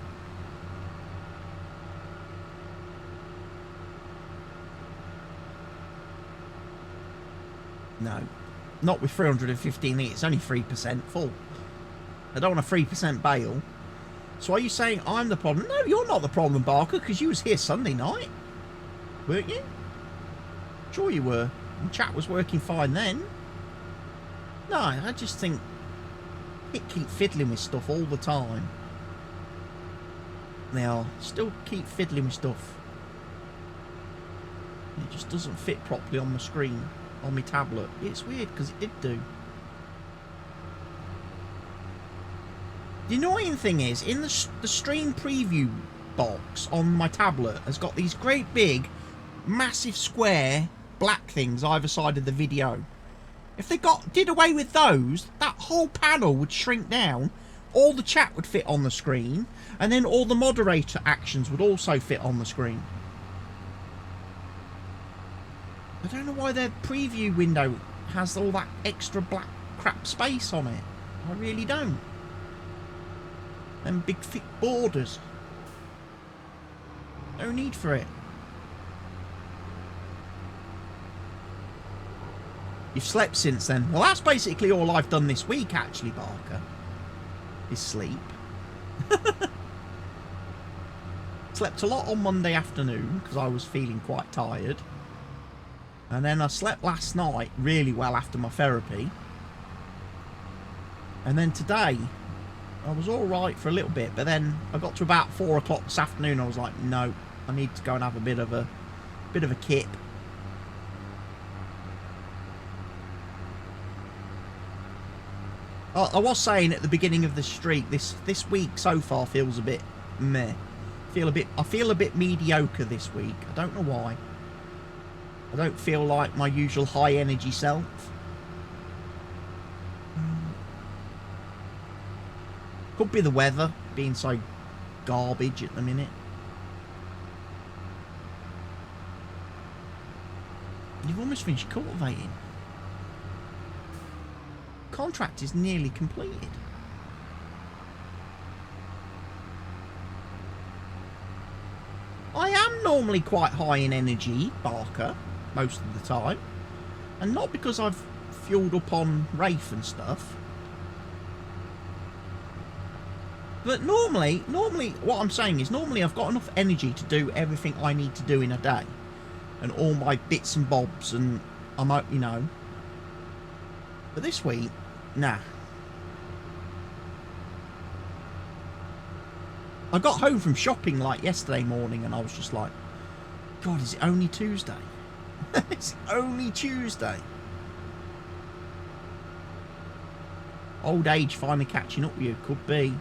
No. Not with 315 litres. It's only 3% full. I don't want a 3% bail. So are you saying I'm the problem? No, you're not the problem, Barker, because you was here Sunday night. Weren't you? Sure you were. And chat was working fine then. No, I just think it keep fiddling with stuff all the time. They are. Still keep fiddling with stuff. It just doesn't fit properly on the screen, on my tablet. It's weird because it did do. The annoying thing is, in the stream preview box on my tablet has got these great big, massive square black things either side of the video. If they did away with those, that whole panel would shrink down, all the chat would fit on the screen, and then all the moderator actions would also fit on the screen. I don't know why their preview window has all that extra black crap space on it. I really don't. And big thick borders. No need for it. You've slept since then. Well, that's basically all I've done this week, actually, Barker. Is sleep. Slept a lot on Monday afternoon, because I was feeling quite tired. And then I slept last night really well after my therapy. And then today, I was alright for a little bit, but then I got to about 4 o'clock this afternoon. I was like, no, I need to go and have a bit of a kip. I was saying at the beginning of the streak, this week so far feels a bit meh. I feel a bit mediocre this week. I don't know why. I don't feel like my usual high energy self. Could be the weather being so garbage at the minute. You've almost finished cultivating. Contract is nearly completed. I am normally quite high in energy, Barker, most of the time. And not because I've fueled up on Wraith and stuff. But normally, what I'm saying is normally I've got enough energy to do everything I need to do in a day. And all my bits and bobs, and I'm out, you know. But this week, nah. I got home from shopping like yesterday morning and I was just like, God, is it only Tuesday? It's only Tuesday. Old age finally catching up with you, could be.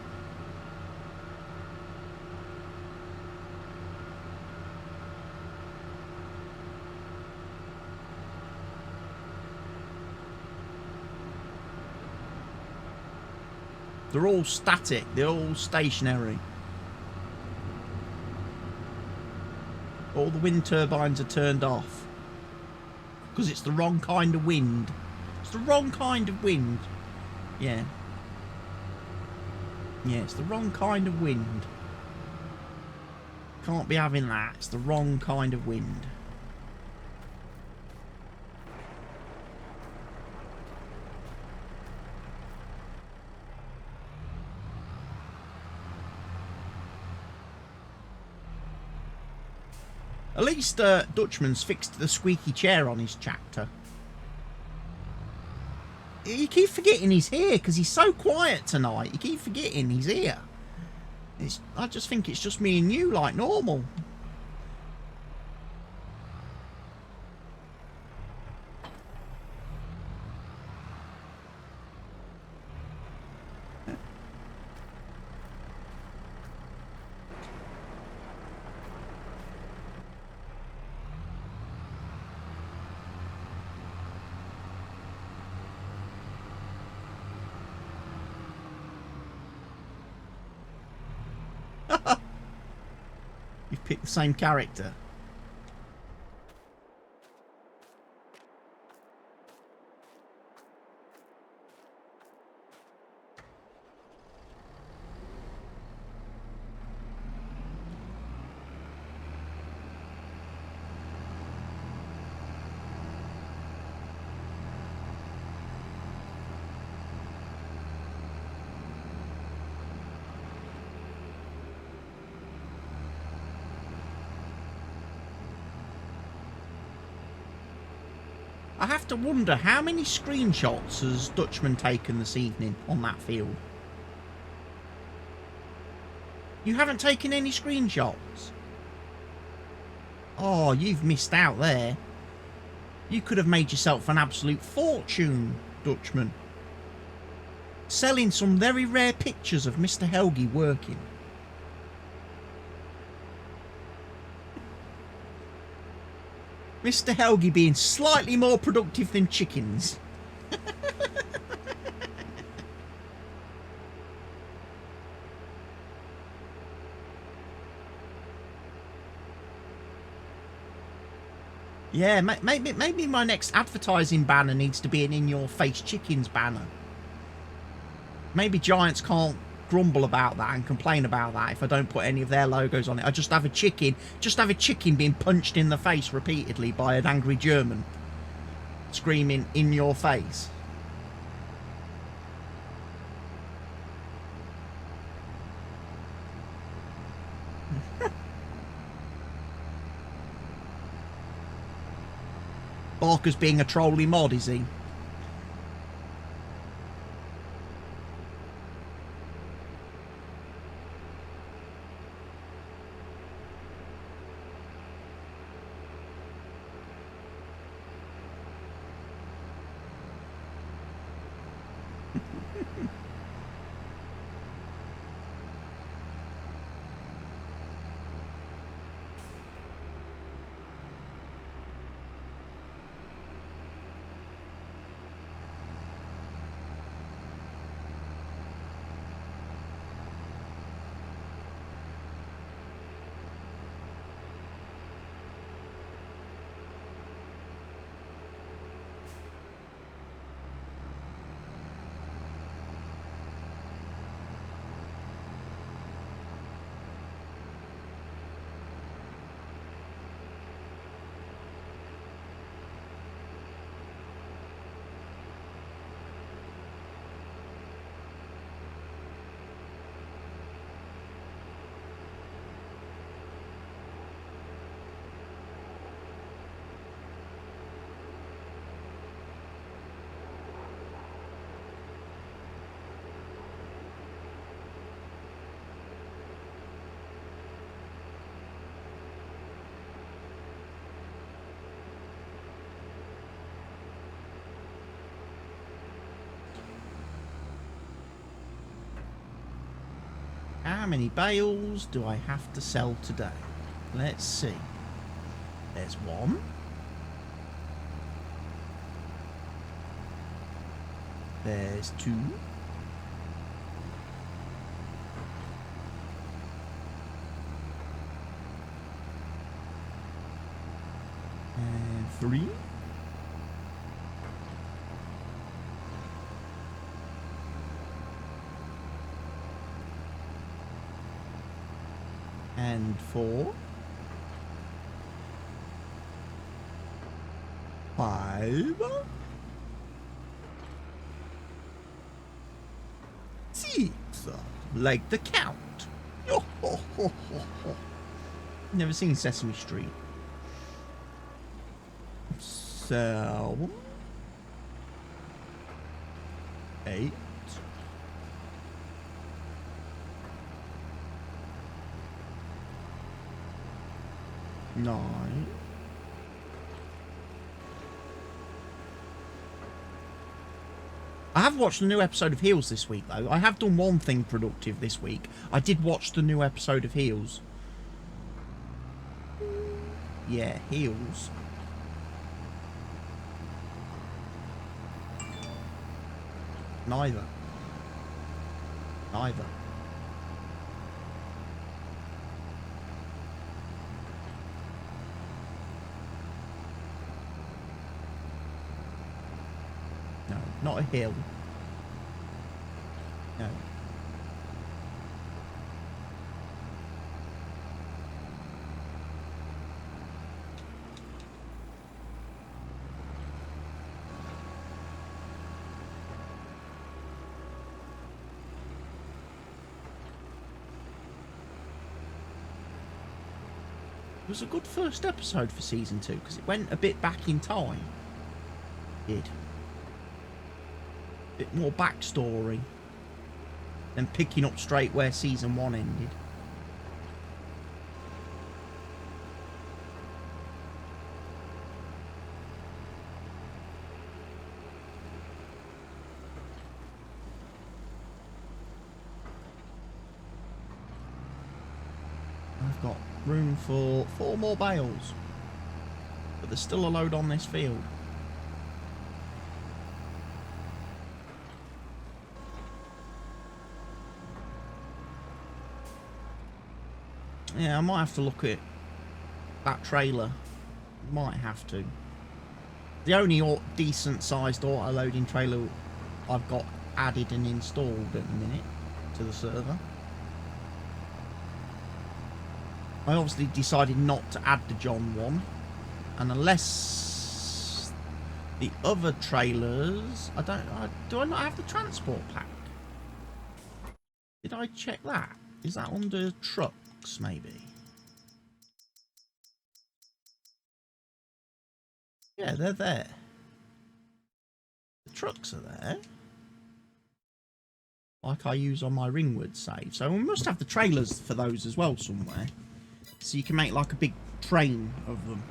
They're all static, they're all stationary. All the wind turbines are turned off. Because it's the wrong kind of wind. It's the wrong kind of wind. Yeah. Yeah, it's the wrong kind of wind. Can't be having that. It's the wrong kind of wind. At least Dutchman's fixed the squeaky chair on his tractor. You keep forgetting he's here because he's so quiet tonight. You keep forgetting he's here. I just think it's just me and you like normal. You've picked the same character. I have to wonder, how many screenshots has Dutchman taken this evening on that field? You haven't taken any screenshots? Oh, you've missed out there. You could have made yourself an absolute fortune, Dutchman. Selling some very rare pictures of Mr. Helgi working. Mr. Helgi being slightly more productive than chickens. Yeah, maybe my next advertising banner needs to be an in-your-face chickens banner. Maybe Giants can't grumble about that and complain about that if I don't put any of their logos on it. I just have a chicken being punched in the face repeatedly by an angry German screaming in your face. Barker's being a trolly mod, is he? How many bales do I have to sell today? Let's see. There's one. There's two. And three. And 4, 5, 6, like the count. Never seen Sesame Street. 7, 8, 9, 'I have watched a new episode of Heels this week, though. I have done one thing productive this week. I did watch the new episode of Heels. Yeah, Heels. Neither. not a hill. No. It was a good first episode for season 2 because it went a bit back in time. It did. A bit more backstory than picking up straight where season 1 ended. I've got room for 4 more bales, but there's still a load on this field. Yeah, I might have to look at that trailer. Might have to. The only decent sized auto loading trailer I've got added and installed at the minute to the server. I obviously decided not to add the John one, and unless the other trailers, do I not have the transport pack? Did I check that? Is that under trucks maybe? Yeah, they're there. The trucks are there, like I use on my Ringwood save. So we must have the trailers for those as well somewhere. So you can make like a big train of them.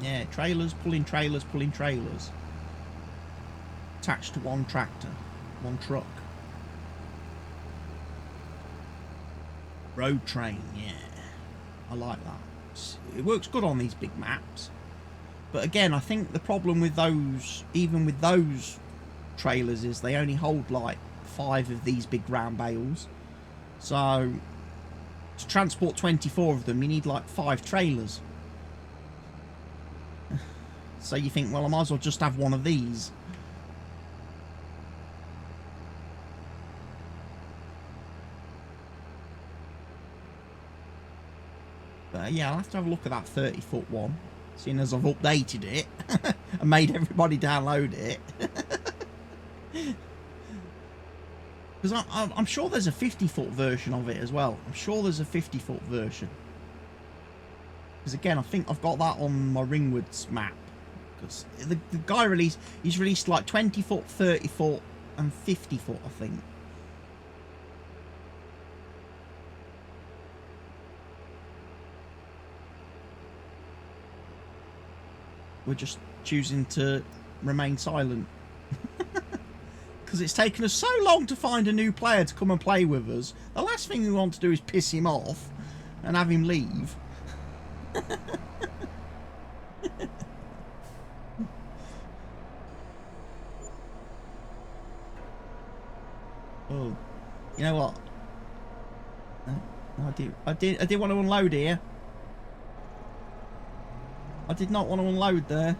Yeah, trailers, pulling trailers, pulling trailers. Attached to one tractor, one truck. Road train, yeah. I like that. It works good on these big maps. But again, I think the problem with those, even with those trailers, is they only hold like 5 of these big round bales. So to transport 24 of them, you need like 5 trailers. So you think, well, I might as well just have one of these. But yeah, I'll have to have a look at that 30-foot one, seeing as I've updated it and made everybody download it. Because I'm sure there's a 50-foot version of it as well. I'm sure there's a 50-foot version. Because again, I think I've got that on my Ringwoods map. Because the guy he's released like 20-foot, 30-foot and 50-foot, I think. We're just choosing to remain silent. Because it's taken us so long to find a new player to come and play with us. The last thing we want to do is piss him off and have him leave. Oh, you know what? I did want to unload here. I did not want to unload there.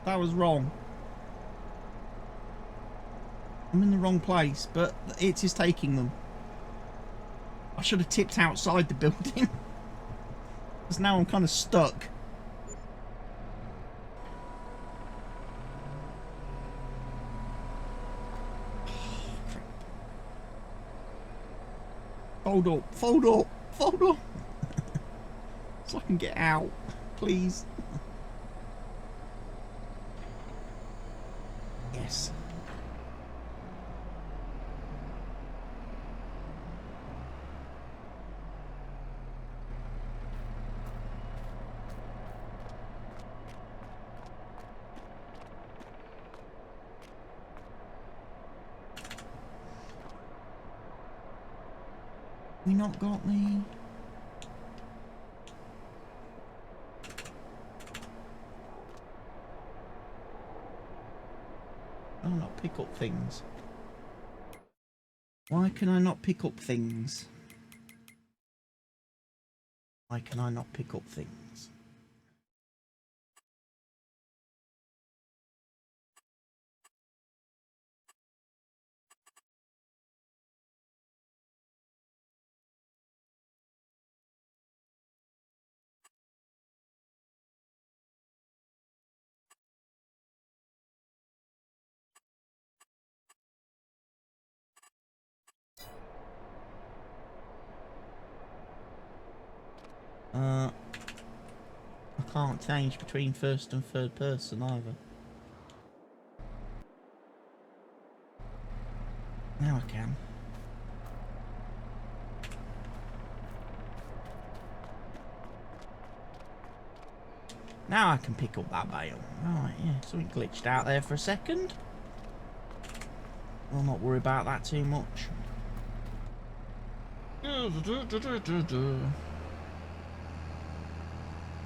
That was wrong. I'm in the wrong place, but it is taking them. I should have tipped outside the building. Because now I'm kind of stuck. Fold up, fold up, fold up. So I can get out, please. Yes. We not got me. I'll not pick up things. Why can I not pick up things? Why can I not pick up things? I can't change between first and third person either. Now I can. Now I can pick up that bale. Right, yeah, something glitched out there for a second. I'll not worry about that too much. Oh,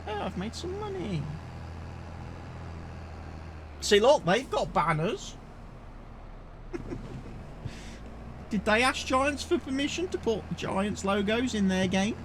I've made some money. See, look, they've got banners. Did they ask Giants for permission to put Giants logos in their game?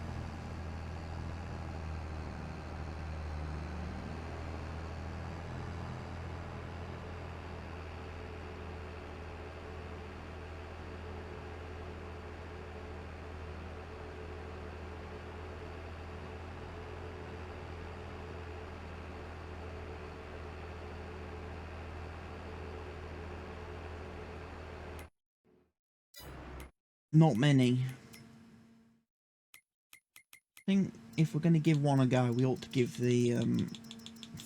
Not many. I think if we're going to give one a go, we ought to give the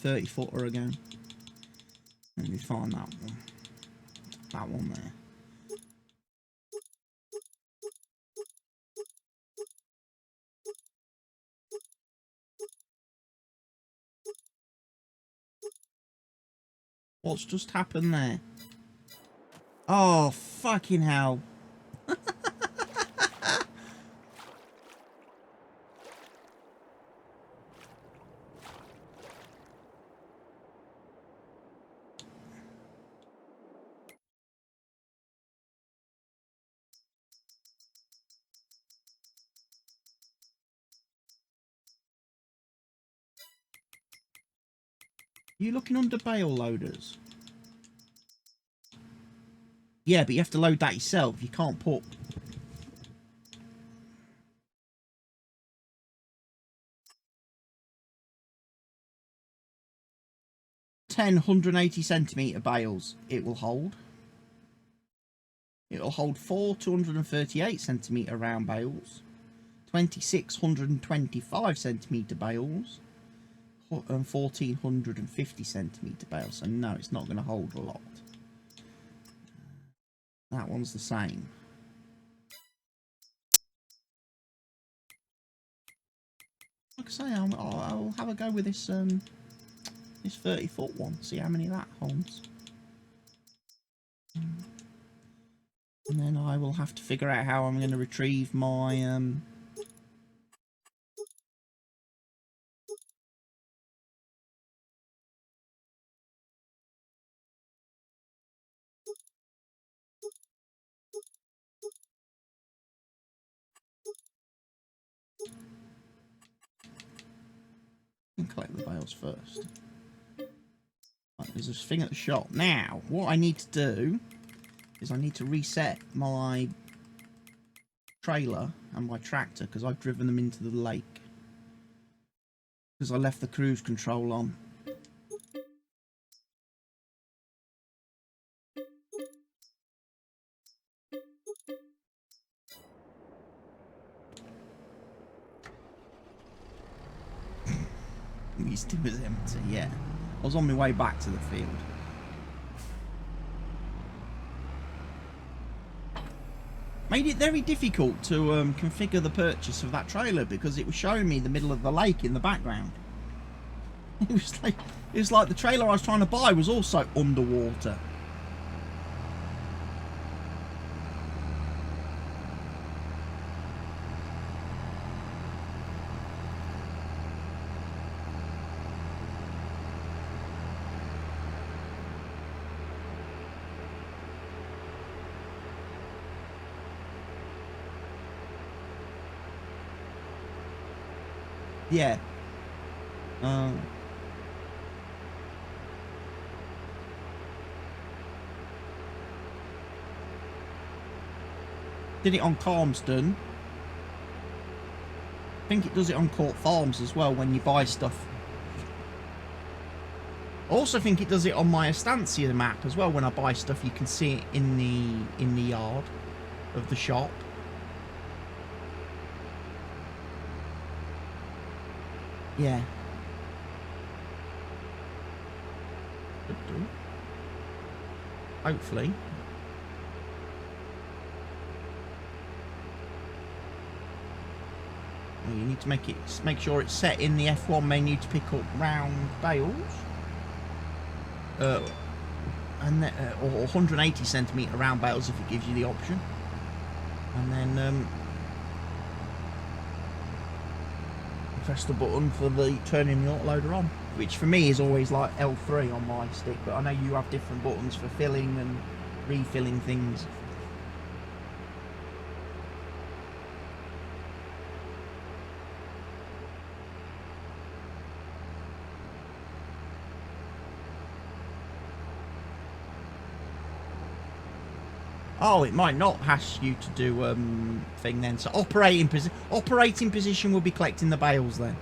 30-footer a go. Let me find that one. That one there. What's just happened there? Oh, fucking hell. You looking under bale loaders? Yeah, but you have to load that yourself. You can't put... 10 180cm bales it will hold. It'll hold 4 238cm round bales, 26 125cm bales, and 1450cm bales. So no, it's not going to hold a lot. That one's the same. Like I say, I'll have a go with this this 30-foot one. See how many that holds. And then I will have to figure out how I'm going to retrieve my and collect the bales first. Right, there's this thing at the shop. Now, what I need to do is I need to reset my trailer and my tractor because I've driven them into the lake. Because I left the cruise control on. It was empty, yeah. I was on my way back to the field. Made it very difficult to configure the purchase of that trailer because it was showing me the middle of the lake in the background. It was like the trailer I was trying to buy was also underwater. Yeah. Did it on Calmston. I think it does it on Court Farms as well when you buy stuff. I also think it does it on my Estancia map as well. When I buy stuff, you can see it in the yard of the shop. Yeah. Could do. Hopefully. Well, you need to make sure it's set in the F1 menu to pick up round bales. And then, or 180 centimetre round bales if it gives you the option. And then press the button for the turning the autoloader on, which for me is always like L3 on my stick, but I know you have different buttons for filling and refilling things. Oh, it might not ask you to do thing then. So operating position will be collecting the bales then.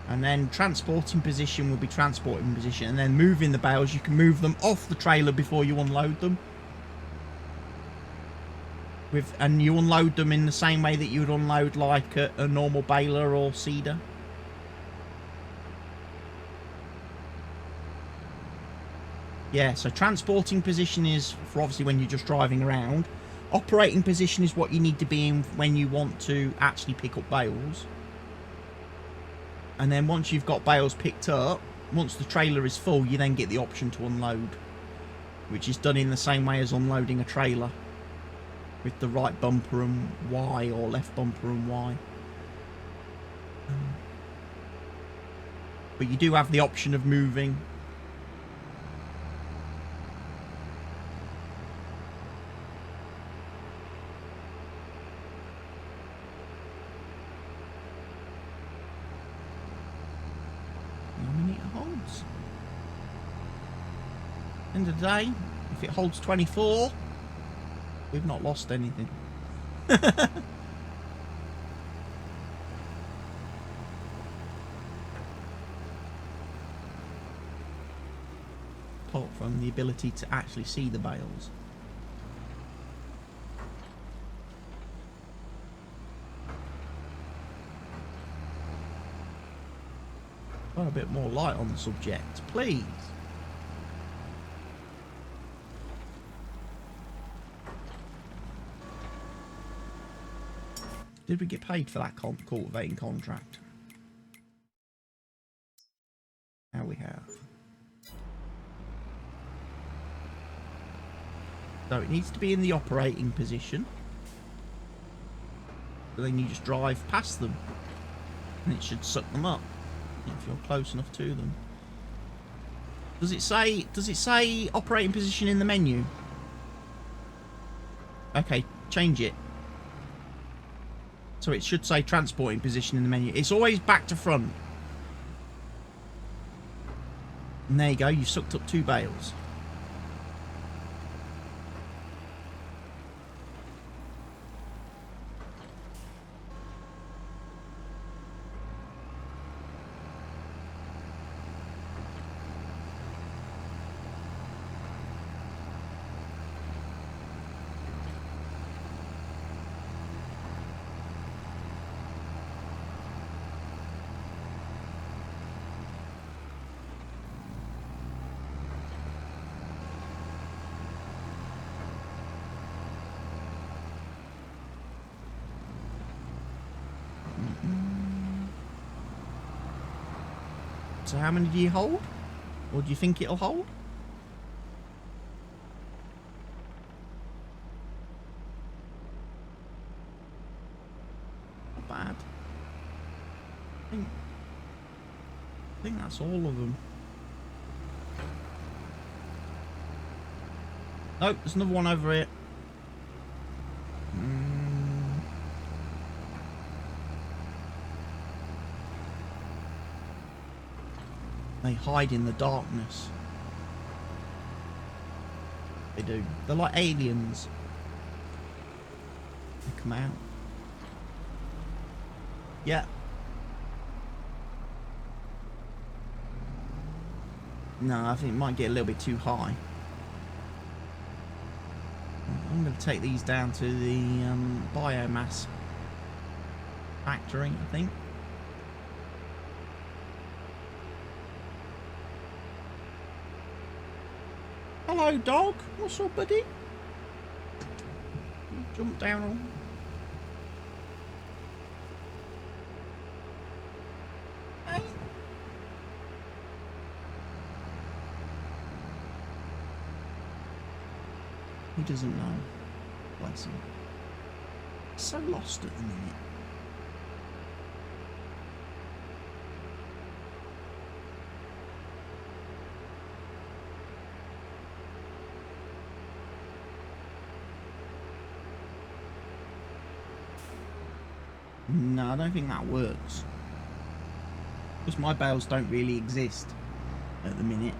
And then transporting position will be transporting position. And then moving the bales, you can move them off the trailer before you unload them. And you unload them in the same way that you would unload like a normal baler or seeder. Yeah, so transporting position is for obviously when you're just driving around. Operating position is what you need to be in when you want to actually pick up bales. And then once you've got bales picked up, once the trailer is full, you then get the option to unload, which is done in the same way as unloading a trailer, with the right bumper and Y or left bumper and Y. But you do have the option of moving. End of the day, if it holds 24, we've not lost anything. Apart from the ability to actually see the bales. Got a bit more light on the subject, please. Did we get paid for that cultivating contract? Now we have. So it needs to be in the operating position. So then you just drive past them. And it should suck them up. If you're close enough to them. Does it say operating position in the menu? Okay, change it. So it should say transporting position in the menu. It's always back to front. And there you go, you've sucked up 2 bales. So how many do you hold? Or do you think it'll hold? Not bad. I think that's all of them. Nope, there's another one over here. They hide in the darkness. They do. They're like aliens. They come out. Yeah. No, I think it might get a little bit too high. I'm going to take these down to the biomass factory, I think. Hello, dog. What's up, buddy? Jump down on. Hey. He doesn't know. Bless him. He's so lost at the minute. No, I don't think that works. Because my bales don't really exist at the minute.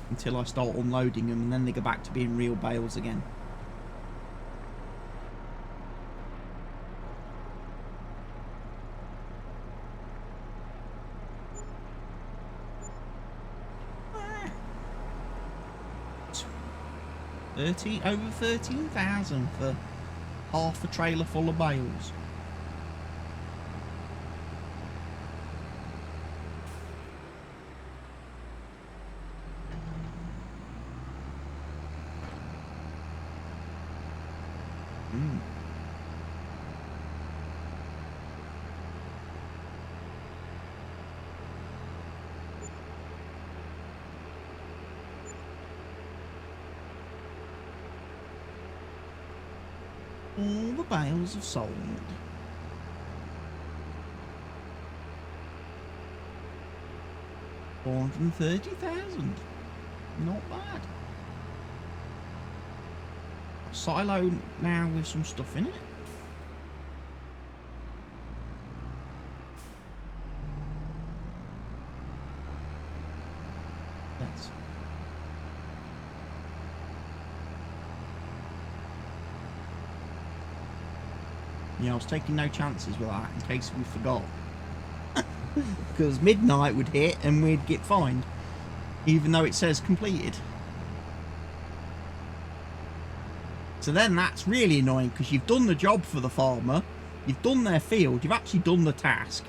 Until I start unloading them, and then they go back to being real bales again. Over 13,000 for half a trailer full of bales. All the bales have sold. $430,000. Not bad. Silo now with some stuff in it. Yes. Yeah, I was taking no chances with that in case we forgot. Because midnight would hit and we'd get fined, even though it says completed. So then that's really annoying, because you've done the job for the farmer, you've done their field, you've actually done the task,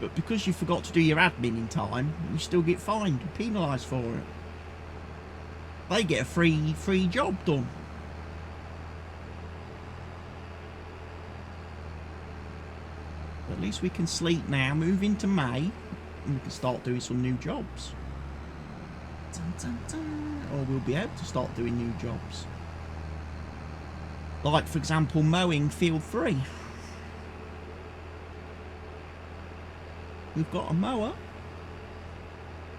but because you forgot to do your admin in time, you still get fined and penalised for it. They get a free job done. At least we can sleep now, move into May, and we can start doing some new jobs. Dun, dun, dun. Or we'll be able to start doing new jobs. Like, for example, mowing field 3. We've got a mower.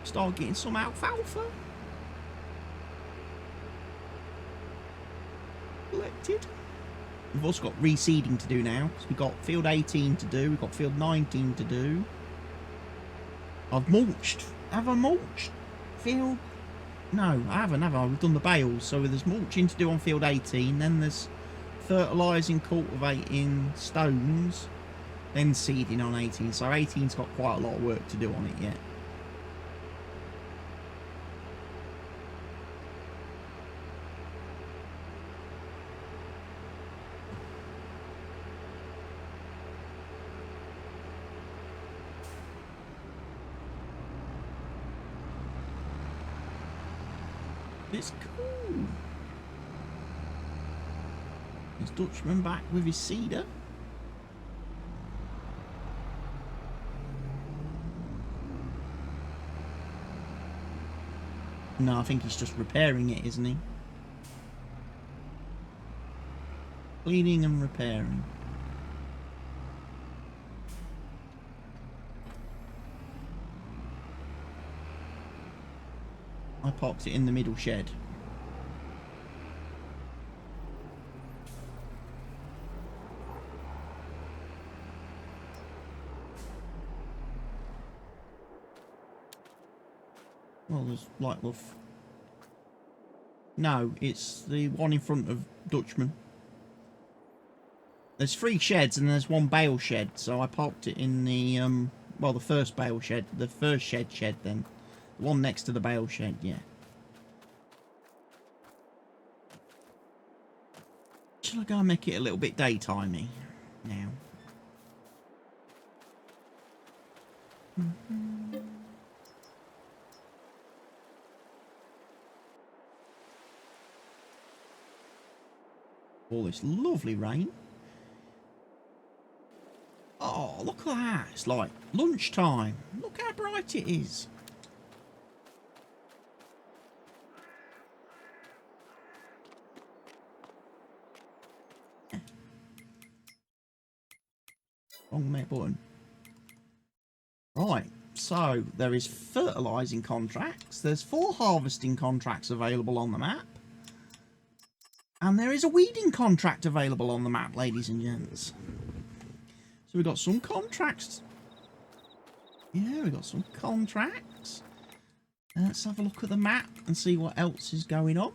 Start getting some alfalfa collected. We've also got reseeding to do now. So we've got field 18 to do. We've got field 19 to do. I've mulched. Have I mulched? Field... No, I haven't, have I? We've done the bales. So there's mulching to do on field 18. Then there's fertilising, cultivating, stones. Then seeding on 18. So 18's got quite a lot of work to do on it yet. It's cool. Is Dutchman back with his seeder? No, I think he's just repairing it, isn't he? Cleaning and repairing. I parked it in the middle shed. Well, there's like wolf. No, it's the one in front of Dutchman. There's 3 sheds and there's 1 bale shed, so I parked it in the well, the first bale shed, the first shed then. The one next to the bale shed, yeah. Shall I go and make it a little bit daytimey now? All this lovely rain. Oh, look at that. It's like lunchtime. Look how bright it is. Wrong mate button. Right, so there is fertilising contracts. There's 4 harvesting contracts available on the map. And there is a weeding contract available on the map, ladies and gents. So we've got some contracts. Yeah, we've got some contracts. Let's have a look at the map and see what else is going on.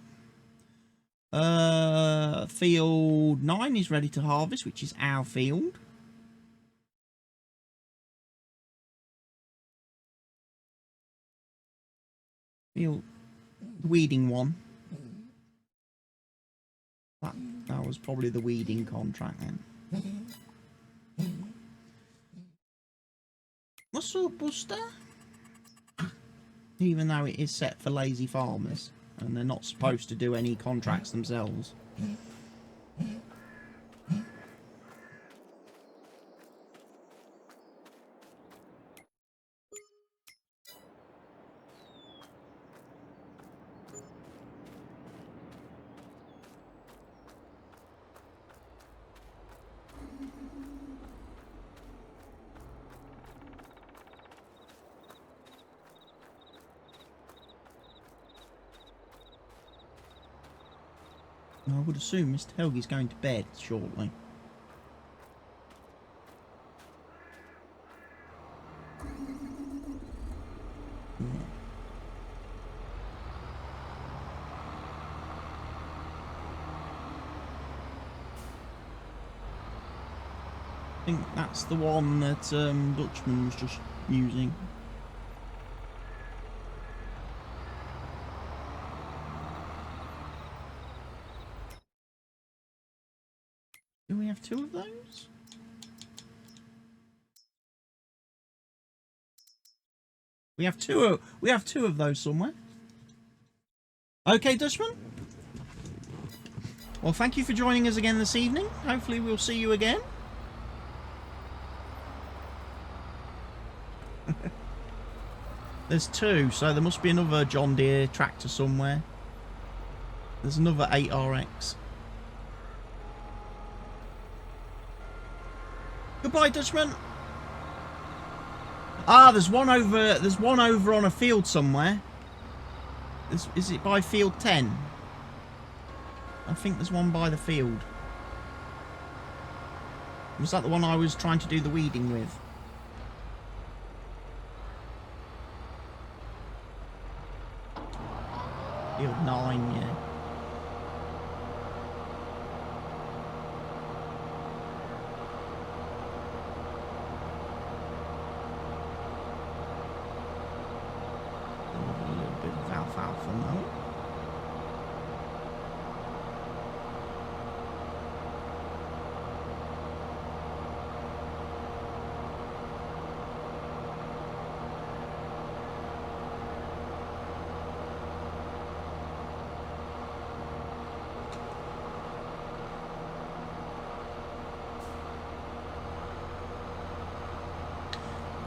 Field 9 is ready to harvest, which is our field. Field, the weeding one. That was probably the weeding contract then. What's up, Buster? Even though it is set for lazy farmers and they're not supposed to do any contracts themselves. I would assume Mr. Helgi's going to bed shortly. Yeah. I think that's the one that Dutchman was just using. Do we have 2 of those? We have two of those somewhere. Okay, Dutchman. Well, thank you for joining us again this evening. Hopefully we'll see you again. There's 2, so there must be another John Deere tractor somewhere. There's another 8RX. Goodbye, Dutchman. Ah, there's one over on a field somewhere. Is it by field 10? I think there's one by the field. Was that the one I was trying to do the weeding with? Field 9, yeah. A little bit of alfalfa now.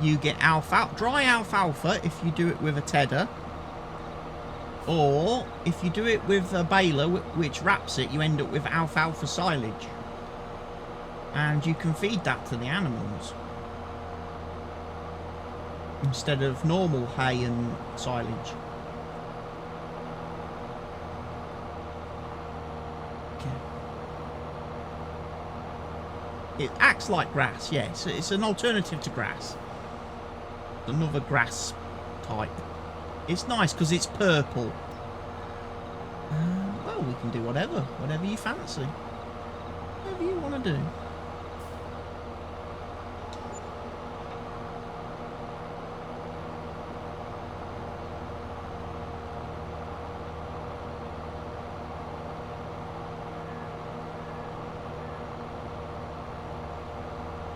You get dry alfalfa if you do it with a tedder, or if you do it with a baler which wraps it, you end up with alfalfa silage, and you can feed that to the animals instead of normal hay and silage. Okay. It acts like grass, yes. It's an alternative to grass. Another grass type. It's nice because it's purple. Well, we can do whatever you fancy. Whatever you want to do.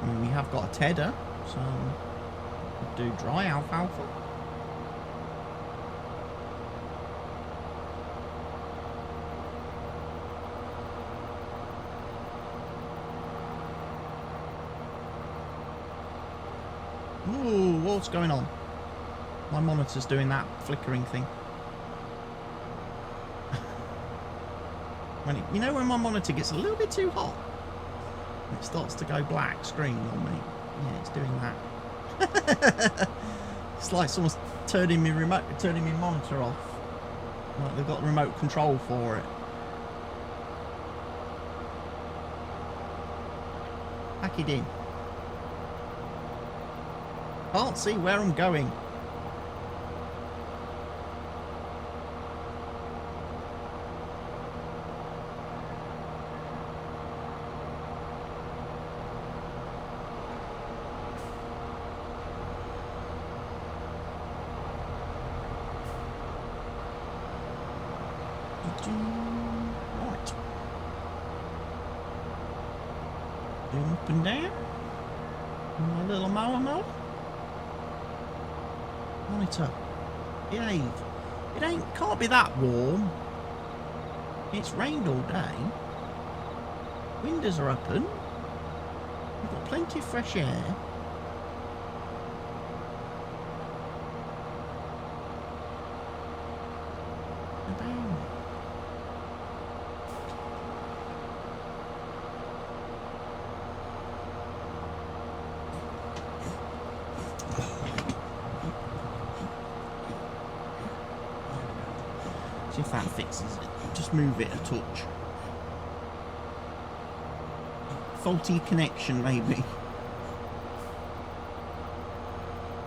I mean, we have got a tedder, so do dry alfalfa. sure what's going on. My monitor's doing that flickering thing. When you know when my monitor gets a little bit too hot, it starts to go black screen on me. Yeah, it's doing that. It's like someone's turning my monitor off. Like they've got remote control for it. Pack it in. Can't see where I'm going. Right. Up and down. My little mower. Monitor. Behave. It can't be that warm. It's rained all day. Windows are open. We've got plenty of fresh air. See if that fixes it. Just move it a touch. Faulty connection, maybe.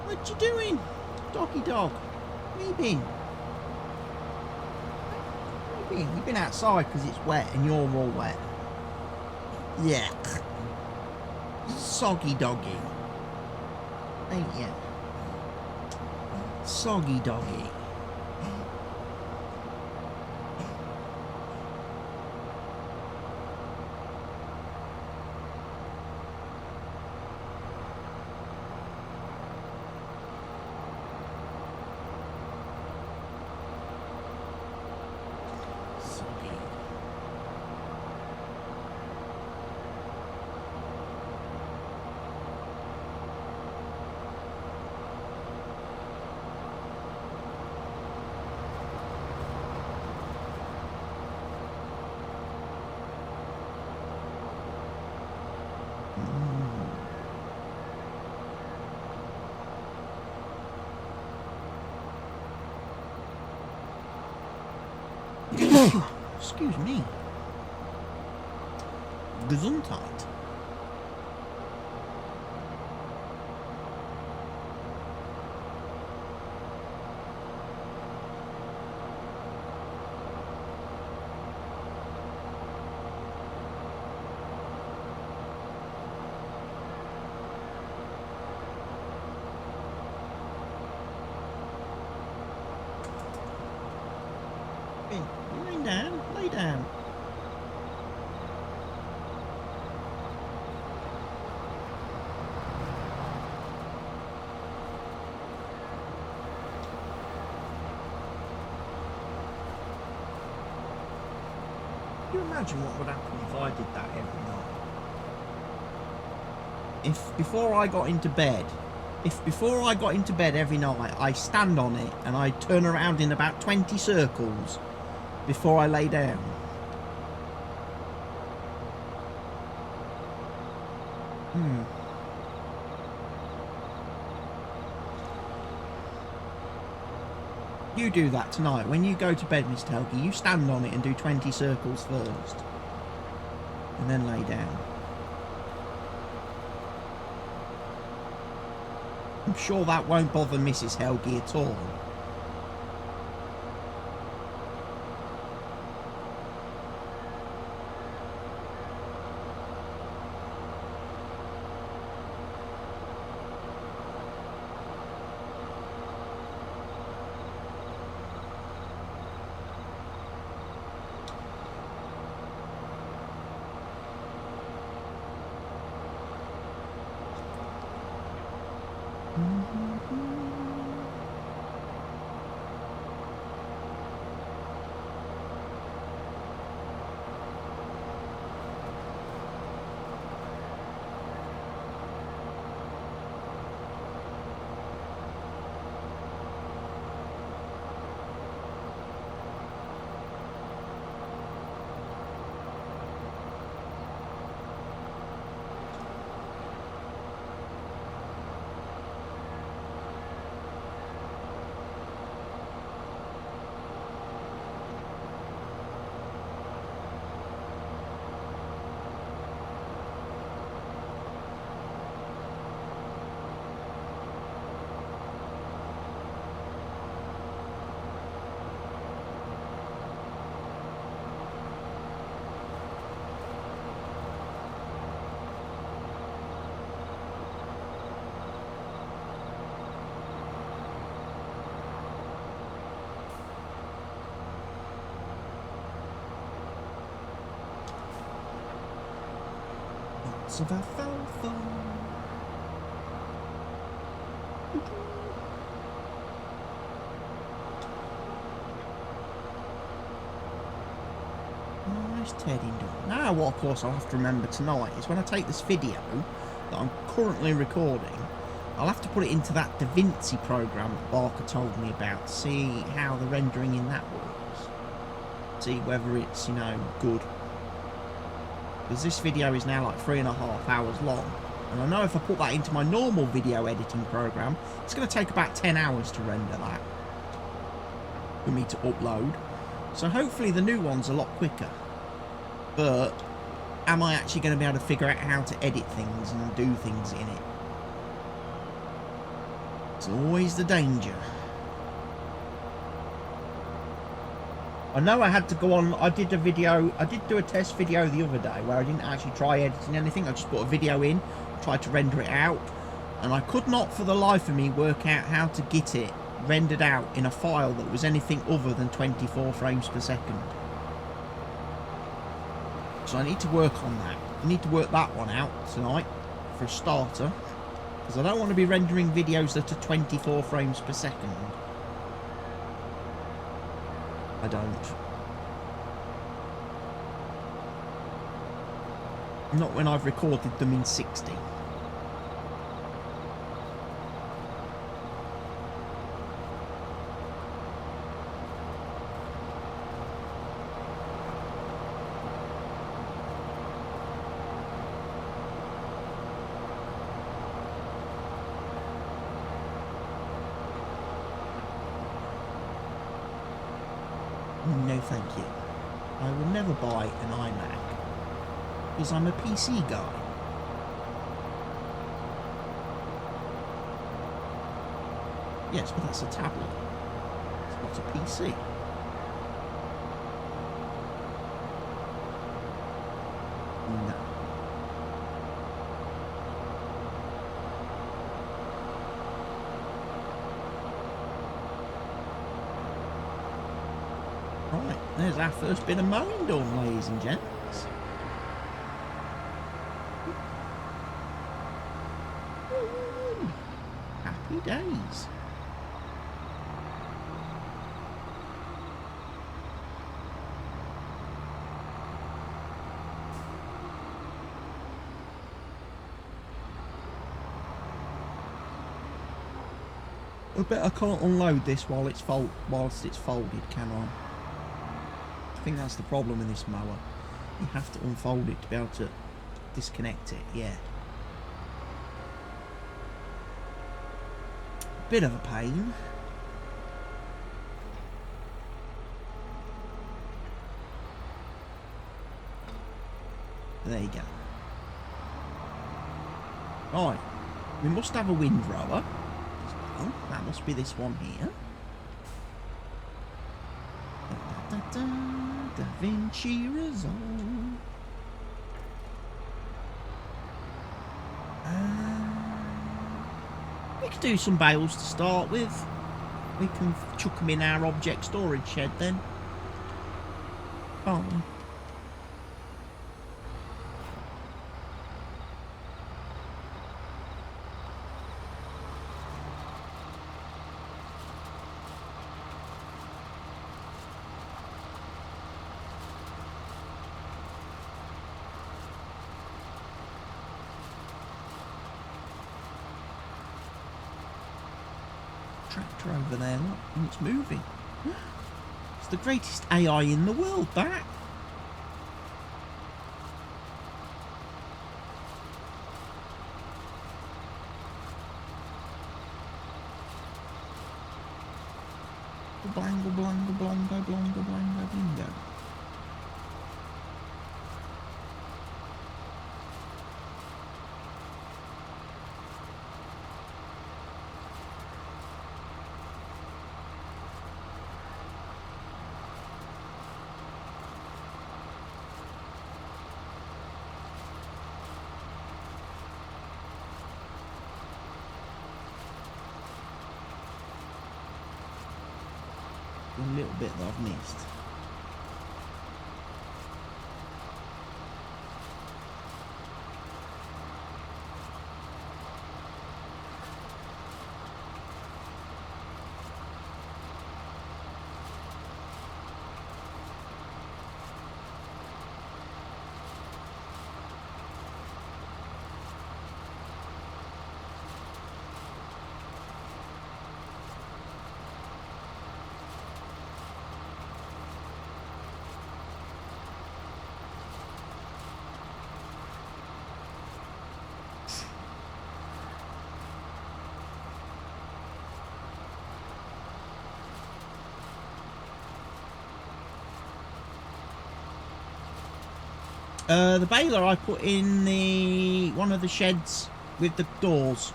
What you doing? Doggy dog. Where you been? Where you been? You've been outside because it's wet and you're all wet. Yuck. Soggy doggy. Ain't you? Soggy doggy. Excuse me. Gesundheit. Lay down. Can you imagine what would happen if I did that every night? If before I got into bed every night, I stand on it and I turn around in about 20 circles before I lay down. You do that tonight. When you go to bed, Mr. Helgi, you stand on it and do 20 circles first. And then lay down. I'm sure that won't bother Mrs. Helgi at all. Lots of alfalfa. Nice tedding done. Now what of course I'll have to remember tonight is when I take this video that I'm currently recording, I'll have to put it into that DaVinci program that Barker told me about, see how the rendering in that works. See whether it's, you know, good. Because this video is now like 3.5 hours long. And I know if I put that into my normal video editing program, it's going to take about 10 hours to render that. For me to upload. So hopefully the new one's a lot quicker. But am I actually going to be able to figure out how to edit things and do things in it? It's always the danger. I know I had to go on, I did do a test video the other day where I didn't actually try editing anything. I just put a video in, tried to render it out, and I could not for the life of me work out how to get it rendered out in a file that was anything other than 24 frames per second. So I need to work on that. I need to work that one out tonight for a starter, because I don't want to be rendering videos that are 24 frames per second. I don't. Not when I've recorded them in 60. No thank you. I will never buy an iMac because I'm a PC guy. Yes, but that's a tablet. It's not a PC. No. Right, there's our first bit of mowing done, ladies and gents. Ooh, happy days. I bet I can't unload this whilst it's folded, can I? I think that's the problem with this mower. You have to unfold it to be able to disconnect it, yeah. Bit of a pain. There you go. Right, we must have a windrower. Oh, that must be this one here. DaVinci Resolve. We could do some bales to start with. We can chuck them in our object storage shed then. Can't we? Tractor over there, look, and it's moving. It's the greatest AI in the world, that. Blango, blango, blongo, blongo, blango, bingo. A little bit that I've missed. The baler I put in one of the sheds with the doors.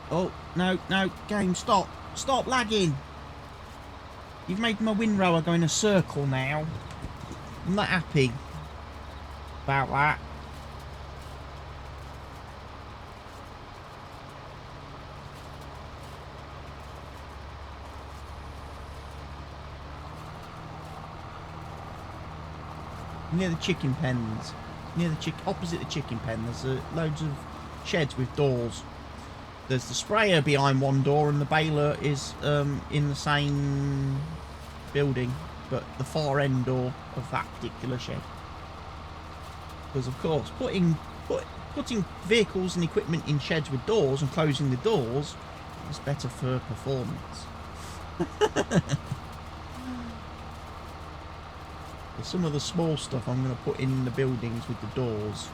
Oh, no, game, stop. Stop lagging. You've made my windrower go in a circle now. I'm not happy about that. Near the chicken pens, opposite the chicken pen, there's loads of sheds with doors. There's the sprayer behind one door, and the baler is in the same building, but the far end door of that particular shed. Because of course, putting vehicles and equipment in sheds with doors and closing the doors is better for performance. Some of the small stuff I'm going to put in the buildings with the doors.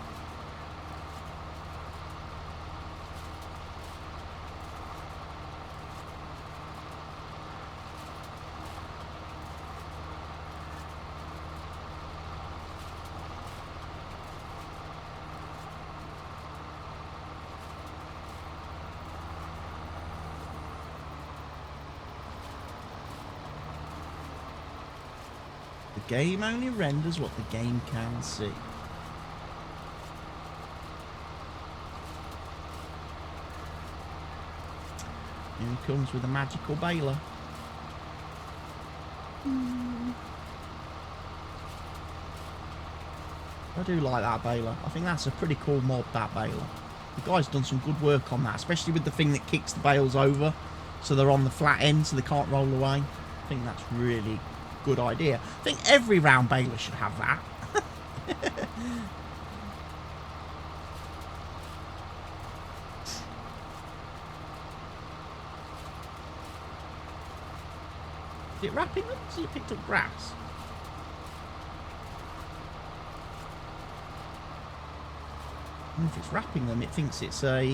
The game only renders what the game can see. Here he comes with a magical baler. I do like that baler. I think that's a pretty cool mod, that baler. The guy's done some good work on that, especially with the thing that kicks the bales over so they're on the flat end so they can't roll away. I think that's really good idea. I think every round baler should have that. Is it wrapping them? So you picked up grass. And if it's wrapping them, it thinks it's a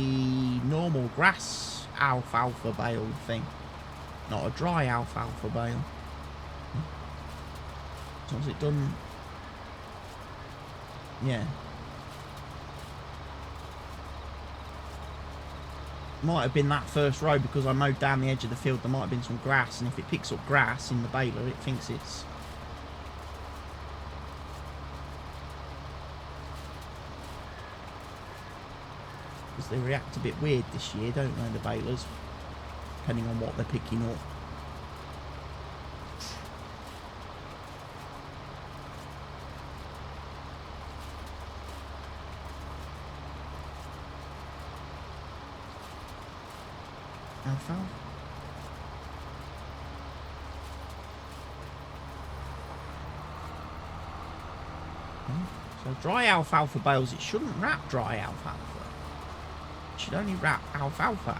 normal grass alfalfa bale thing, not a dry alfalfa bale. So has it done? Yeah. Might have been that first row because I mowed down the edge of the field. There might have been some grass, and if it picks up grass in the baler, it thinks it's... Because they react a bit weird this year, don't they, the balers? Depending on what they're picking up. Alfalfa. So dry alfalfa bales, it shouldn't wrap dry alfalfa. It should only wrap alfalfa.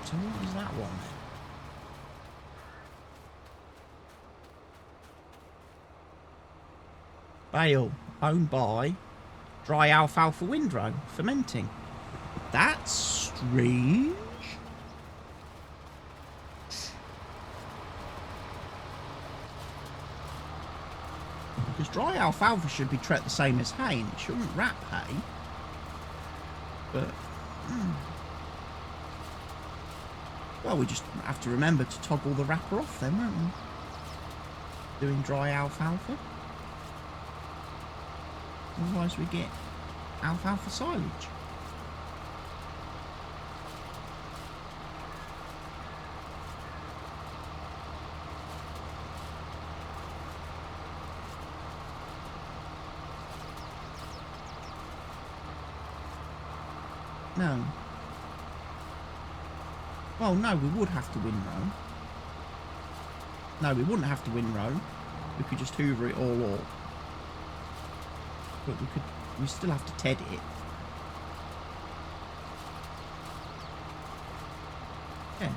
So what is that one then? Bale owned by dry alfalfa windrow fermenting. That's strange. Because dry alfalfa should be treated the same as hay, and it shouldn't wrap hay. But well, we just have to remember to toggle the wrapper off then, won't we? Doing dry alfalfa. Otherwise we get alfalfa silage. No. Well, no, we would have to windrow. No, we wouldn't have to windrow. We could just hoover it all up. But we still have to ted it. Yeah.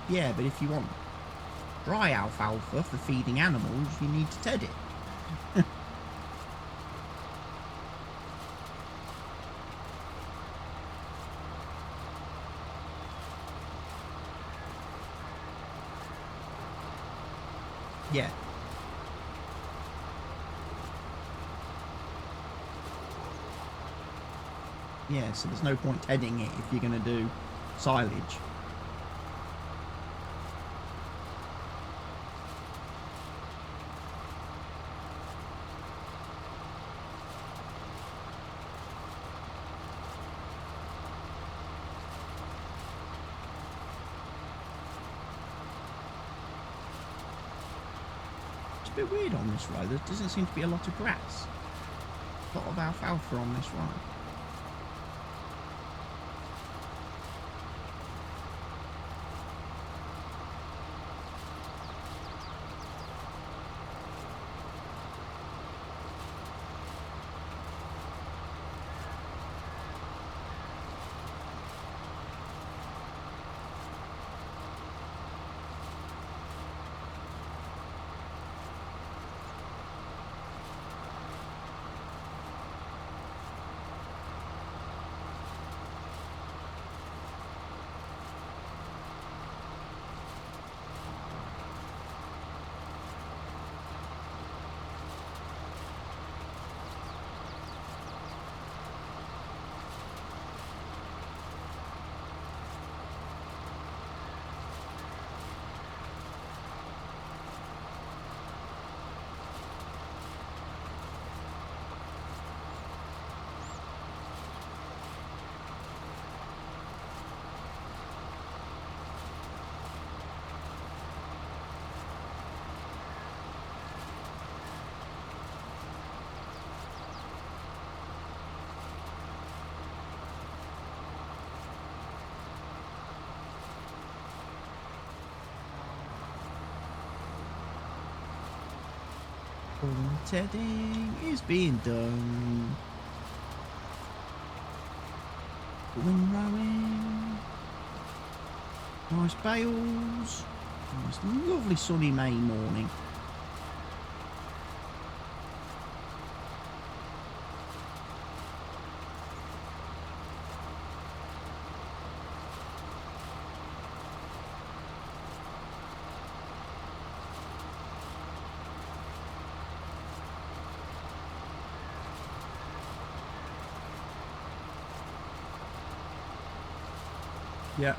Yeah, but if you want dry alfalfa for feeding animals, you need to ted it. Yeah, so there's no point tedding it if you're going to do silage. It's a bit weird on this road. There doesn't seem to be a lot of grass. A lot of alfalfa on this road. All the tedding is being done. Wind rowing. Nice bales. Nice lovely sunny May morning. Yeah.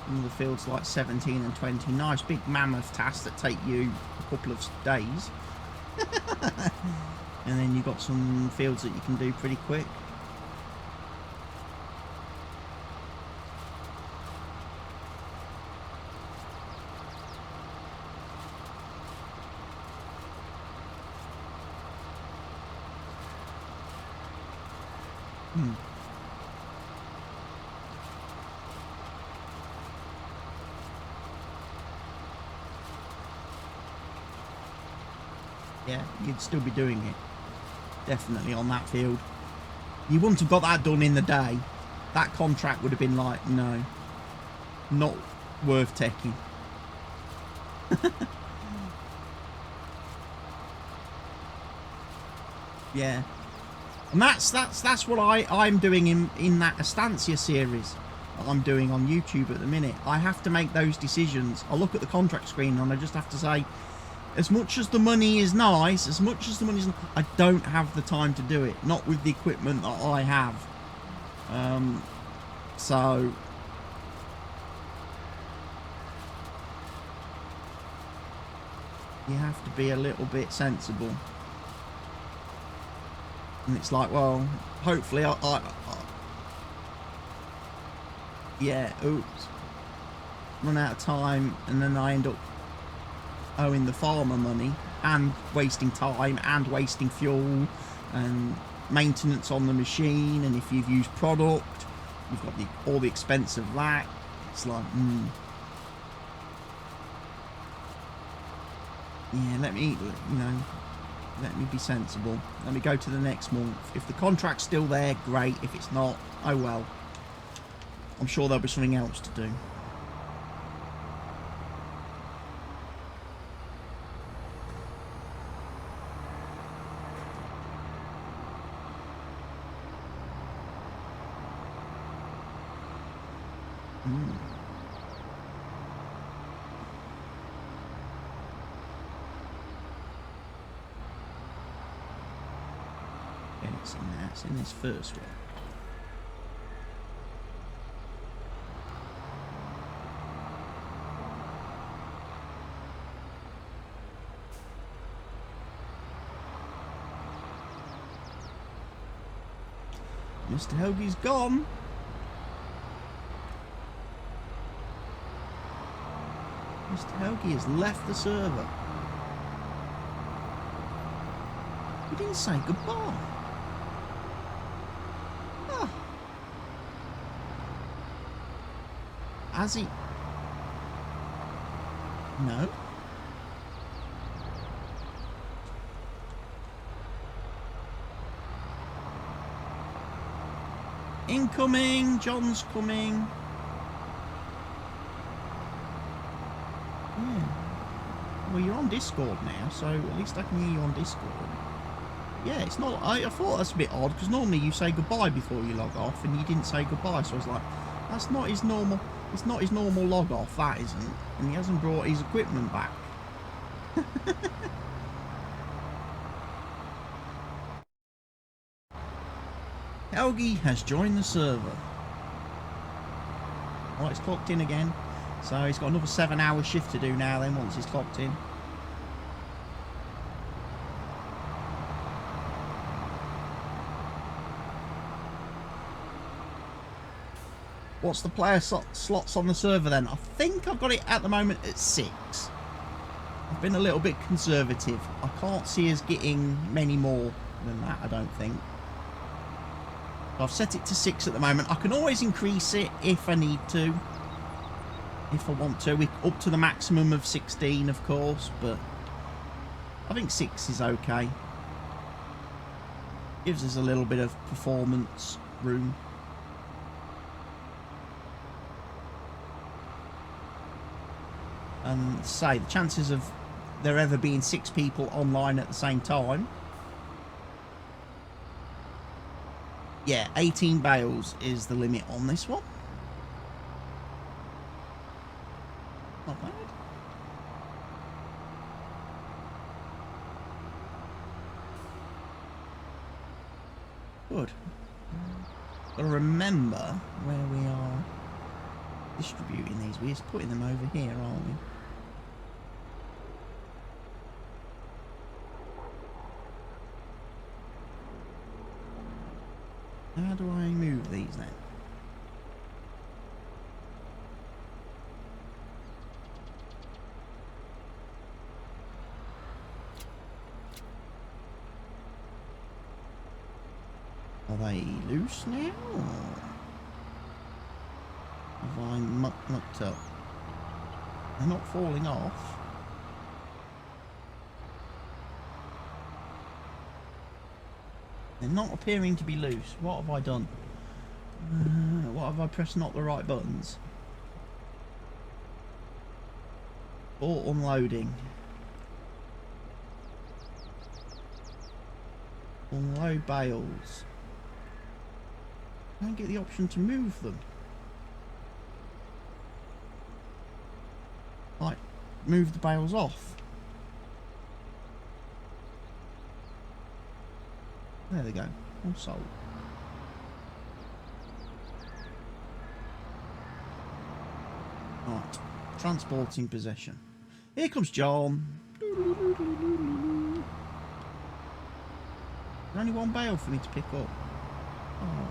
And the fields like 17 and 20. Nice big mammoth tasks that take you a couple of days. And then you've got some fields that you can do pretty quick. Yeah, you'd still be doing it. Definitely on that field. You wouldn't have got that done in the day. That contract would have been like, no, not worth taking. Yeah. And that's what I'm doing in that Estancia series that I'm doing on YouTube at the minute. I have to make those decisions. I look at the contract screen and I just have to say, as much as the money is nice, I don't have the time to do it. Not with the equipment that I have. So you have to be a little bit sensible. And it's like, well, hopefully yeah, oops, run out of time, and then I end up owing the farmer money and wasting time and wasting fuel and maintenance on the machine. And if you've used product, you've got all the expense of that. It's like, yeah, let me be sensible. Let me go to the next month. If the contract's still there, great. If it's not, oh well. I'm sure there'll be something else to do. It's in there. It's in this first one. Mr. Hoagie's gone. Mr. Hoagie has left the server. He didn't say goodbye. Oh. Has he? No. Incoming! John's coming. Yeah. Well, you're on Discord now, so at least I can hear you on Discord. Yeah, it's not... I thought that's a bit odd, because normally you say goodbye before you log off, and you didn't say goodbye, so I was like, that's not his normal... It's not his normal log off, that isn't. And he hasn't brought his equipment back. Helgi has joined the server. Oh, it's clocked in again. So he's got another 7-hour shift to do now then once he's clocked in. What's the player slots on the server then? I think I've got it at the moment at 6. I've been a little bit conservative. I can't see us getting many more than that, I don't think. I've set it to 6 at the moment. I can always increase it if I need to. If I want to. Up to the maximum of 16, of course, but I think 6 is okay. Gives us a little bit of performance room. And say, the chances of there ever being 6 people online at the same time. Yeah, 18 bales is the limit on this one. Not bad. Good. Got to remember where we are distributing these. We're just putting them over here, aren't we? How do I move these then? Are they loose now? Or have I mucked up? They're not falling off. They're not appearing to be loose. What have I done? What have I pressed not the right buttons? Or unloading. Unload bales. I don't get the option to move them. Like, move the bales off. There they go. All sold. Right. Transporting possession. Here comes John. There's only one bale for me to pick up. Oh.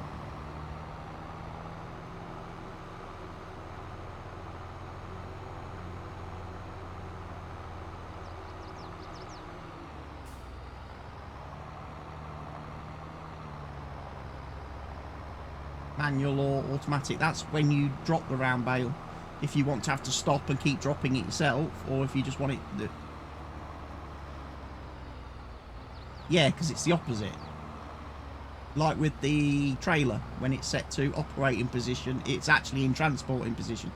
Manual or automatic, that's when you drop the round bale. If you want to have to stop and keep dropping it yourself, or if you just want it... Yeah, because it's the opposite. Like with the trailer, when it's set to operating position, it's actually in transporting position.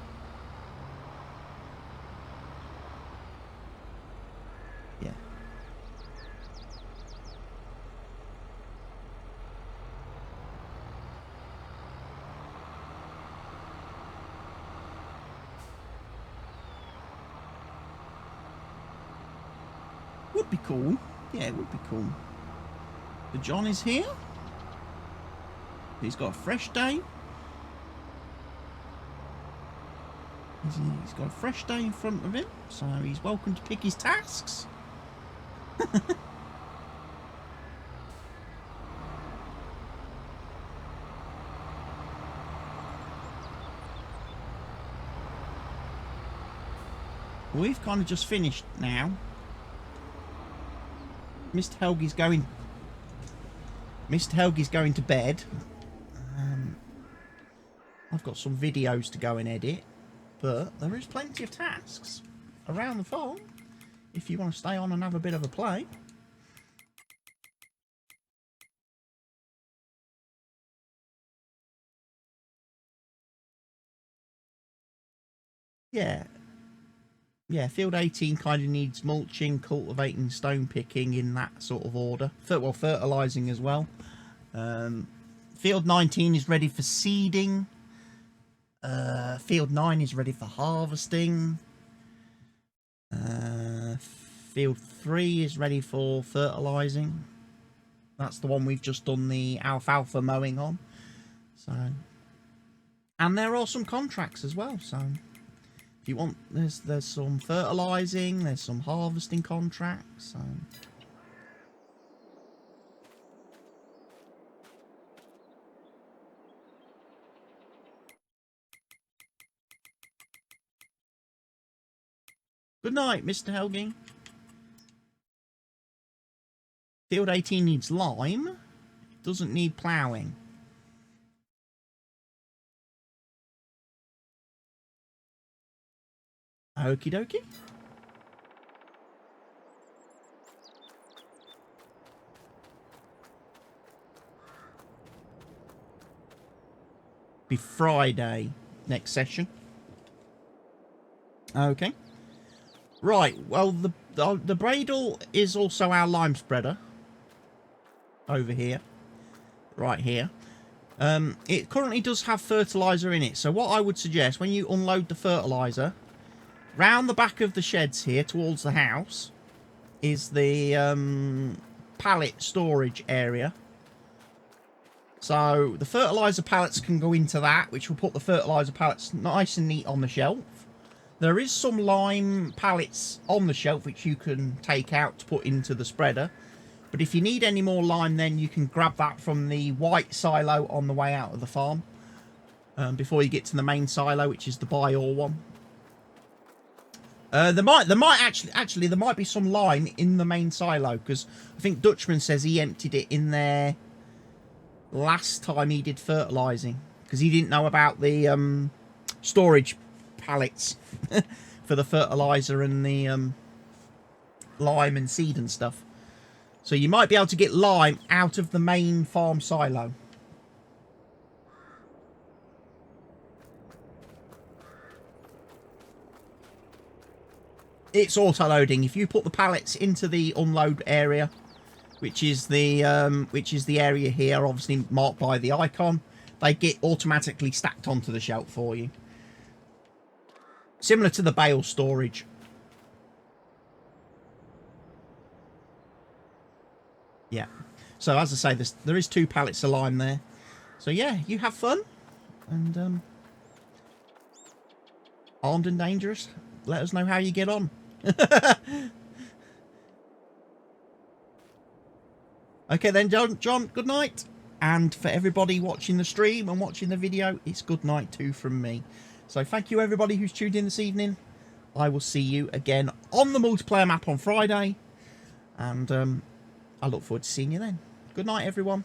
Yeah. Would be cool. Yeah, it would be cool. The John is here. He's got a fresh day. He's got a fresh day in front of him, so he's welcome to pick his tasks. We've kind of just finished now. Mr. Helgi's going to bed. I've got some videos to go and edit, but there is plenty of tasks around the farm if you want to stay on and have a bit of a play. Yeah, field 18 kind of needs mulching, cultivating, stone picking in that sort of order. Well, fertilising as well. Field 19 is ready for seeding. Field 9 is ready for harvesting. Field 3 is ready for fertilising. That's the one we've just done the alfalfa mowing on. So, and there are some contracts as well, so... you want, there's some fertilising, there's some harvesting contracts. So. Good night, Mr. Helgi. Field 18 needs lime. It doesn't need ploughing. Okie dokie. Be Friday next session. Okay. Right. Well, the Bradle is also our lime spreader. Over here. Right here. It currently does have fertiliser in it. So what I would suggest, when you unload the fertiliser, round the back of the sheds here towards the house is the pallet storage area. So the fertiliser pallets can go into that, which will put the fertiliser pallets nice and neat on the shelf. There is some lime pallets on the shelf which you can take out to put into the spreader. But if you need any more lime, then you can grab that from the white silo on the way out of the farm. Before you get to the main silo, which is the buy-all one. There might be some lime in the main silo, because I think Dutchman says he emptied it in there last time he did fertilising, because he didn't know about the storage pallets for the fertiliser and the lime and seed and stuff. So you might be able to get lime out of the main farm silo. It's auto-loading. If you put the pallets into the unload area, which is the area here, obviously marked by the icon, they get automatically stacked onto the shelf for you. Similar to the bale storage. Yeah. So as I say, there is 2 pallets of lime there. So yeah, you have fun. And armed and dangerous. Let us know how you get on. Okay then, John, good night. And for everybody watching the stream and watching the video, it's good night too from me. So thank you everybody who's tuned in this evening. I will see you again on the multiplayer map on Friday. And I look forward to seeing you then. Good night, everyone.